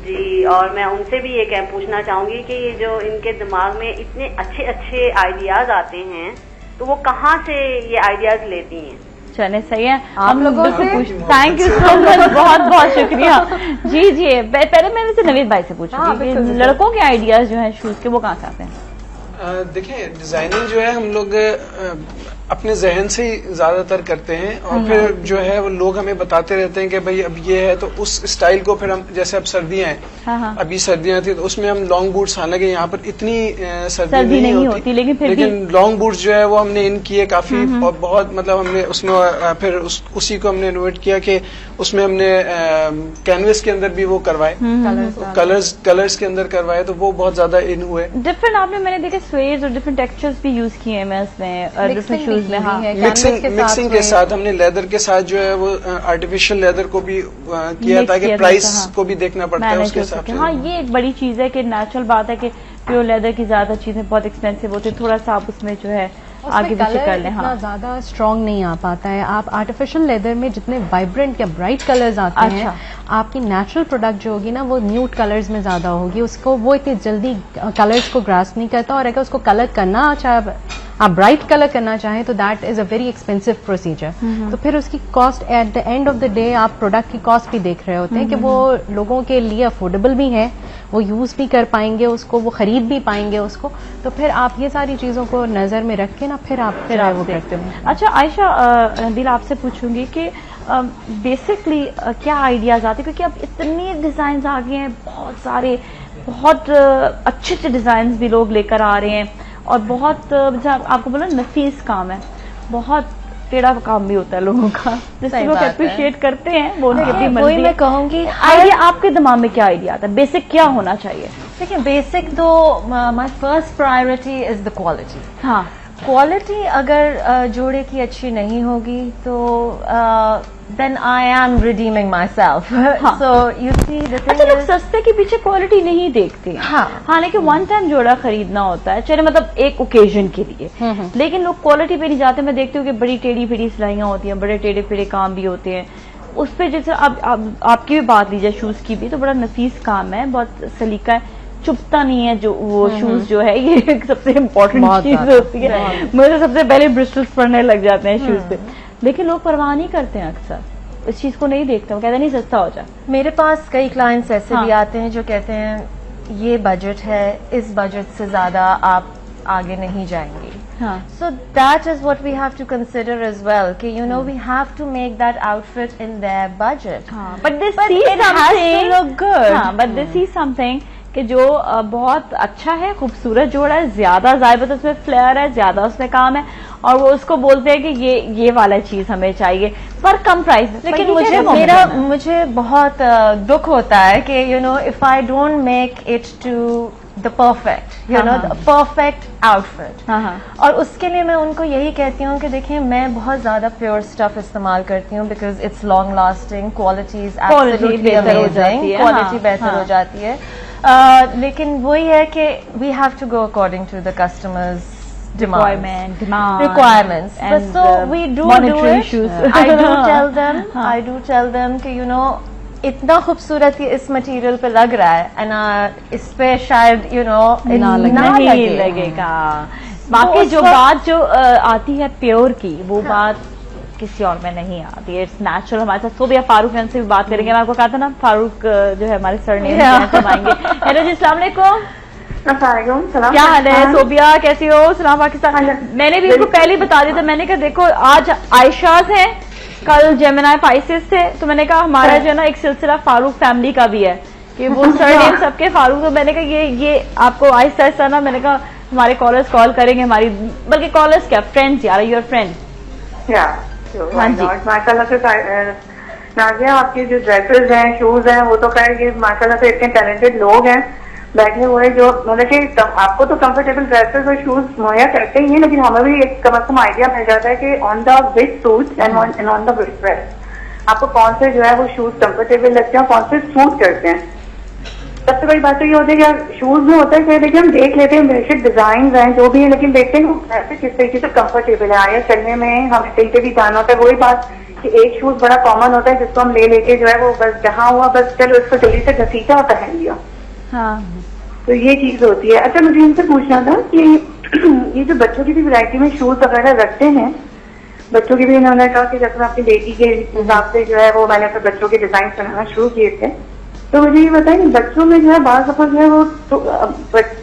[SPEAKER 21] जी। और मैं उनसे भी ये पूछना चाहूंगी कि ये जो इनके दिमाग में इतने अच्छे अच्छे आइडियाज आते हैं तो वो कहाँ से ये आइडियाज लेती हैं?
[SPEAKER 1] चले सही है,
[SPEAKER 11] आप लोगों से
[SPEAKER 1] थैंक यू सो मच, बहुत बहुत शुक्रिया। जी जी, पहले मैंने से नवीद भाई से पूछूंगी कि लड़कों के आइडियाज जो हैं शूज के वो कहाँ से आते हैं?
[SPEAKER 17] देखिए, डिजाइनिंग जो है हम लोग अपने जहन से ही ज्यादातर करते हैं, और फिर जो है वो लोग हमें बताते रहते हैं कि भाई अब ये है, तो उस स्टाइल को फिर हम, जैसे अब सर्दियां हैं, अभी सर्दियां थी तो उसमें हम लॉन्ग बूट्स, हालांकि यहाँ पर इतनी सर्दी नहीं होती लेकिन लॉन्ग बूट्स जो है वो हमने इन किए काफी, और बहुत मतलब हमने उसमें फिर उसी को हमने इनोवेट किया कि उसमें हमने कैनवस के अंदर भी वो करवाए, कलर्स के अंदर करवाए, तो वो बहुत ज्यादा इन हुए।
[SPEAKER 1] डिफरेंट आपने मैंने देखे स्वेड्स और डिफरेंट टेक्सचर्स भी यूज किए हैं मैं इसमें शूज में। हाँ,
[SPEAKER 17] मिक्सिंग के साथ हमने लेदर के साथ जो है वो आर्टिफिशियल लेदर को भी किया ताकि प्राइस को भी देखना पड़ता है उसके हिसाब से।
[SPEAKER 1] हाँ, ये एक बड़ी चीज है कि नेचुरल बात है कि प्योर लेदर की ज्यादा चीजें बहुत एक्सपेंसिव होती है, थोड़ा सा आप उसमें जो है आगे पीछे कर लें।
[SPEAKER 19] इतना ज्यादा स्ट्रॉन्ग नहीं आ पाता है। आप आर्टिफिशियल लेदर में जितने वाइब्रेंट या ब्राइट कलर्स आते हैं, आपकी नेचुरल प्रोडक्ट जो होगी ना वो न्यूड कलर्स में ज्यादा होगी, उसको वो इतनी जल्दी कलर्स को ग्रास्प नहीं करता, और अगर उसको कलर करना चाहे, आप ब्राइट कलर करना चाहें तो that is a very expensive procedure. तो फिर उसकी cost at the end of the day आप प्रोडक्ट की कॉस्ट भी देख रहे होते हैं कि वो लोगों के लिए अफोर्डेबल भी है, वो यूज भी कर पाएंगे उसको, वो खरीद भी पाएंगे उसको, तो फिर आप ये सारी चीजों को नजर में रख के ना फिर आप वो करते हैं।
[SPEAKER 1] अच्छा आयशा, नबील आपसे पूछूंगी कि बेसिकली क्या आइडियाज आते हैं, क्योंकि अब इतनी डिजाइन आ गए हैं, बहुत सारे बहुत अच्छे अच्छे डिजाइन भी लोग लेकर आ रहे हैं, और बहुत आपको बोला नफीस काम है, बहुत टेढ़ा काम भी होता है लोगों का, जिसको लोग अप्रिशिएट करते हैं, वो उनकी अपनी मर्जी।
[SPEAKER 11] मैं कहूंगी
[SPEAKER 1] आइडिया आपके दिमाग में क्या आइडिया आता है, बेसिक क्या होना चाहिए?
[SPEAKER 11] देखिए, बेसिक तो my first priority is the quality. हाँ, क्वालिटी अगर जोड़े की अच्छी नहीं होगी तो then I am redeeming myself. हाँ. So you see the thing
[SPEAKER 1] अच्छा, लोग सस्ते के पीछे क्वालिटी नहीं देखते। हाँ, हालांकि वन टाइम जोड़ा खरीदना होता है, चले मतलब एक ओकेजन के लिए, लेकिन लोग क्वालिटी पे नहीं जाते। मैं देखती हूँ कि बड़ी टेढ़ी फेढ़ी सिलाइयाँ होती हैं, बड़े टेढ़े फेढ़े काम भी होते हैं उस पे। जैसे आपकी भी बात लीजिए शूज की भी, तो बड़ा नफीस काम है, बहुत सलीका है, चुपता नहीं है जो वो शूज जो है, ये सबसे इम्पोर्टेंट चीज होती है। मुझे सबसे पहले ब्रिस्टल्स पड़ने लग जाते हैं शूज पे, लेकिन लोग परवाह नहीं करते हैं, अक्सर इस चीज को नहीं देखते, वो कहते नहीं सस्ता हो जाए।
[SPEAKER 11] मेरे पास कई क्लाइंट्स ऐसे भी आते हैं जो कहते हैं ये बजट है, इस बजट से ज्यादा आप आगे नहीं जाएंगे। So that is what we have to consider as well, कि you know we have to make that outfit in their budget.
[SPEAKER 1] But they see
[SPEAKER 11] it has to look good.
[SPEAKER 1] But they see something कि जो बहुत अच्छा है, खूबसूरत जोड़ा है, ज्यादा जायबत उसमें फ्लेयर है, ज्यादा उसमें काम है, और वो उसको बोलते हैं कि ये वाला चीज हमें चाहिए पर कम प्राइस।
[SPEAKER 11] लेकिन मुझे बहुत दुख होता है कि you know if I don't make it to the perfect, you know the perfect outfit, और उसके लिए मैं उनको यही कहती हूँ कि देखिए मैं बहुत ज्यादा प्योर स्टफ इस्तेमाल करती हूँ, because it's long lasting, quality is absolutely amazing, quality बेहतर हो जाती है। लेकिन वही है कि we have to go according to the customers requirements. But so we do it. I do tell them कि you know इतना खूबसूरत इस मटेरियल पे लग रहा है, एंड इस पे शायद यू नो
[SPEAKER 1] नहीं लगेगा। बाकी जो बात जो आती है प्योर की, वो बात किसी और में नहीं आती है, इट्स नेचुरल। हमारे साथ सोबिया फारूक से भी बात करेंगे। मैं आपको कहा था ना फारूक जो है हमारे सरनेम आएंगे। हेलो जी, अस्सलाम वालेकुम। क्या हाल है सोबिया, कैसी हो? सलाम पाकिस्तान। मैंने भी इसको पहले ही बता दिया था, मैंने कहा देखो आज आयशाज हैं, कल जेमिनाई पाइसेस थे, तो मैंने कहा हमारा जो है ना एक सिलसिला फारूक फैमिली का भी है कि वो सरनेम सबके फारूक। तो मैंने कहा ये आपको आहिस्ता आहिस्ता ना, मैंने कहा हमारे कॉलर्स कॉल करेंगे, हमारी बल्कि कॉलर्स क्या फ्रेंड्स, यार यूर फ्रेंड।
[SPEAKER 20] हाँ जी, माशाल्लाह से नाज़िया आपके जो ड्रेसेस हैं, शूज हैं, वो तो खैर ये माशाल्लाह से इतने टैलेंटेड लोग हैं, बैठे हुए जो मतलब कि आपको तो कंफर्टेबल ड्रेसेस और शूज मुहैया करते ही हैं, लेकिन हमें भी एक कम से कम आइडिया मिल जाता है कि on the which suit and on the which dress आपको कौन से जो है वो शूज कंफर्टेबल लगते हैं, कौन से सूट करते हैं। सबसे बड़ी बात तो ये होती है कि शूज में होता है कि देखिए हम देख लेते हैं बेसिक डिजाइन हैं जो भी है, लेकिन देखते हैं कि किस तरीके से कंफर्टेबल है आया चलने में, हमें कहीं पे भी जाना होता है। वही बात कि एक शूज बड़ा कॉमन होता है जिसको हम ले लेके जो है वो बस जहाँ हुआ बस चलो इसको जल्दी से घसीटा और पहन लिया।
[SPEAKER 1] हाँ,
[SPEAKER 20] तो ये चीज होती है। अच्छा, मुझे इनसे पूछना था कि ये जो बच्चों की भी वैरायटी में शूज वगैरह रखते हैं, बच्चों की भी इन्होंने कहा कि जैसे अपनी बेटी के हिसाब से जो है वो मैंने अपने बच्चों के डिजाइन बनाना शुरू किए थे, तो मुझे ये बताइए बच्चों में जो है बाल सफर जो है वो तो,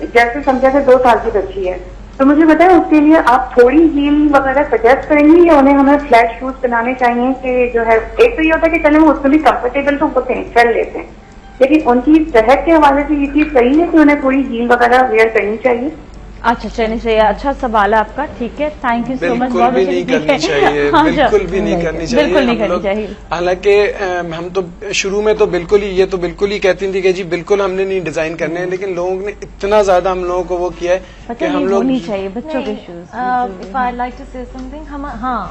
[SPEAKER 20] जैसे समझा कि 2 साल की बच्ची है, तो मुझे बताएं उसके लिए आप थोड़ी हील वगैरह सजेस्ट करेंगी या उन्हें हमें फ्लैट शूज बनाने चाहिए कि जो है एक तो ये होता है कि चले वो उसमें भी कंफर्टेबल तो होते हैं, चल लेते हैं, लेकिन उनकी सेहत के हवाले से ये चीज सही है कि उन्हें थोड़ी हील वगैरह वेयर करनी चाहिए।
[SPEAKER 1] अच्छा, चलिए सही, अच्छा सवाल है आपका, ठीक है, थैंक यू सो मच।
[SPEAKER 17] बिल्कुल भी नहीं करनी चाहिए, बिल्कुल भी नहीं करनी चाहिए,
[SPEAKER 1] बिल्कुल नहीं करनी चाहिए।
[SPEAKER 17] हालांकि हम तो शुरू में तो बिल्कुल ही ये तो बिल्कुल ही कहती थी कि जी बिल्कुल हमने नहीं डिजाइन करने हैं, लेकिन लोगों ने इतना ज्यादा हम लोगों को वो किया है कि हम लोग
[SPEAKER 1] होनी चाहिए बच्चों के shoes.
[SPEAKER 11] If I like to say something, हम हाँ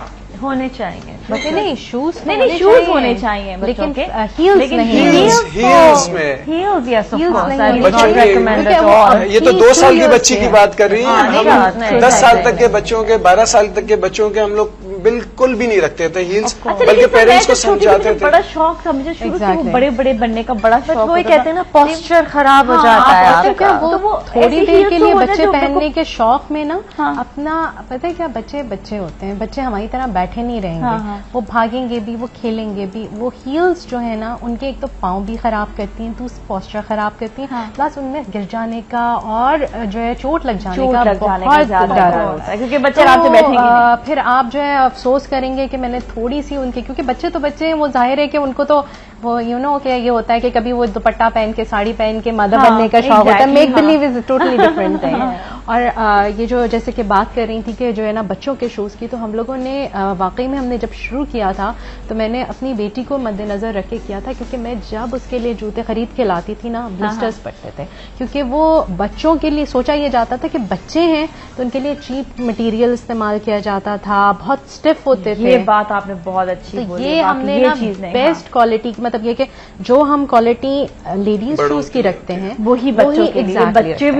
[SPEAKER 11] होने चाहिए
[SPEAKER 1] बच्चों
[SPEAKER 11] नहीं शूज
[SPEAKER 1] नहीं शूज होने चाहिए
[SPEAKER 11] लेकिन
[SPEAKER 1] बच्चों के,
[SPEAKER 11] हील्स
[SPEAKER 1] लेकिन
[SPEAKER 11] नहीं,
[SPEAKER 17] हील्स में
[SPEAKER 1] हील्स यस ऑफ कोर्स
[SPEAKER 17] बच्चों के ये तो 2 साल की बच्ची की बात कर रही है, हम 10 साल तक के बच्चों के 12 साल तक के बच्चों के हम लोग बिल्कुल भी नहीं रखते थे हील्स, बल्कि पेरेंट्स को समझाते थे।
[SPEAKER 1] बड़ा शौक था मुझे शुरू से, वो बड़े बड़े बनने का बड़ा शौक।
[SPEAKER 11] वही कहते हैं ना पोस्चर खराब हो जाता है आपका, तो वो थोड़ी देर के लिए बच्चे पहनने के शौक में ना अपना, पता है क्या, बच्चे होते हैं, बच्चे हमारी तरह बैठे नहीं रहेंगे, वो भागेंगे भी, वो खेलेंगे भी। वो हील्स जो है ना उनके एक तो पाँव भी खराब करती हैं, दूसरी पोस्चर खराब करती हैं, प्लस उनमें गिर जाने का और जो है चोट लग जाने का बहुत डर होता है,
[SPEAKER 1] क्योंकि बच्चे आराम से बैठेंगे।
[SPEAKER 11] फिर आप जो है अफसोस करेंगे कि मैंने थोड़ी सी उनके, क्योंकि बच्चे तो बच्चे हैं, वो जाहिर है कि उनको तो वो कि ये होता है कि कभी वो दुपट्टा पहन के साड़ी पहन के मदर बनने का शौक होता है। Make believe is totally different है। और ये जो जैसे कि बात कर रही थी कि जो है ना बच्चों के शूज की, तो हम लोगों ने वाकई में हमने जब शुरू किया था तो मैंने अपनी बेटी को मद्देनजर रख के किया था, क्योंकि मैं जब उसके लिए जूते खरीद के लाती थी ना ब्लिस्टर्स पड़ते थे, क्योंकि वो बच्चों के लिए सोचा ये जाता था कि बच्चे हैं तो उनके लिए चीप मटेरियल इस्तेमाल किया जाता था, बहुत स्टिफ होते थे।
[SPEAKER 1] ये बात आपने बहुत अच्छी बोली।
[SPEAKER 11] ये हमने ना बेस्ट क्वालिटी, मतलब ये कि जो हम क्वालिटी लेडीज शूज की रखते हैं
[SPEAKER 1] वही बच्चों के लिए,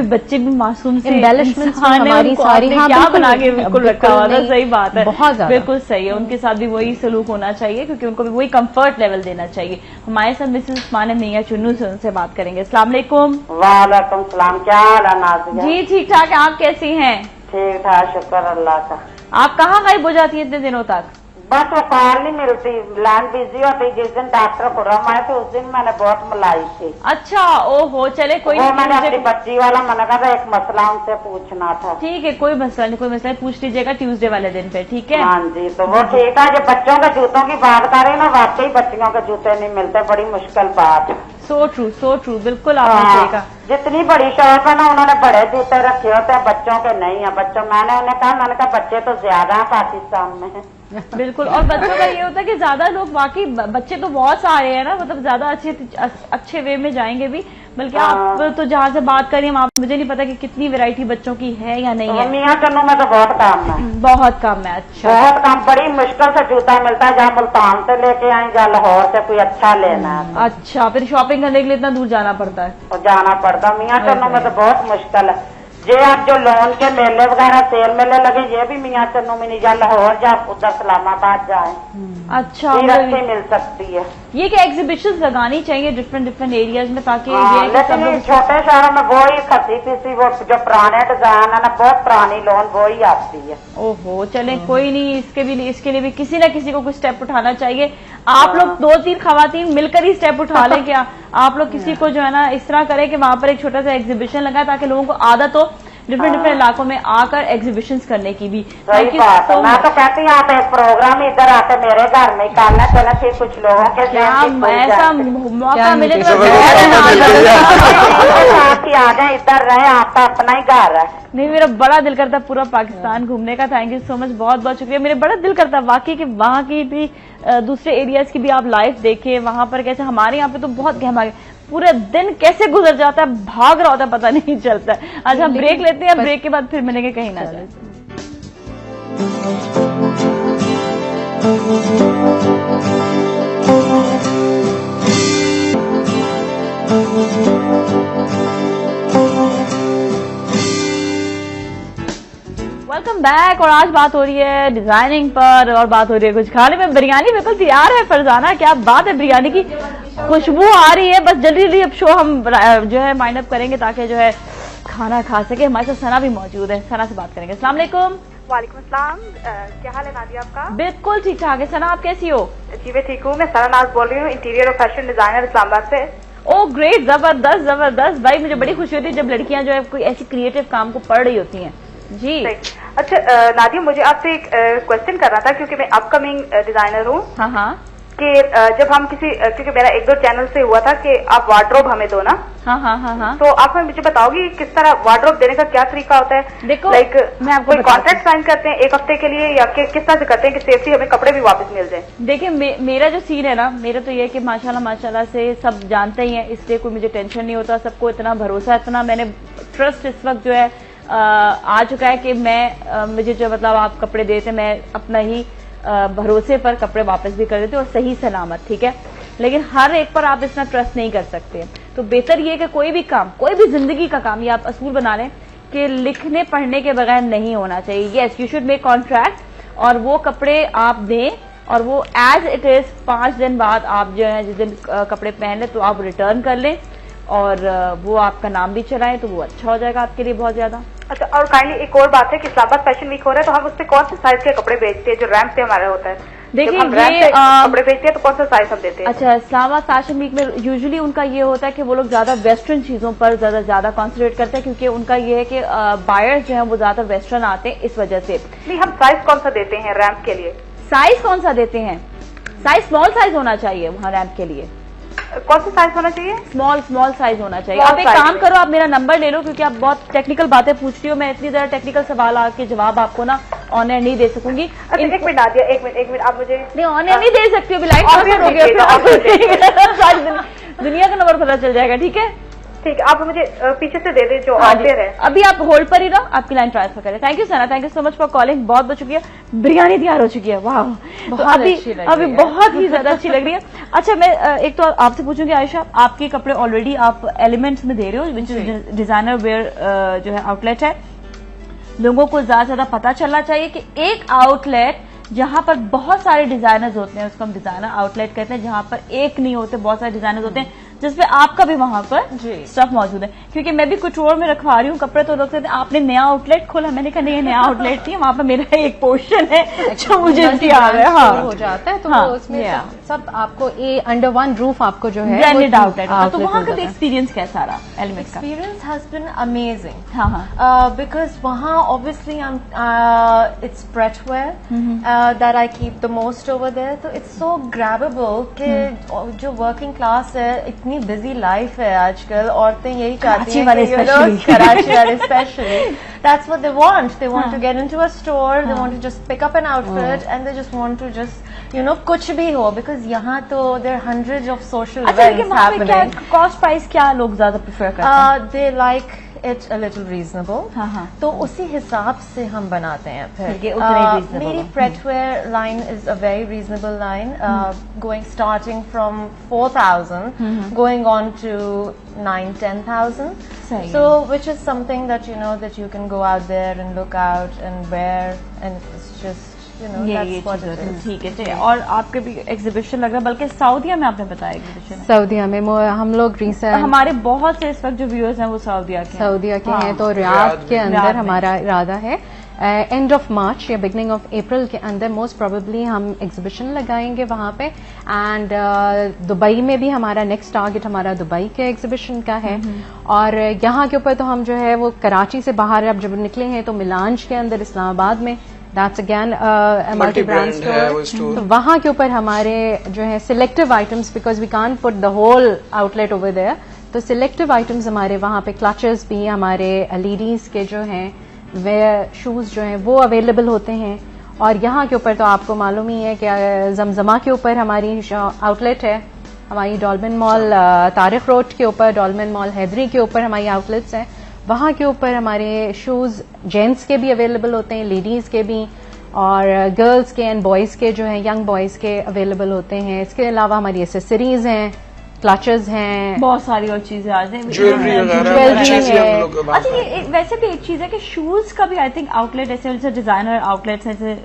[SPEAKER 1] बच्चे भी मासूम से
[SPEAKER 11] एम्बेलिशमेंट्स हमारी सारी
[SPEAKER 1] क्या बना के बिल्कुल रखा हुआ था। सही बात है,
[SPEAKER 11] बहुत
[SPEAKER 1] बिल्कुल सही है। उनके साथ भी वही सलूक होना चाहिए, क्योंकि उनको भी वही कंफर्ट लेवल देना चाहिए। हमारे साथ मिसेस उस्मान मियां चुन्नू से, उनसे बात करेंगे। अस्सलाम वालेकुम।
[SPEAKER 3] वालेकुम सलाम, क्या हाल है नाज़िया?
[SPEAKER 1] जी ठीक ठाक, आप कैसी हैं?
[SPEAKER 3] ठीक ठाक, शुक्र अल्लाह का।
[SPEAKER 1] आप कहाँ गायब हो जाती है इतने दिनों तक?
[SPEAKER 3] बस वो कॉल नहीं मिलती, लाइन बिजी होती। जिस दिन डॉक्टर खुर्रम आए थे उस दिन मैंने बहुत मलाई थी।
[SPEAKER 1] अच्छा, ओहो, चले कोई नहीं,
[SPEAKER 3] मैंने अपनी बच्ची वाला मैंने कहा एक मसला उनसे पूछना था।
[SPEAKER 1] ठीक है, कोई मसला नहीं, कोई मसला नहीं, पूछ लीजिएगा ट्यूसडे वाले दिन पे, ठीक है?
[SPEAKER 3] हाँ जी, तो वो ठीक है। जो बच्चों के जूतों की बात कर रही है ना, वाकई बच्चियों के जूते नहीं मिलते, बड़ी मुश्किल बात है।
[SPEAKER 1] सो ट्रू, बिल्कुल आपने सही कहा।
[SPEAKER 3] जितनी बड़ी शॉप है ना, उन्होंने बड़े जूते रखे होते हैं, बच्चों के नहीं है। मैंने उन्हें कहा बच्चे तो ज्यादा है पाकिस्तान में।
[SPEAKER 1] बिल्कुल, और बच्चों का ये होता है कि ज्यादा लोग, वाकई बच्चे तो बहुत सारे हैं ना, मतलब ज्यादा अच्छे वे में जाएंगे भी। बल्कि आप तो जहाँ से बात करें, आप, मुझे नहीं पता कि कितनी वैरायटी बच्चों की है या नहीं है।
[SPEAKER 3] मियां चन्नू में तो बहुत काम है,
[SPEAKER 1] बहुत काम है। अच्छा,
[SPEAKER 3] बहुत काम, बड़ी मुश्किल से जूता मिलता है। जहाँ मुल्तान से लेके आए, जहाँ लाहौर से कोई अच्छा लेना है।
[SPEAKER 1] अच्छा, फिर शॉपिंग करने के लिए इतना दूर जाना पड़ता है?
[SPEAKER 3] और जाना पड़ता है। मियां चन्नू में तो बहुत मुश्किल है। ये आप जो लोन के मेले वगैरह, सेल मेले लगे, ये भी मियां चन्नू में नहीं, जा लाहौर जा, उधर इस्लामाबाद जाए।
[SPEAKER 1] अच्छा,
[SPEAKER 3] अच्छी मिल सकती है।
[SPEAKER 1] ये क्या एग्जीबिशन लगानी चाहिए डिफरेंट एरियाज में, ताकि
[SPEAKER 3] लेकिन छोटे शहरों में वही खसी पीसी, वो जो पुराने डिजाइन है ना, बहुत पुरानी लोन वही आती है।
[SPEAKER 1] ओहो, चले कोई नहीं, इसके लिए भी किसी न किसी को कुछ स्टेप उठाना चाहिए। आप लोग 2-3 खवातीन मिलकर ही स्टेप उठा लें क्या? आप लोग किसी को जो है ना इस तरह करें कि वहां पर एक छोटा सा एग्जीबिशन लगाए, ताकि लोगों को आदत हो डिफरेंट इलाकों में आकर एग्जीबिशंस करने की भी।
[SPEAKER 3] सही बात है। मैं तो कहती हूँ आप एक प्रोग्राम इधर आके मेरे घर में करना, चला फिर कुछ लोगों के
[SPEAKER 1] ऐसा मौका मिले तो
[SPEAKER 3] आ जाए, इधर रहे, आपका अपना ही घर है।
[SPEAKER 1] नहीं, मेरा बड़ा दिल करता पूरा पाकिस्तान घूमने का। थैंक यू सो मच, बहुत बहुत शुक्रिया। मेरा बड़ा दिल करता वाकई कि वहाँ की भी दूसरे एरियाज की भी आप लाइफ देखें, वहां पर कैसे। हमारे यहाँ पे तो बहुत गहमा पूरे दिन कैसे गुजर जाता है, भाग रहा होता है, पता नहीं चलता है। अच्छा हम ब्रेक लेते हैं, ब्रेक के बाद फिर मिलेंगे, कहीं ना जाए। Welcome back. और आज बात हो रही है डिजाइनिंग पर और बात हो रही है कुछ खाने में। बिरयानी बिल्कुल तैयार है फरजाना, क्या बात है, बिरयानी की खुशबू आ रही है। बस जल्दी जल्दी अब शो हम जो है माइंड अप करेंगे ताकि जो है खाना खा सके। हमारे साथ सना भी मौजूद है, सना से बात करेंगे। अस्सलाम वालेकुम।
[SPEAKER 5] वालेकुम अस्सलाम। क्या हाल है नादिया आपका?
[SPEAKER 1] बिल्कुल ठीक ठाक है। सना आप कैसी हो?
[SPEAKER 5] जी मैं ठीक हूँ। मैं सना नाज बोल रही हूँ, इंटीरियर और फैशन डिजाइनर इस्लामाबाद से।
[SPEAKER 1] ओह ग्रेट, जबरदस्त जबरदस्त भाई। मुझे बड़ी खुशी होती है जब लड़कियां जो है कोई ऐसी क्रिएटिव काम को पढ़ रही होती हैं। जी
[SPEAKER 5] अच्छा नादिया, मुझे आपसे एक क्वेश्चन करना था क्योंकि मैं अपकमिंग डिजाइनर हूँ।
[SPEAKER 1] हाँ हाँ।
[SPEAKER 5] कि जब हम किसी, क्योंकि मेरा एक दो चैनल से हुआ था कि आप वार्डरोब हमें दो ना।
[SPEAKER 1] हाँ हाँ हाँ हाँ।
[SPEAKER 5] तो आप मुझे बताओगी किस तरह वार्डरोब देने का क्या तरीका होता है?
[SPEAKER 1] देखो
[SPEAKER 5] लाइक
[SPEAKER 1] मैं आपको
[SPEAKER 5] कोई कॉन्ट्रैक्ट साइन करते हैं 1 हफ्ते के लिए या किस तरह से करते हैं कि सेफ्टी हमें कपड़े भी वापस मिल जाए?
[SPEAKER 1] देखिए मेरा जो सीन है ना, मेरा तो ये है कि माशाल्लाह से सब जानते ही हैं, इसलिए कोई मुझे टेंशन नहीं होता। सबको इतना भरोसा, इतना मैंने ट्रस्ट इस वक्त जो है आ चुका है कि मैं मुझे जो मतलब आप कपड़े देते, मैं अपना ही भरोसे पर कपड़े वापस भी कर देते और सही सलामत, ठीक है। लेकिन हर एक पर आप इतना ट्रस्ट नहीं कर सकते। तो बेहतर ये कि कोई भी काम, कोई भी जिंदगी का काम, ये आप असूल बना लें कि लिखने पढ़ने के बगैर नहीं होना चाहिए। Yes, you should make contract और वो कपड़े आप दें और वो एज इट इज 5 दिन बाद आप जो है जिस दिन कपड़े पहन लें तो आप रिटर्न कर लें और वो आपका नाम भी चलाएं तो वो अच्छा हो जाएगा आपके लिए बहुत ज्यादा।
[SPEAKER 5] अच्छा, और काइंडली एक और बात है कि इस्लामाबाद फैशन वीक हो रहा है तो हम उससे कौन से साइज के कपड़े बेचते हैं जो रैंप पे हमारा होता है?
[SPEAKER 1] देखिए
[SPEAKER 5] ये कपड़े बेचते हैं तो कौन सा साइज हम देते हैं?
[SPEAKER 1] अच्छा, इस्लामाबाद फैशन वीक में यूजुअली उनका ये होता है कि वो लोग ज्यादा वेस्टर्न चीजों पर ज्यादा कॉन्सेंट्रेट करते हैं क्योंकि उनका ये है कि बायर्स जो है वो ज्यादा वेस्टर्न आते हैं, इस वजह से।
[SPEAKER 5] नहीं, हम साइज कौन सा देते हैं रैंप के लिए?
[SPEAKER 1] साइज कौन सा देते हैं? साइज स्मॉल साइज होना चाहिए वहाँ रैंप के लिए।
[SPEAKER 5] कौन सा साइज होना चाहिए?
[SPEAKER 1] स्मॉल साइज होना चाहिए। आप एक काम करो, आप मेरा नंबर ले लो क्योंकि आप बहुत टेक्निकल बातें पूछती हो। मैं इतनी ज्यादा टेक्निकल सवाल के जवाब आपको ना ऑन एयर नहीं दे सकूंगी।
[SPEAKER 5] अच्छा, एक मिनट आ दिया, एक मिनट आप मुझे
[SPEAKER 1] नहीं ऑन एयर नहीं दे सकती हो, लाइट ट्रांसफर हो गया, सारी दुनिया का नंबर पता चल जाएगा। ठीक है
[SPEAKER 5] ठीक है, आप मुझे पीछे से दे दे जो ऑर्डर है।
[SPEAKER 1] अभी आप होल्ड पर ही रहो, आपकी लाइन ट्रांसफर करें। Thank you Sana, thank you so much for calling. बहुत बहुत शुक्रिया। बिरयानी तैयार हो चुकी है, वाह तो अभी बहुत ही ज्यादा अच्छी लग रही है। अच्छा, मैं एक तो आपसे पूछूंगी आयशा, आपके कपड़े ऑलरेडी आप एलिमेंट्स में दे रहे हो विच इज डिजाइनर वेयर जो है आउटलेट है। लोगों को ज्यादा से ज्यादा पता चलना चाहिए कि एक आउटलेट जहां पर बहुत सारे डिजाइनर्स होते हैं उसको हम डिजाइनर आउटलेट कहते हैं, जहां पर एक नहीं होते बहुत सारे डिजाइनर्स होते हैं जिसपे आपका भी वहां पर स्टफ मौजूद है। क्योंकि मैं भी कुछ और में रखवा रही हूँ कपड़े, तो लोग कहते हैं आपने नया आउटलेट खोला। मैंने कहा नहीं, नया आउटलेट नहीं, वहां पर मेरा एक पोर्शन है जो मुझे याद है। हाँ
[SPEAKER 19] हो जाता है तो वो उसमें सब आपको अंडर वन रूफ आपको जो है
[SPEAKER 1] ब्रांडेड आउटलेट। तो वहाँ का एक्सपीरियंस कैसा रहा? एलिमेंट का
[SPEAKER 19] एक्सपीरियंस हैज बीन अमेजिंग।
[SPEAKER 1] हाँ
[SPEAKER 19] बिकॉज वहाँ obviously it's pret wear that I keep the most over there, तो इट्स सो ग्रैबेबल कि जो वर्किंग क्लास है, इतनी बिजी लाइफ है आजकल, औरतें यही चाहती हैं कि कराची वाले specially that's what they want to get into a store, they want to just pick up an outfit and they just want to just कुछ भी हो, बिकॉज यहाँ तो there hundreds of social events happening.
[SPEAKER 1] Cost price क्या लोग ज्यादा prefer करते हैं?
[SPEAKER 19] They like it's a little reasonable, तो उसी हिसाब से हम बनाते हैं। फिर मेरी pret wear line is a very reasonable line, going starting from 4,000 going on to 9-10,000, so which is something that that you can go out there and look out and wear, and it's just that's what it is.
[SPEAKER 1] ठीक है। और आपके भी exhibition लग रहा है, बल्कि सऊदीया में आपने बताया एग्जीबिशन?
[SPEAKER 19] सऊदीया में हम लोग रिसेंट,
[SPEAKER 1] हमारे बहुत से इस वक्त जो व्यूअर्स हैं वो सऊदीया के हैं, तो रियाद के अंदर हमारा इरादा है एंड ऑफ मार्च या बिगनिंग ऑफ अप्रैल के अंदर मोस्ट प्रोबेबली हम एग्जीबिशन लगाएंगे वहां पे। एंड दुबई में भी हमारा नेक्स्ट टारगेट हमारा दुबई के एग्जीबिशन का है। और यहाँ के ऊपर तो हम जो है वो कराची से बाहर अब जब निकले हैं तो मिलांज के अंदर इस्लामाबाद में that's again multi brand store, तो वहां के ऊपर हमारे जो है selective items, because we can't put the whole outlet over there, तो सिलेक्टिव आइटम्स हमारे वहां पे क्लचेस भी, हमारे लेडीज के जो हैं वे शूज जो हैं वो अवेलेबल होते हैं। और यहाँ के ऊपर तो आपको मालूम ही है कि जमजमा के ऊपर हमारी आउटलेट है,
[SPEAKER 19] हमारी डॉल्मेन मॉल तारिक रोड के ऊपर, डॉल्मेन मॉल हैदरी के ऊपर हमारी आउटलेट्स हैं। वहां के ऊपर हमारे शूज जेंट्स के भी अवेलेबल होते हैं, लेडीज के भी, और गर्ल्स के एंड बॉयज के जो हैं, यंग बॉयज के अवेलेबल होते हैं। इसके अलावा हमारी एसेसरीज हैं, क्लचेस हैं,
[SPEAKER 1] बहुत सारी और चीजें आज हैं,
[SPEAKER 17] ज्वेलरी है।
[SPEAKER 1] अच्छा, ये वैसे भी एक चीज है कि शूज का भी आई थिंक आउटलेट ऐसे डिजाइनर आउटलेट्स ऐसे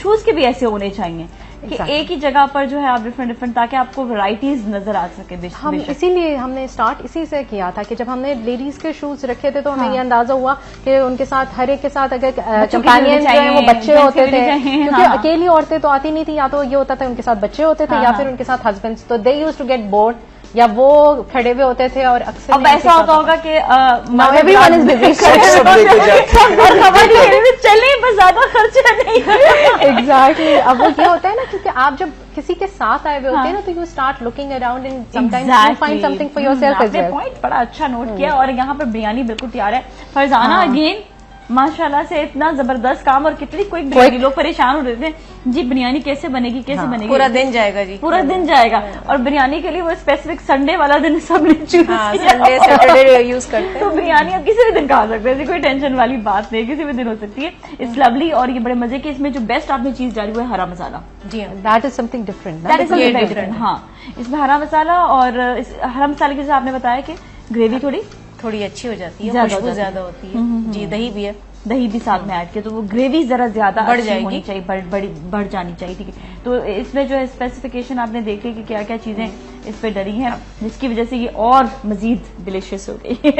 [SPEAKER 1] शूज के भी ऐसे होने चाहिए कि एक ही जगह पर जो है आप डिफरेंट ताकि आपको वैरायटीज नजर आ सके।
[SPEAKER 19] हम इसीलिए हमने स्टार्ट इसी से किया था कि जब हमने लेडीज के शूज रखे थे तो हमें ये अंदाजा हुआ कि उनके साथ हर एक के साथ अगर कंपेनियन जो है वो बच्चे होते थे, क्योंकि अकेली औरतें तो आती नहीं थी, या तो ये होता था उनके साथ बच्चे होते थे या फिर उनके साथ हस्बैंड्स, तो they used to get bored, या वो खड़े हुए होते थे और अक्सर
[SPEAKER 1] अब ऐसा होता होगा कि
[SPEAKER 19] एवरीवन इज बिजी
[SPEAKER 1] चले बस ज्यादा खर्चा नहीं।
[SPEAKER 19] एग्जैक्टली। अब वो ये होता है ना, क्योंकि आप जब किसी के साथ आए हुए होते हैं ना तो you start looking around and sometimes you find something for yourself as well.
[SPEAKER 1] Point बड़ा अच्छा नोट किया। और यहाँ पर बिरयानी बिल्कुल तैयार है। फरजाना अगेन माशाल्लाह से इतना जबरदस्त काम, और कितनी कोई बिरयानी, लोग परेशान हो रहे थे जी बिरयानी कैसे बनेगी कैसे बनेगी,
[SPEAKER 10] पूरा दिन जाएगा जी,
[SPEAKER 1] पूरा दिन जाएगा। और बिरयानी के लिए वो स्पेसिफिक संडे वाला दिन सबने चूज किया,
[SPEAKER 10] संडे सैटरडे यूज करते हैं।
[SPEAKER 1] तो बिरयानी आप किसी भी दिन खा सकते हैं, कोई टेंशन वाली बात नहीं, किसी भी दिन हो सकती है। It's lovely. और ये बड़े मजे की, इसमें जो बेस्ट आपने चीज डाली वो है हरा मसाला।
[SPEAKER 19] जी that is something different,
[SPEAKER 1] that is different. हाँ, इसमें हरा मसाला, और इस हरा मसाले के जैसे आपने बताया कि ग्रेवी
[SPEAKER 10] थोड़ी अच्छी हो जाती है, खुशबू ज्यादा होती है जी। दही भी है,
[SPEAKER 1] दही भी साथ में ऐड किया तो वो ग्रेवी जरा ज्यादा बढ़ जाएगी, चाहिए बढ़ जानी चाहिए। ठीक है, तो इसमें जो है स्पेसिफिकेशन आपने देख ली कि क्या क्या चीजें इस पे डरी हैं, जिसकी वजह से ये और मजीद डिलिशियस हो गई।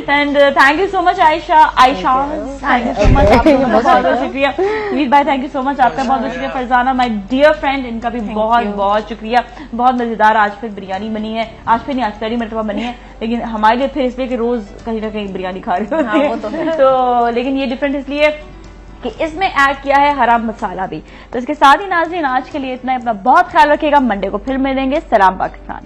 [SPEAKER 1] And thank you so much Ayesha, thank you so much, आपका बहुत बहुत शुक्रिया। वीर भाई थैंक यू सो मच, आपका बहुत बहुत शुक्रिया। फरजाना माय डियर फ्रेंड, इनका भी बहुत बहुत शुक्रिया। बहुत मजेदार आज फिर बिरयानी बनी है, आज फिर नहीं, आज पहली मरतबा बनी है, लेकिन हमारे लिए फिर इसलिए कि रोज कहीं ना कहीं बिरयानी खा रहे होते हैं, तो लेकिन ये डिफरेंट इसलिए कि इसमें ऐड किया है हरा मसाला भी। तो इसके साथ ही नाज़रीन आज के लिए इतना, अपना बहुत ख्याल रखिएगा। मंडे को फिर मिलेंगे। सलाम पाकिस्तान।